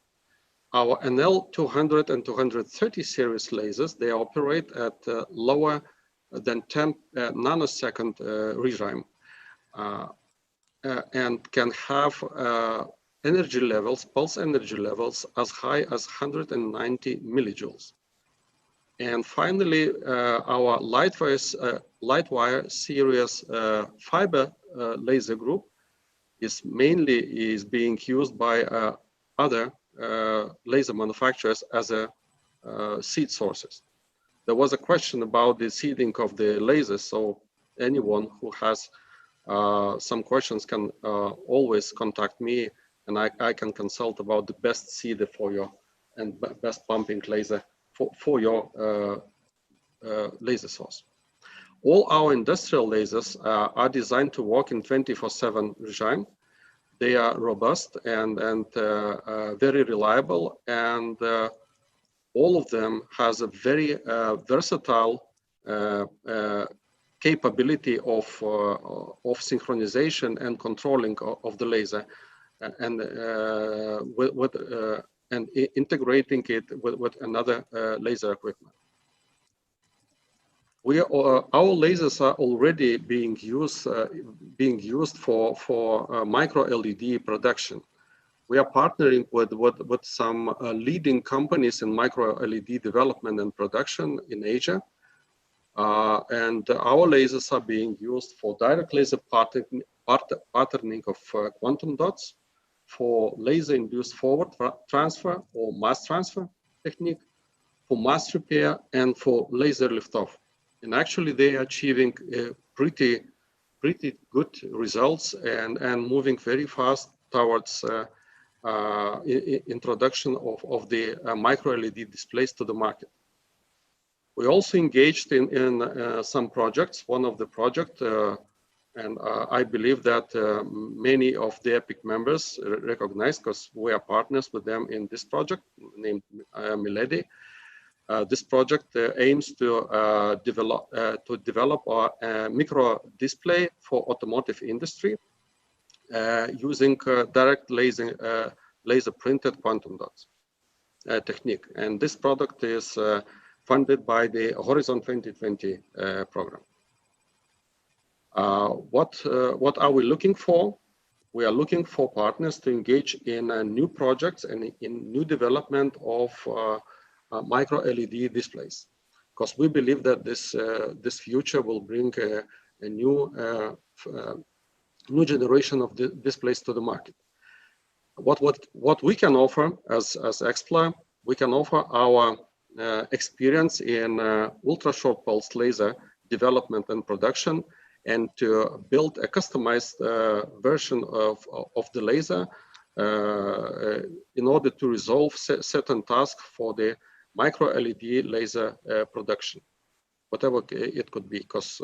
Speaker 18: Our NL200 and 230 series lasers, they operate at lower than 10 nanosecond regime and can have energy levels, pulse energy levels as high as 190 millijoules. And finally, our Lightwire series fiber laser group is being used by other laser manufacturers as a seed sources. There was a question about the seeding of the lasers, so anyone who has some questions can always contact me, and I can consult about the best seeder for your and best pumping laser for your laser source. All our industrial lasers are designed to work in 24/7 regime. They are robust and very reliable, and all of them has a very versatile capability of synchronization and controlling of the laser, and integrating it with another laser equipment. Our lasers are already being used for micro LED production. We are partnering with some leading companies in micro LED development and production in Asia, and our lasers are being used for direct laser patterning of quantum dots, for laser-induced forward transfer or mass transfer technique, for mass repair, and for laser liftoff. And actually, they are achieving pretty good results and moving very fast towards introduction of the micro LED displays to the market. We also engaged in some projects. One of the projects, and I believe that many of the EPIC members recognize, because we are partners with them in this project named MICLEDI. This project aims to develop a micro display for automotive industry using direct laser printed quantum dots technique. And this product is funded by the Horizon 2020 program. What are we looking for? We are looking for partners to engage in new projects and in new development of micro LED displays, because we believe that this future will bring a new generation of displays to the market. What we can offer as Ekspla, we can offer our experience in ultra short pulse laser development and production, and to build a customized version of the laser in order to resolve certain tasks for the micro LED laser production, whatever it could be. Because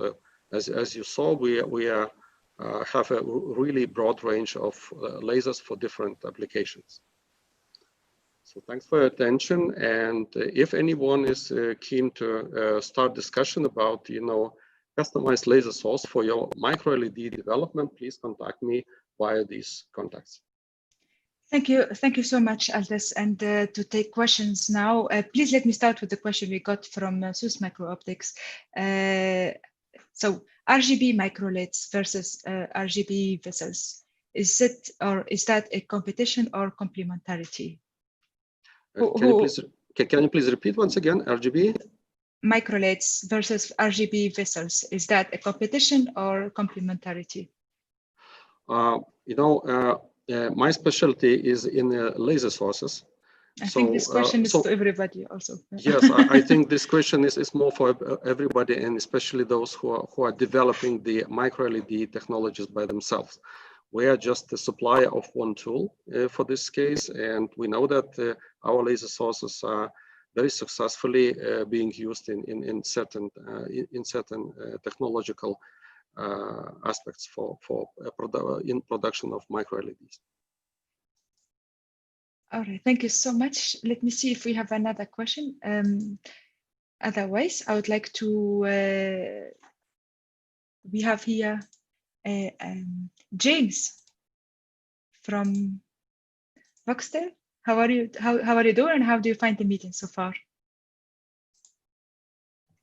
Speaker 18: as you saw, we have a really broad range of lasers for different applications. So thanks for your attention. And if anyone is keen to start discussion about, customized laser source for your micro LED development, please contact me via these contacts.
Speaker 4: Thank you so much, Aldas. And to take questions now, please let me start with the question we got from SUS Micro Optics. So RGB MicroLEDs versus RGB vessels, is that a competition or complementarity?
Speaker 18: Can you please repeat once again? RGB
Speaker 4: MicroLEDs versus RGB vessels, is that a competition or complementarity?
Speaker 18: My specialty is in laser sources.
Speaker 4: I think this question is to everybody also.
Speaker 18: Yes, I think this question is more for everybody, and especially those who are developing the micro LED technologies by themselves. we are just the supplier of one tool for this case, and we know that our laser sources are very successfully being used in certain technological aspects in production of micro-LEDs.
Speaker 4: All right, thank you so much. Let me see if we have another question. Otherwise, I would like to, we have here James from Voxtel. How are you? How are you doing? And how do you find the meeting so far?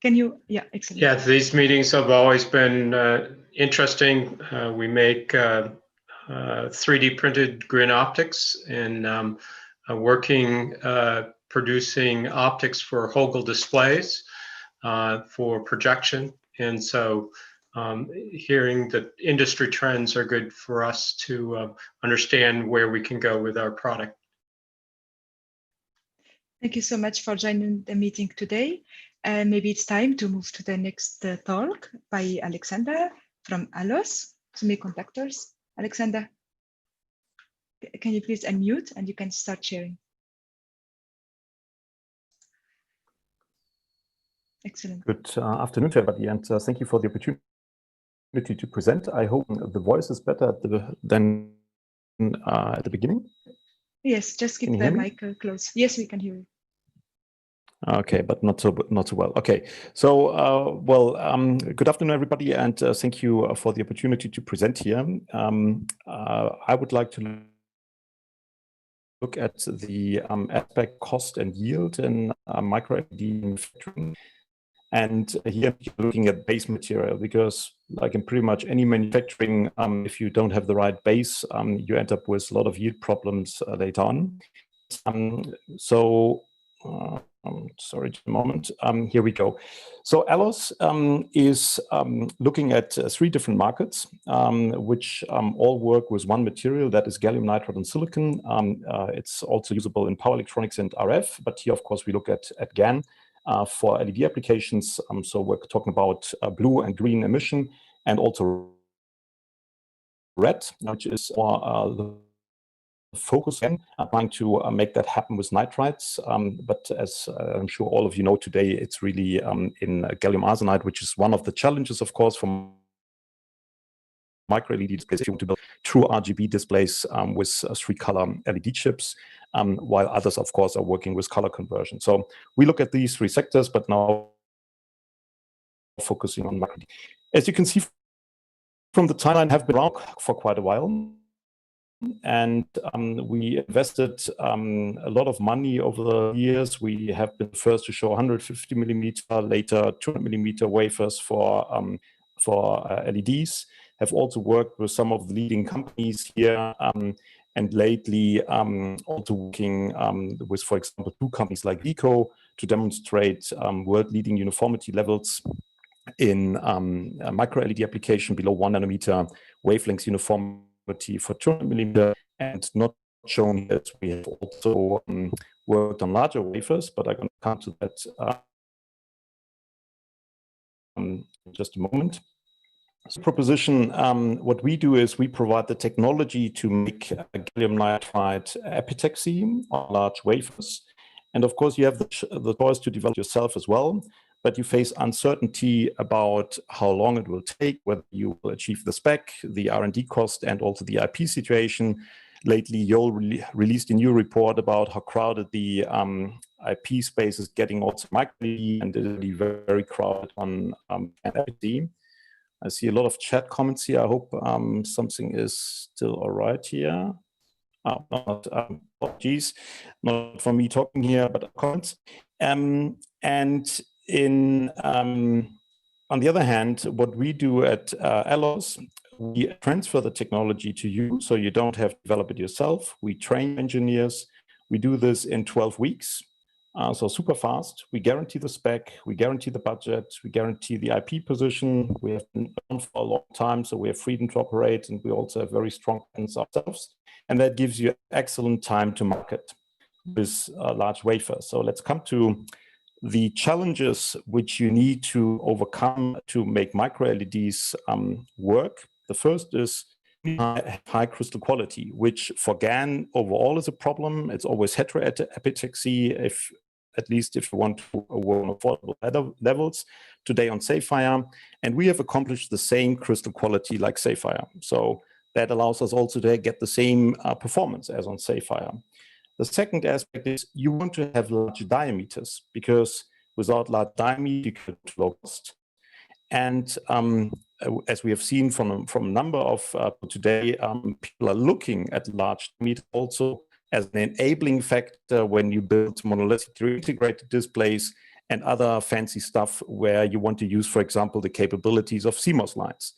Speaker 4: Can you? Yeah, excellent.
Speaker 15: Yeah, these meetings have always been interesting. We make 3D printed grid optics and working producing optics for Vogel displays for projection. And so hearing that industry trends are good for us to understand where we can go with our product.
Speaker 4: Thank you so much for joining the meeting today. Maybe it's time to move to the next talk by Alexander from Aldas Semiconductors. Alexander, can you please unmute and you can start sharing? Excellent.
Speaker 19: Good afternoon to everybody, and thank you for the opportunity to present. I hope the voice is better than at the beginning.
Speaker 4: Yes, just keep the mic close. Yes, we can hear you.
Speaker 19: Okay, but not so well. Okay, so good afternoon, everybody, and thank you for the opportunity to present here. I would like to look at the aspect cost and yield in micro-LED manufacturing. And here you're looking at base material, because like in pretty much any manufacturing, if you don't have the right base, you end up with a lot of yield problems later on. Sorry, just a moment. Here we go. So Aldas is looking at 3 different markets, which all work with one material, that is gallium nitride and silicon. It's also usable in power electronics and RF, but here, of course, we look at GaN. For LED applications, so we're talking about blue and green emission, and also red, which is the focus again, trying to make that happen with nitrides. But as I'm sure all of you know today, it's really in gallium arsenide, which is one of the challenges, of course, for micro-LED displays, if you want to build true RGB displays with 3-color LED chips, while others, of course, are working with color conversion. So we look at these 3 sectors, but now focusing on micro-LED. As you can see from the timeline, have been around for quite a while. And we invested a lot of money over the years. We have been first to show 150 millimeter, later 200 millimeter wafers for LEDs. Have also worked with some of the leading companies here, and lately also working with, for example, 2 companies like Vico to demonstrate world-leading uniformity levels in micro-LED application below 1 nanometer wavelengths uniformity for 200 millimeter, and not shown that we have also worked on larger wafers, but I'm going to come to that in just a moment. So proposition, what we do is we provide the technology to make gallium nitride epitaxy on large wafers. And of course, you have the choice to develop yourself as well, but you face uncertainty about how long it will take, whether you will achieve the spec, the R&D cost, and also the IP situation. Lately, Yole released a new report about how crowded the IP space is getting, also micro-LED, and it is very crowded on LED. I see a lot of chat comments here. I hope something is still all right here. Apologies, not for me talking here, but comments. And in on the other hand, what we do at Aldas, we transfer the technology to you, so you don't have to develop it yourself. We train engineers. We do this in 12 weeks. So super fast. We guarantee the spec, we guarantee the budget, we guarantee the IP position. We have been on for a long time, so we have freedom to operate, and we also have very strong patents ourselves. And that gives you excellent time to market with large wafers. So let's come to the challenges which you need to overcome to make micro-LEDs work. The first is high crystal quality, which for GaN overall is a problem. It's always heteroepitaxy, at least if you want to work on affordable levels. Today on Sapphire, and we have accomplished the same crystal quality like Sapphire. So that allows us also to get the same performance as on Sapphire. The second aspect is you want to have large diameters, because without large diameter, you can low cost. And as we have seen from a number of today, people are looking at large diameter also as an enabling factor when you build monolithically integrated displays and other fancy stuff where you want to use, for example, the capabilities of CMOS lines.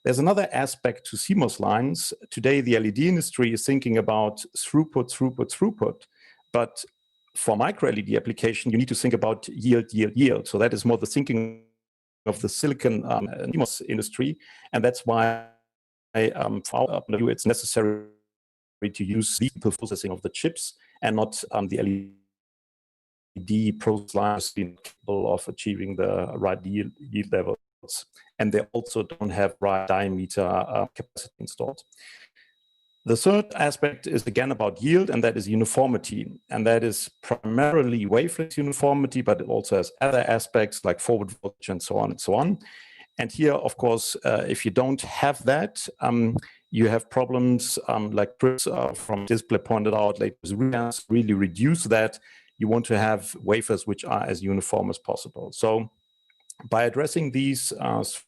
Speaker 19: There's another aspect to CMOS lines. Today, the LED industry is thinking about throughput, but for micro-LED application, you need to think about yield. So that is more the thinking of the silicon CMOS industry, and that's why for our view, it's necessary to use the processing of the chips and not the LED process lines being capable of achieving the right yield levels. And they also don't have right diameter capacity installed. The third aspect is again about yield, and that is uniformity. And that is primarily wavelength uniformity, but it also has other aspects like forward voltage and so on and so on. And here, of course, if you don't have that, you have problems like Chris from Display pointed out, like really reduce that. You want to have wafers which are as uniform as possible. So by addressing these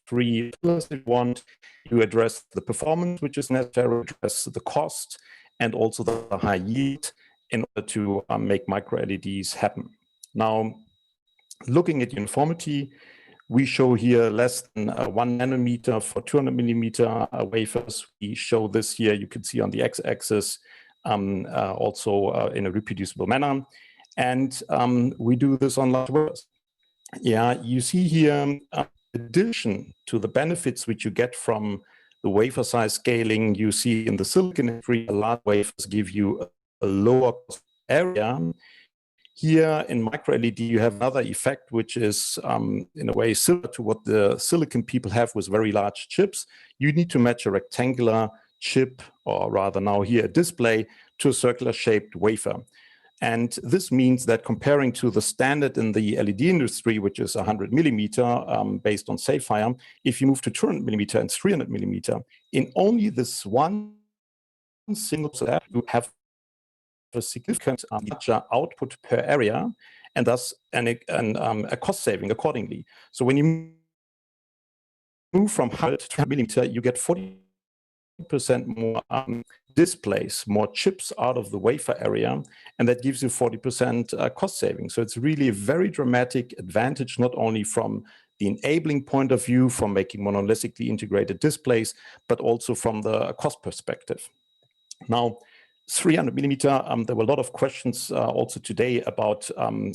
Speaker 19: three pillars, you want to address the performance, which is necessary, address the cost, and also the high yield in order to make micro-LEDs happen. Now, looking at uniformity, we show here less than 1 nanometer for 200 millimeter wafers. We show this here, you can see on the x-axis, also in a reproducible manner. And we do this on large wafers. Yeah, you see here, in addition to the benefits which you get from the wafer size scaling, you see in the silicon industry, large wafers give you a lower cost area. Here in micro-LED, you have another effect, which is in a way similar to what the silicon people have with very large chips. You need to match a rectangular chip, or rather now here a display, to a circular shaped wafer. And this means that comparing to the standard in the LED industry, which is 100 millimeter based on Sapphire, if you move to 200 millimeter and 300 millimeter, in only this one single step, you have a significant larger output per area, and thus a cost saving accordingly. So when you move from 100 to 200 millimeter, you get 40% more displays, more chips out of the wafer area, and that gives you 40% cost saving. So it's really a very dramatic advantage, not only from the enabling point of view, from making monolithically integrated displays, but also from the cost perspective. Now, 300 millimeter, there were a lot of questions also today about,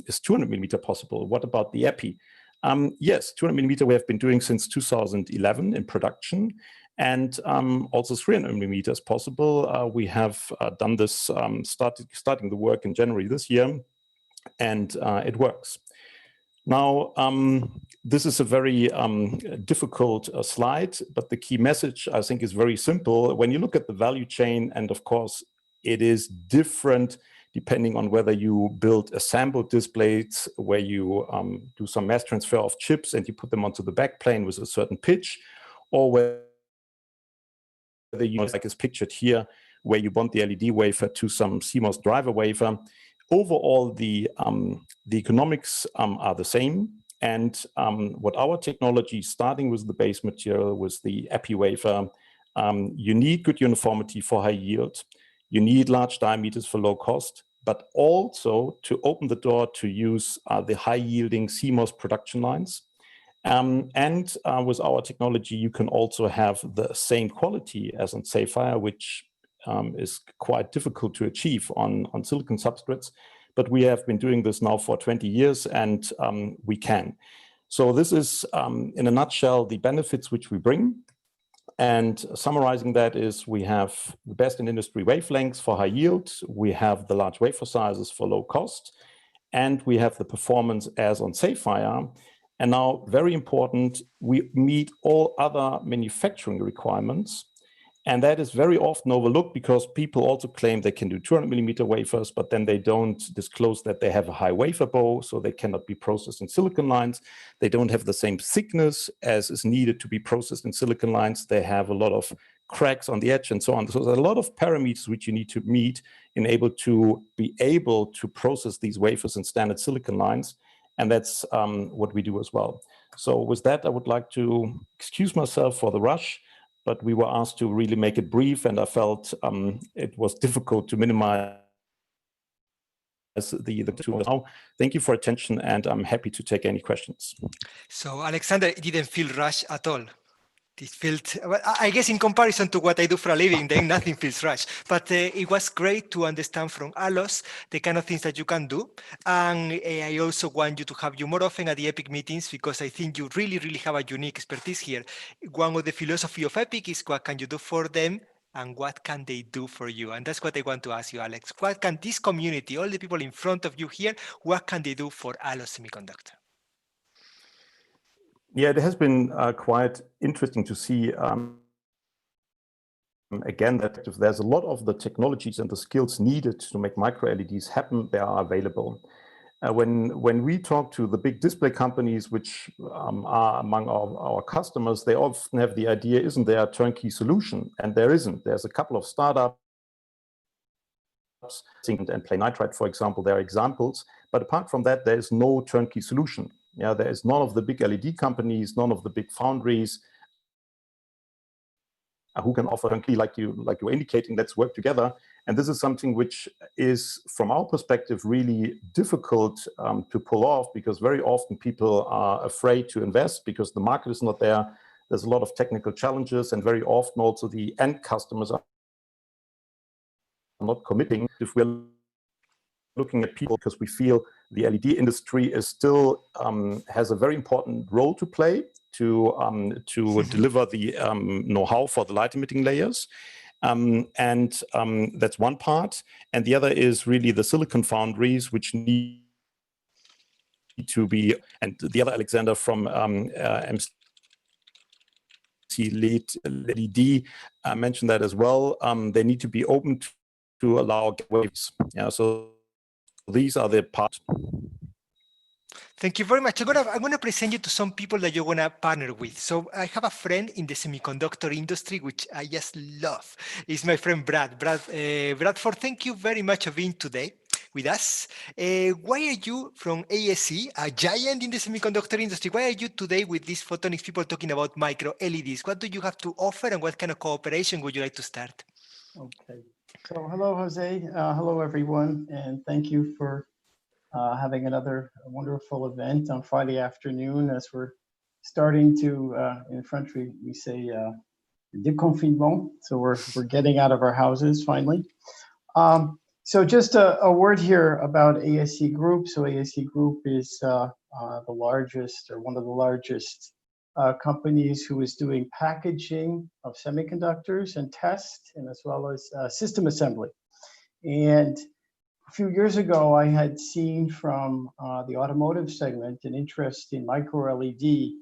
Speaker 19: is 200 millimeter possible? What about the EPI? Yes, 200 millimeter we have been doing since 2011 in production, and also 300 millimeter is possible. We have done this, starting the work in January this year, and it works. Now, this is a very difficult slide, but the key message, I think, is very simple. When you look at the value chain, and of course, it is different depending on whether you build assembled displays where you do some mass transfer of chips and you put them onto the backplane with a certain pitch, or whether you, like is pictured here, where you bond the LED wafer to some CMOS driver wafer. Overall, the economics are the same. And what our technology, starting with the base material, with the EPI wafer, you need good uniformity for high yield. You need large diameters for low cost, but also to open the door to use the high-yielding CMOS production lines. With our technology, you can also have the same quality as on Sapphire, which is quite difficult to achieve on silicon substrates. But we have been doing this now for 20 years, and we can. So this is, in a nutshell, the benefits which we bring. And summarizing that is, we have the best in industry wavelengths for high yield, we have the large wafer sizes for low cost, and we have the performance as on Sapphire. And now, very important, we meet all other manufacturing requirements. And that is very often overlooked because people also claim they can do 200mm wafers, but then they don't disclose that they have a high wafer bow, so they cannot be processed in silicon lines. They don't have the same thickness as is needed to be processed in silicon lines. They have a lot of cracks on the edge and so on. So there's a lot of parameters which you need to meet in able to be able to process these wafers in standard silicon lines. And that's what we do as well. So with that, I would like to excuse myself for the rush, but we were asked to really make it brief, and I felt it was difficult to minimize the two. Now, thank you for attention, and I'm happy to take any questions.
Speaker 1: So Alexander, it didn't feel rushed at all. It felt, well, I guess in comparison to what I do for a living, then nothing feels rushed. But it was great to understand from Alos the kind of things that you can do. And I also want you to have you more often at the EPIC meetings, because I think you really, really have a unique expertise here. One of the philosophy of EPIC is what can you do for them and what can they do for you? And that's what I want to ask you, Alex. What can this community, all the people in front of you here, what can they do for Alos Semiconductor?
Speaker 19: Yeah, it has been quite interesting to see, again, that there's a lot of the technologies and the skills needed to make micro-LEDs happen, they are available. When we talk to the big display companies, which are among our customers, they often have the idea, isn't there a turnkey solution? And there isn't. There's a couple of startups, and Play Nitride, for example, there are examples. But apart from that, there is no turnkey solution. Yeah, there is none of the big LED companies, none of the big foundries who can offer turnkey like you're indicating. Let's work together. And this is something which is, from our perspective, really difficult to pull off, because very often people are afraid to invest because the market is not there. There's a lot of technical challenges, and very often also the end customers are not committing. If we're looking at people, because we feel the LED industry is still has a very important role to play to deliver the know-how for the light emitting layers. That's one part. And the other is really the silicon foundries, which need to be, and the other Alexander from MICLEDI mentioned that as well. They need to be open to allow waves. Yeah, so these are the parts.
Speaker 1: Thank you very much. I'm gonna present you to some people that you're gonna partner with. So I have a friend in the semiconductor industry, which I just love. It's my friend Brad. Bradford, thank you very much for being today with us. Why are you from ASE, a giant in the semiconductor industry? Why are you today with these photonics people talking about micro LEDs? What do you have to offer, and what kind of cooperation would you like to start?
Speaker 6: Okay. So hello, Jose. Hello, everyone, and thank you for having another wonderful event on Friday afternoon, as we're starting to, in French, we say déconfinement. So we're getting out of our houses finally. So just a word here about ASE Group. So ASE Group is the largest, or one of the largest companies who is doing packaging of semiconductors and test, and as well as system assembly. And a few years ago, I had seen from the automotive segment an interest in micro-LED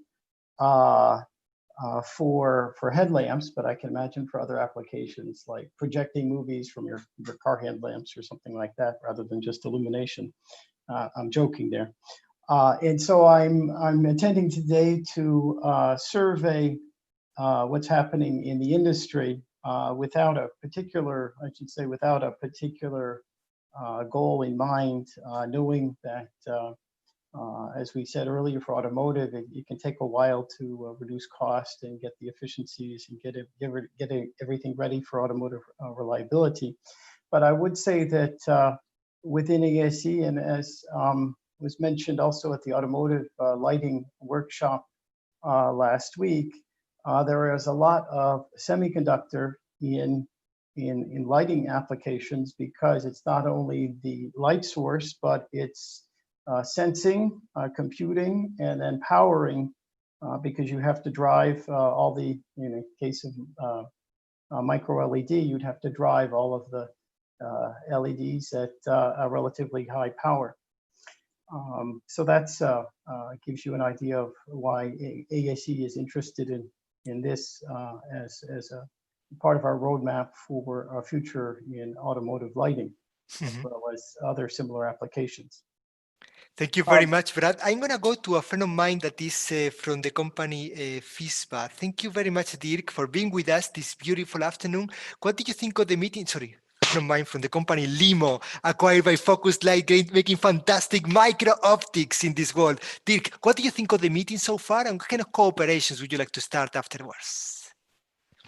Speaker 6: for headlamps, but I can imagine for other applications like projecting movies from your car headlamps or something like that, rather than just illumination. I'm joking there. And so I'm attending today to survey what's happening in the industry without a particular, I should say, without a particular goal in mind, knowing that, as we said earlier, for automotive, it can take a while to reduce cost and get the efficiencies and get everything ready for automotive reliability. But I would say that within ASE, and as was mentioned also at the automotive lighting workshop last week, there is a lot of semiconductor in lighting applications, because it's not only the light source, but it's sensing, computing, and then powering, because you have to drive all the, in the case of micro LED, you'd have to drive all of the LEDs at a relatively high power. So that's gives you an idea of why ASE is interested in this as part of our roadmap for our future in automotive lighting, as well as other similar applications.
Speaker 1: Thank you very much, Brad. I'm going to go to a friend of mine that is from the company FISBA. Thank you very much, Dirk, for being with us this beautiful afternoon. What did you think of the meeting? Sorry, friend of mine from the company Limo, acquired by Focuslight, making fantastic micro optics in this world. Dirk, what do you think of the meeting so far, and what kind of cooperations would you like to start afterwards?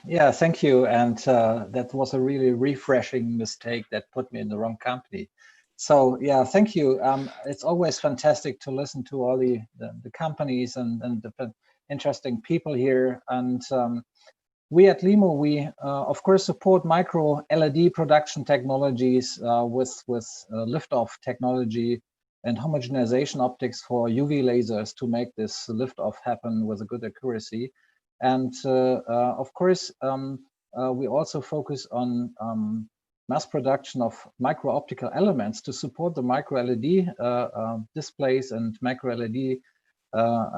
Speaker 20: Yeah, thank you. And that was a really refreshing mistake that put me in the wrong company. So yeah, thank you. It's always fantastic to listen to all the companies and the interesting people here. And we at Limo, we of course support micro LED production technologies with lift-off technology and homogenization optics for UV lasers to make this lift-off happen with a good accuracy. And of course, we also focus on mass production of micro-optical elements to support the micro-LED displays and micro-LED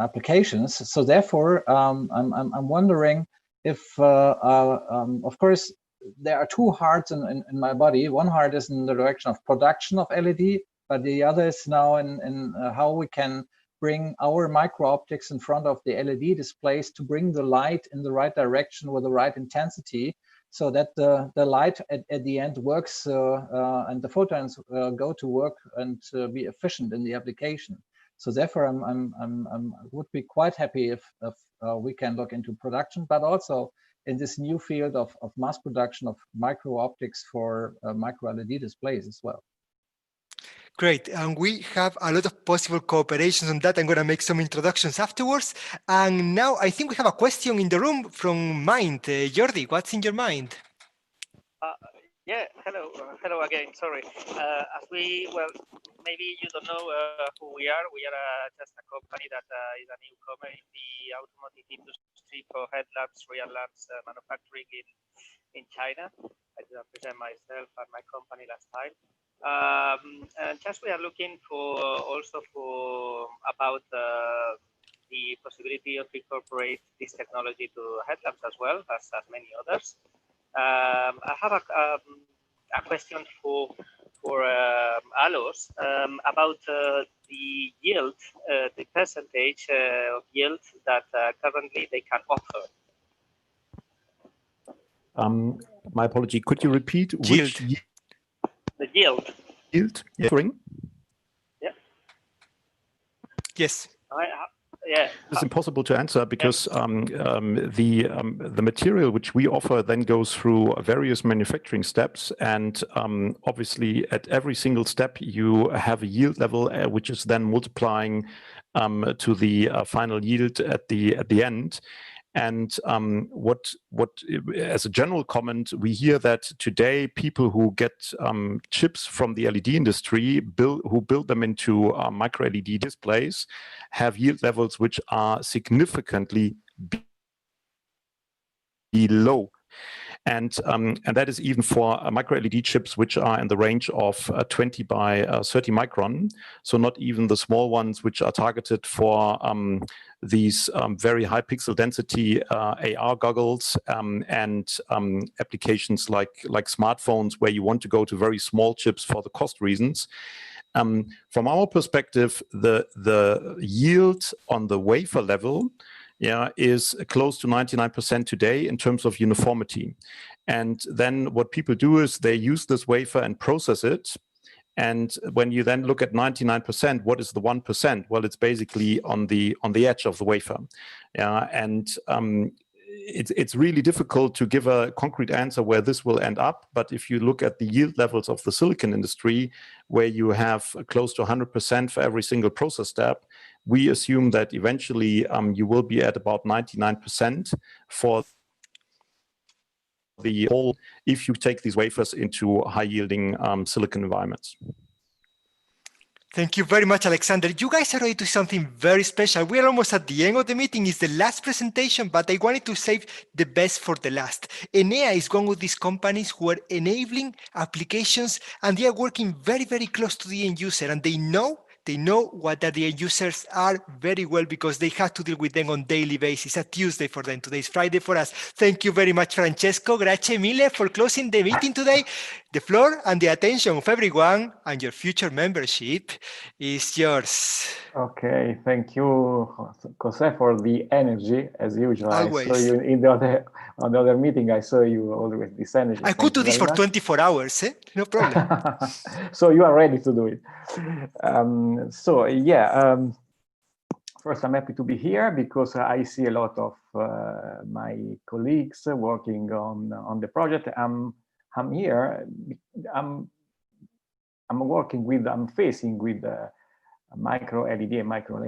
Speaker 20: applications. So therefore, I'm wondering if, of course, there are two hearts in my body. One heart is in the direction of production of LED, but the other is now in how we can bring our micro-optics in front of the LED displays to bring the light in the right direction with the right intensity, so that the light at the end works and the photons go to work and be efficient in the application. So therefore, I would be quite happy if we can look into production, but also in this new field of mass production of micro-optics for micro-LED displays as well.
Speaker 1: Great, and we have a lot of possible cooperations on that. I'm going to make some introductions afterwards. And now I think we have a question in the room from Mind. Jordi, what's in your mind?
Speaker 21: Yeah, hello again. Sorry. As well, maybe you don't know who we are. We are just a company that is a newcomer in the automotive industry for headlamps, rear lamps manufacturing in China. I didn't present myself and my company last time. And just we are looking about the possibility of incorporate this technology to headlamps as well as many others. I have a question for Alois about the yield, the percentage of yield that currently they can offer.
Speaker 19: My apology. Could you repeat?
Speaker 1: Yield.
Speaker 21: The yield.
Speaker 19: Yield? Yeah.
Speaker 21: Yeah.
Speaker 1: Yes.
Speaker 21: Yeah.
Speaker 19: It's impossible to answer because the material which we offer then goes through various manufacturing steps, and obviously at every single step you have a yield level which is then multiplying to the final yield at the end. And what as a general comment, we hear that today people who get chips from the LED industry who build them into micro LED displays have yield levels which are significantly below. And that is even for micro LED chips, which are in the range of 20 by 30 micron. So not even the small ones, which are targeted for these very high pixel density AR goggles and applications like smartphones, where you want to go to very small chips for the cost reasons. From our perspective, the yield on the wafer level is close to 99% today in terms of uniformity. And then what people do is they use this wafer and process it. And when you then look at 99%, what is the 1%? Well, it's basically on the edge of the wafer. And it's really difficult to give a concrete answer where this will end up. But if you look at the yield levels of the silicon industry, where you have close to 100% for every single process step, we assume that eventually you will be at about 99% for the whole, if you take these wafers into high-yielding silicon environments.
Speaker 1: Thank you very much, Alexander. You guys are ready to do something very special. We are almost at the end of the meeting. It's the last presentation, but I wanted to save the best for the last. Enea is one of these companies who are enabling applications, and they are working very, very close to the end user, and they know They know what the end users are very well because they have to deal with them on daily basis. It's a Tuesday for them. Today is Friday for us. Thank you very much, Francesco. Grazie mille for closing the meeting today. The floor and the attention of everyone and your future membership is yours.
Speaker 2: Okay, thank you, Jose, for the energy as usual.
Speaker 1: Always.
Speaker 2: I saw you in on the other meeting. I saw you always this energy.
Speaker 1: I could do this for 24 hours, no problem.
Speaker 2: So you are ready to do it. First, I'm happy to be here because I see a lot of my colleagues working on the project. I'm here. I'm facing with micro LED and micro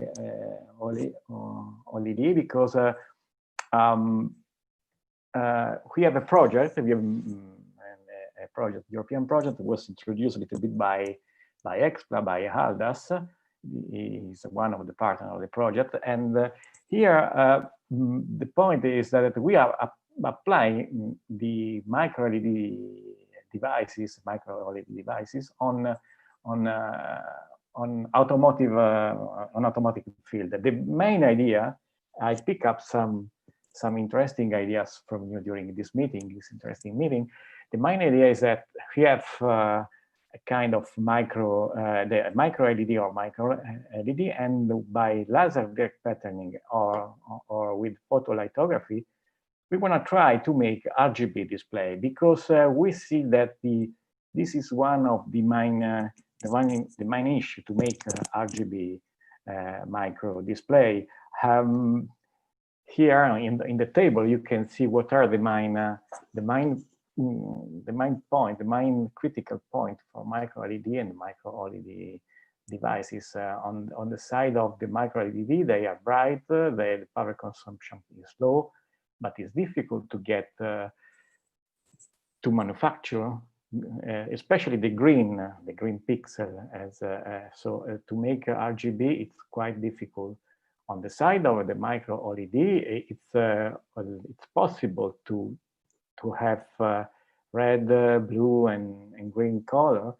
Speaker 2: LED because we have a project. We have a project, European project, that was introduced a little bit by Ekspla, by Aldas. He's one of the partners of the project, and here the point is that we are applying the micro LED devices, micro LED devices on automotive field. The main idea, I pick up some interesting ideas from you during this interesting meeting. The main idea is that we have a kind of micro LED or micro LED, and by laser direct patterning or with photolithography, we want to try to make RGB display because we see that this is one of the main issue to make RGB micro display. Here in the table, you can see what are the main critical point for micro LED and micro LED devices. On the side of the micro LED, they are bright, the power consumption is low, but it's difficult to get to manufacture, especially the green pixel. To make RGB, it's quite difficult. On the side of the micro LED, it's possible to have red, blue, and green color.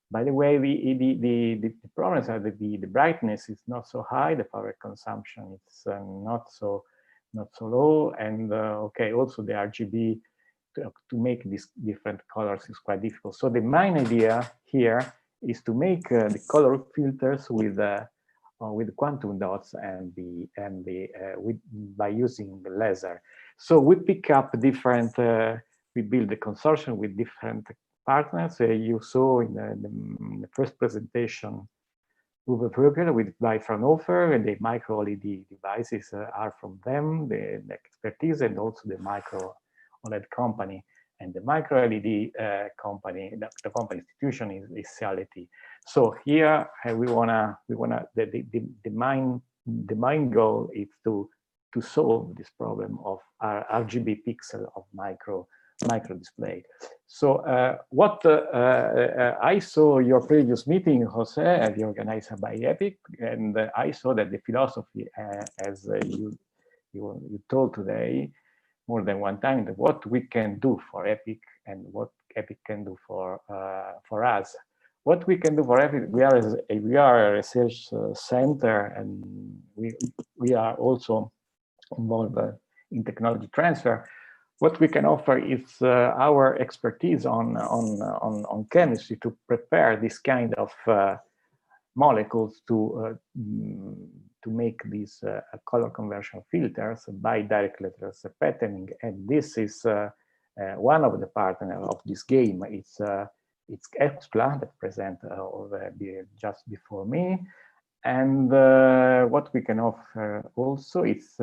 Speaker 2: By the way, the problems are that the brightness is not so high, the power consumption is not so low, and also the RGB to make these different colors is quite difficult. So the main idea here is to make the color filters with quantum dots by using the laser. So we pick up different. We build a consortium with different partners. You saw in the first presentation, Vogel by Fraunhofer, and the micro LED devices are from them, the expertise, and also the micro OLED company, and the micro LED company, the company institution is CENTRO. So here the main goal is to solve this problem of RGB pixel of micro display. So I saw your previous meeting, Jose, you organized by EPIC, and I saw that the philosophy, as you told today more than one time, that what we can do for EPIC and what EPIC can do for us. What we can do for EPIC, we are a research center, and we are also involved in technology transfer. What we can offer is our expertise on chemistry to prepare this kind of molecules to make these color conversion filters by direct laser patterning. And this is one of the partners of this game. It's Ekspla that present just before me. And what we can offer also is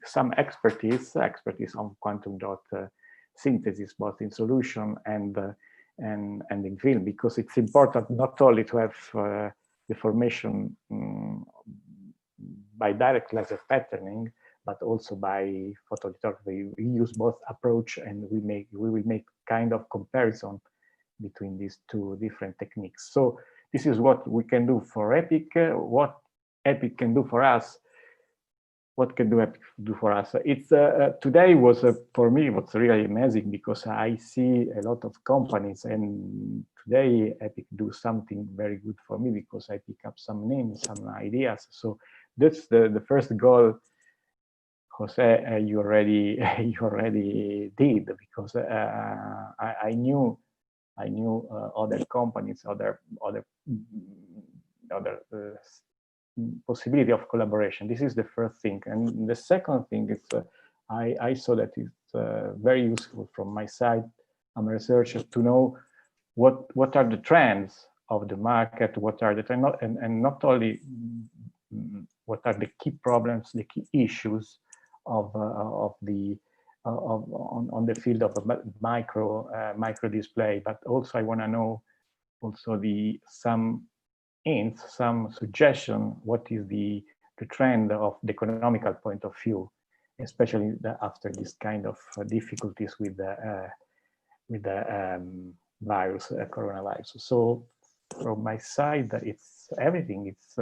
Speaker 2: some expertise on quantum dot synthesis, both in solution and in film, because it's important not only to have the formation by direct laser patterning, but also by photolithography. We use both approach, and we will make kind of comparison between these two different techniques. So this is what we can do for EPIC. What EPIC can do for us. What can EPIC do for us? It's today was for me what's really amazing, because I see a lot of companies, and today Epic do something very good for me because I pick up some names, some ideas. So that's the first goal, Jose, you already did, because I knew other companies, other possibility of collaboration. This is the first thing, and the second thing is I saw that it's very useful from my side. I'm a researcher to know what are the trends of the market, what are the trends, and not only what are the key problems, the key issues on the field of micro display, but also I want to know also some hints, some suggestion, what is the trend of the economical point of view, especially after this kind of difficulties with the virus, coronavirus. So from my side, it's everything. It's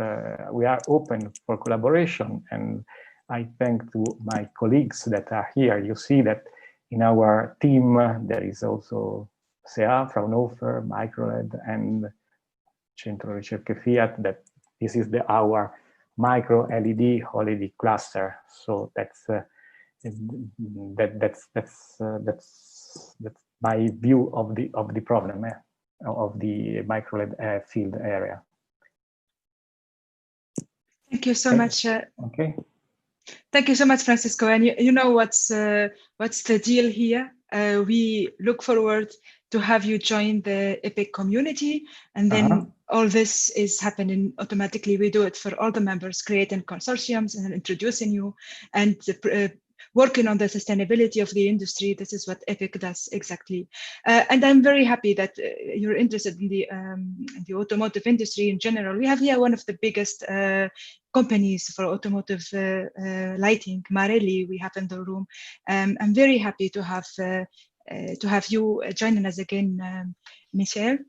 Speaker 2: we are open for collaboration, and I thank to my colleagues that are here. You see that in our team there is also CA, Fraunhofer, MicroLED, and CENTRO RICERCHE FIAT. That this is our MicroLED OLED cluster. So that's my view of the problem of the MicroLED field area.
Speaker 4: Thank you so much.
Speaker 2: Okay.
Speaker 4: Thank you so much, Francisco. And you know what's the deal here? We look forward to have you join the EPIC community, and then all this is happening automatically. We do it for all the members, creating consortiums and introducing you, and working on the sustainability of the industry. This is what EPIC does exactly. And I'm very happy that you're interested in the automotive industry in general. We have here one of the biggest companies for automotive lighting, Marelli, we have in the room. I'm very happy to have you joining us again, Michel.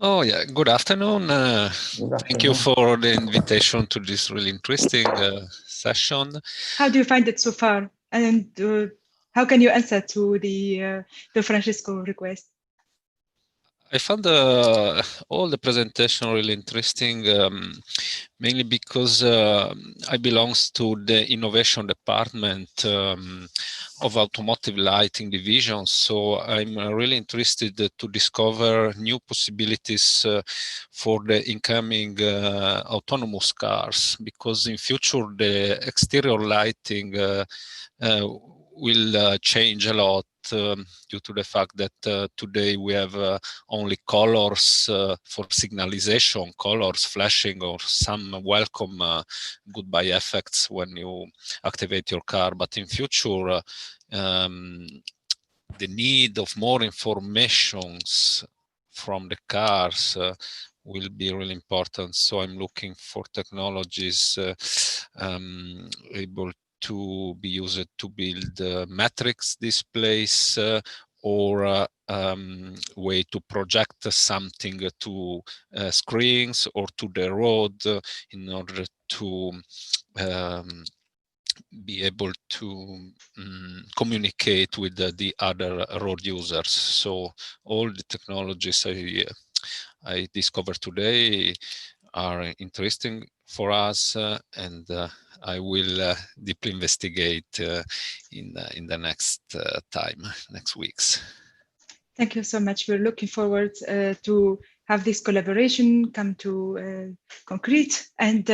Speaker 3: Oh yeah, good afternoon. Thank you for the invitation to this really interesting session.
Speaker 4: How do you find it so far? And how can you answer to the Francisco request?
Speaker 3: I found all the presentation really interesting, mainly because I belong to the innovation department of automotive lighting division. So I'm really interested to discover new possibilities for the incoming autonomous cars, because in future the exterior lighting will change a lot due to the fact that today we have only colors for signalization, colors flashing, or some welcome goodbye effects when you activate your car. But in future, the need of more informations from the cars will be really important. So I'm looking for technologies able to be used to build matrix displays or way to project something to screens or to the road in order to be able to communicate with the other road users. So all the technologies I discovered today are interesting for us, and I will deeply investigate in the next next weeks.
Speaker 4: Thank you so much. We're looking forward to have this collaboration come to concrete, and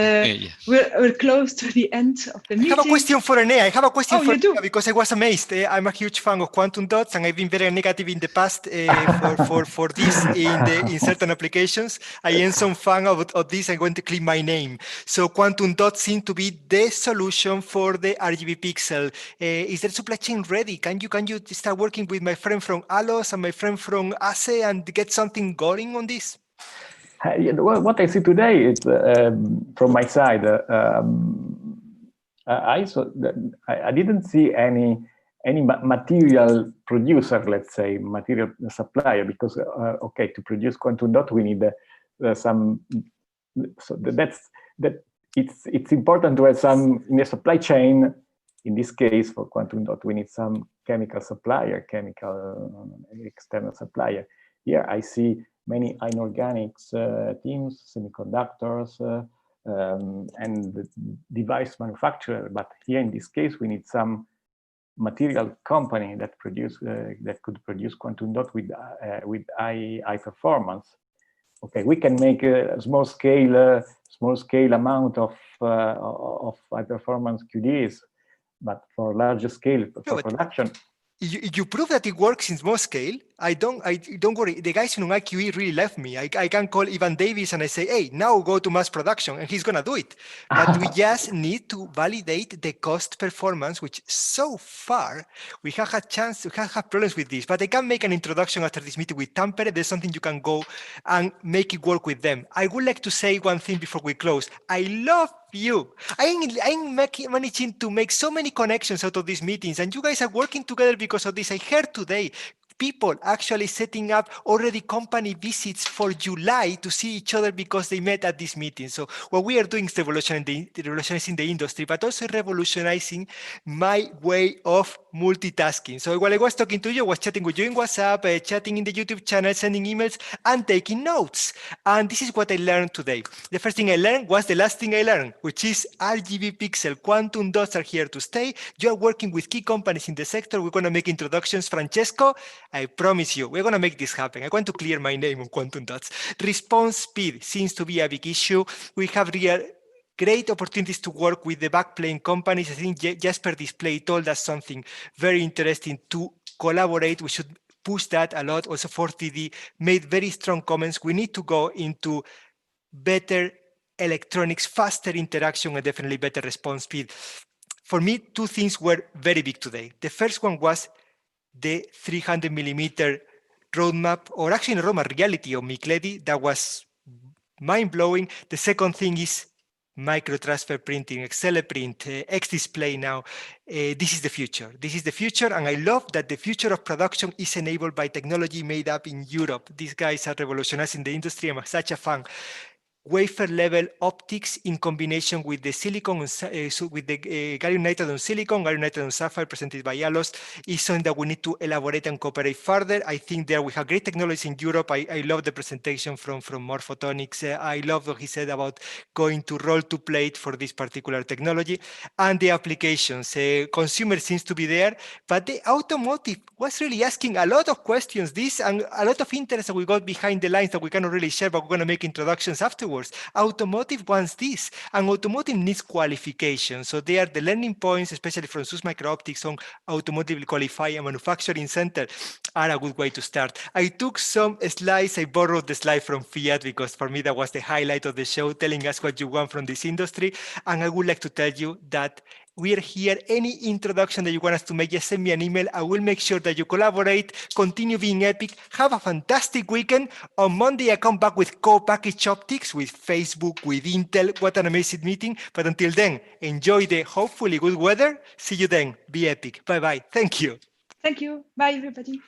Speaker 4: we're close to the end of the meeting.
Speaker 1: I have a question for René. I have a question for René because I was amazed. I'm a huge fan of quantum dots, and I've been very negative in the past for this in certain applications. I am some fan of this. I'm going to clean my name. So quantum dots seem to be the solution for the RGB pixel. Is the supply chain ready? Can you start working with my friend from Aldas and my friend from ACE and get something going on this?
Speaker 2: What I see today is from my side. I didn't see any material producer, let's say, material supplier, because okay, to produce quantum dot we need some. So it's important to have some in the supply chain. In this case, for quantum dot, we need some chemical supplier, external supplier. Here I see many inorganics teams, semiconductors, and device manufacturer. But here in this case, we need some material company that could produce quantum dot with high performance. Okay, we can make a small scale amount of high performance QDs, but for larger scale for production.
Speaker 1: You prove that it works in small scale. I don't worry. The guys in IQE really left me. I can call Ivan Davis and I say, hey, now go to mass production, and he's gonna do it. But we just need to validate the cost performance, which so far we have had problems with this. But I can make an introduction after this meeting with Tampere. There's something you can go and make it work with them. I would like to say one thing before we close. I love you. I'm managing to make so many connections out of these meetings, and you guys are working together because of this. I heard today people actually setting up already company visits for July to see each other because they met at this meeting. So what we are doing is revolutionizing the industry, but also revolutionizing my way of multitasking. So while I was talking to you, I was chatting with you in WhatsApp, chatting in the YouTube channel, sending emails, and taking notes. And this is what I learned today. The first thing I learned was the last thing I learned, which is RGB pixel quantum dots are here to stay. You're working with key companies in the sector. We're going to make introductions. Francesco, I promise you, we're going to make this happen. I want to clear my name on quantum dots. Response speed seems to be a big issue. We have great opportunities to work with the backplane companies. I think Jasper Display told us something very interesting to collaborate. We should push that a lot. Also, 4TD made very strong comments. We need to go into better electronics, faster interaction, and definitely better response speed. For me, two things were very big today. The first one was the 300 millimeter roadmap, or actually a roadmap reality of MICLEDI that was mind-blowing. The second thing is micro transfer printing, Excelleprint, X-Display now. This is the future. This is the future, and I love that the future of production is enabled by technology made up in Europe. These guys are revolutionizing the industry. I'm such a fan. Wafer level optics in combination with the silicon, with the gallium nitride on silicon, gallium nitride on sapphire presented by Aldas is something that we need to elaborate and cooperate further. I think there we have great technologies in Europe. I love the presentation from Morphotonics. I love what he said about going to roll to plate for this particular technology and the applications. Consumer seems to be there, but the automotive was really asking a lot of questions. This and a lot of interest that we got behind the lines that we cannot really share, but we're going to make introductions afterwards. Automotive wants this, and automotive needs qualification. So they are the learning points, especially from SUS Micro Optics on automotive qualifying and manufacturing center, are a good way to start. I took some slides. I borrowed the slide from Fiat because for me that was the highlight of the show, telling us what you want from this industry. And I would like to tell you that we are here. Any introduction that you want us to make, just send me an email. I will make sure that you collaborate, continue being epic. Have a fantastic weekend. On Monday, I come back with co-packaged optics with Facebook, with Intel. What an amazing meeting. But until then, enjoy the hopefully good weather. See you then. Be epic. Bye-bye. Thank you.
Speaker 4: Thank you. Bye, everybody.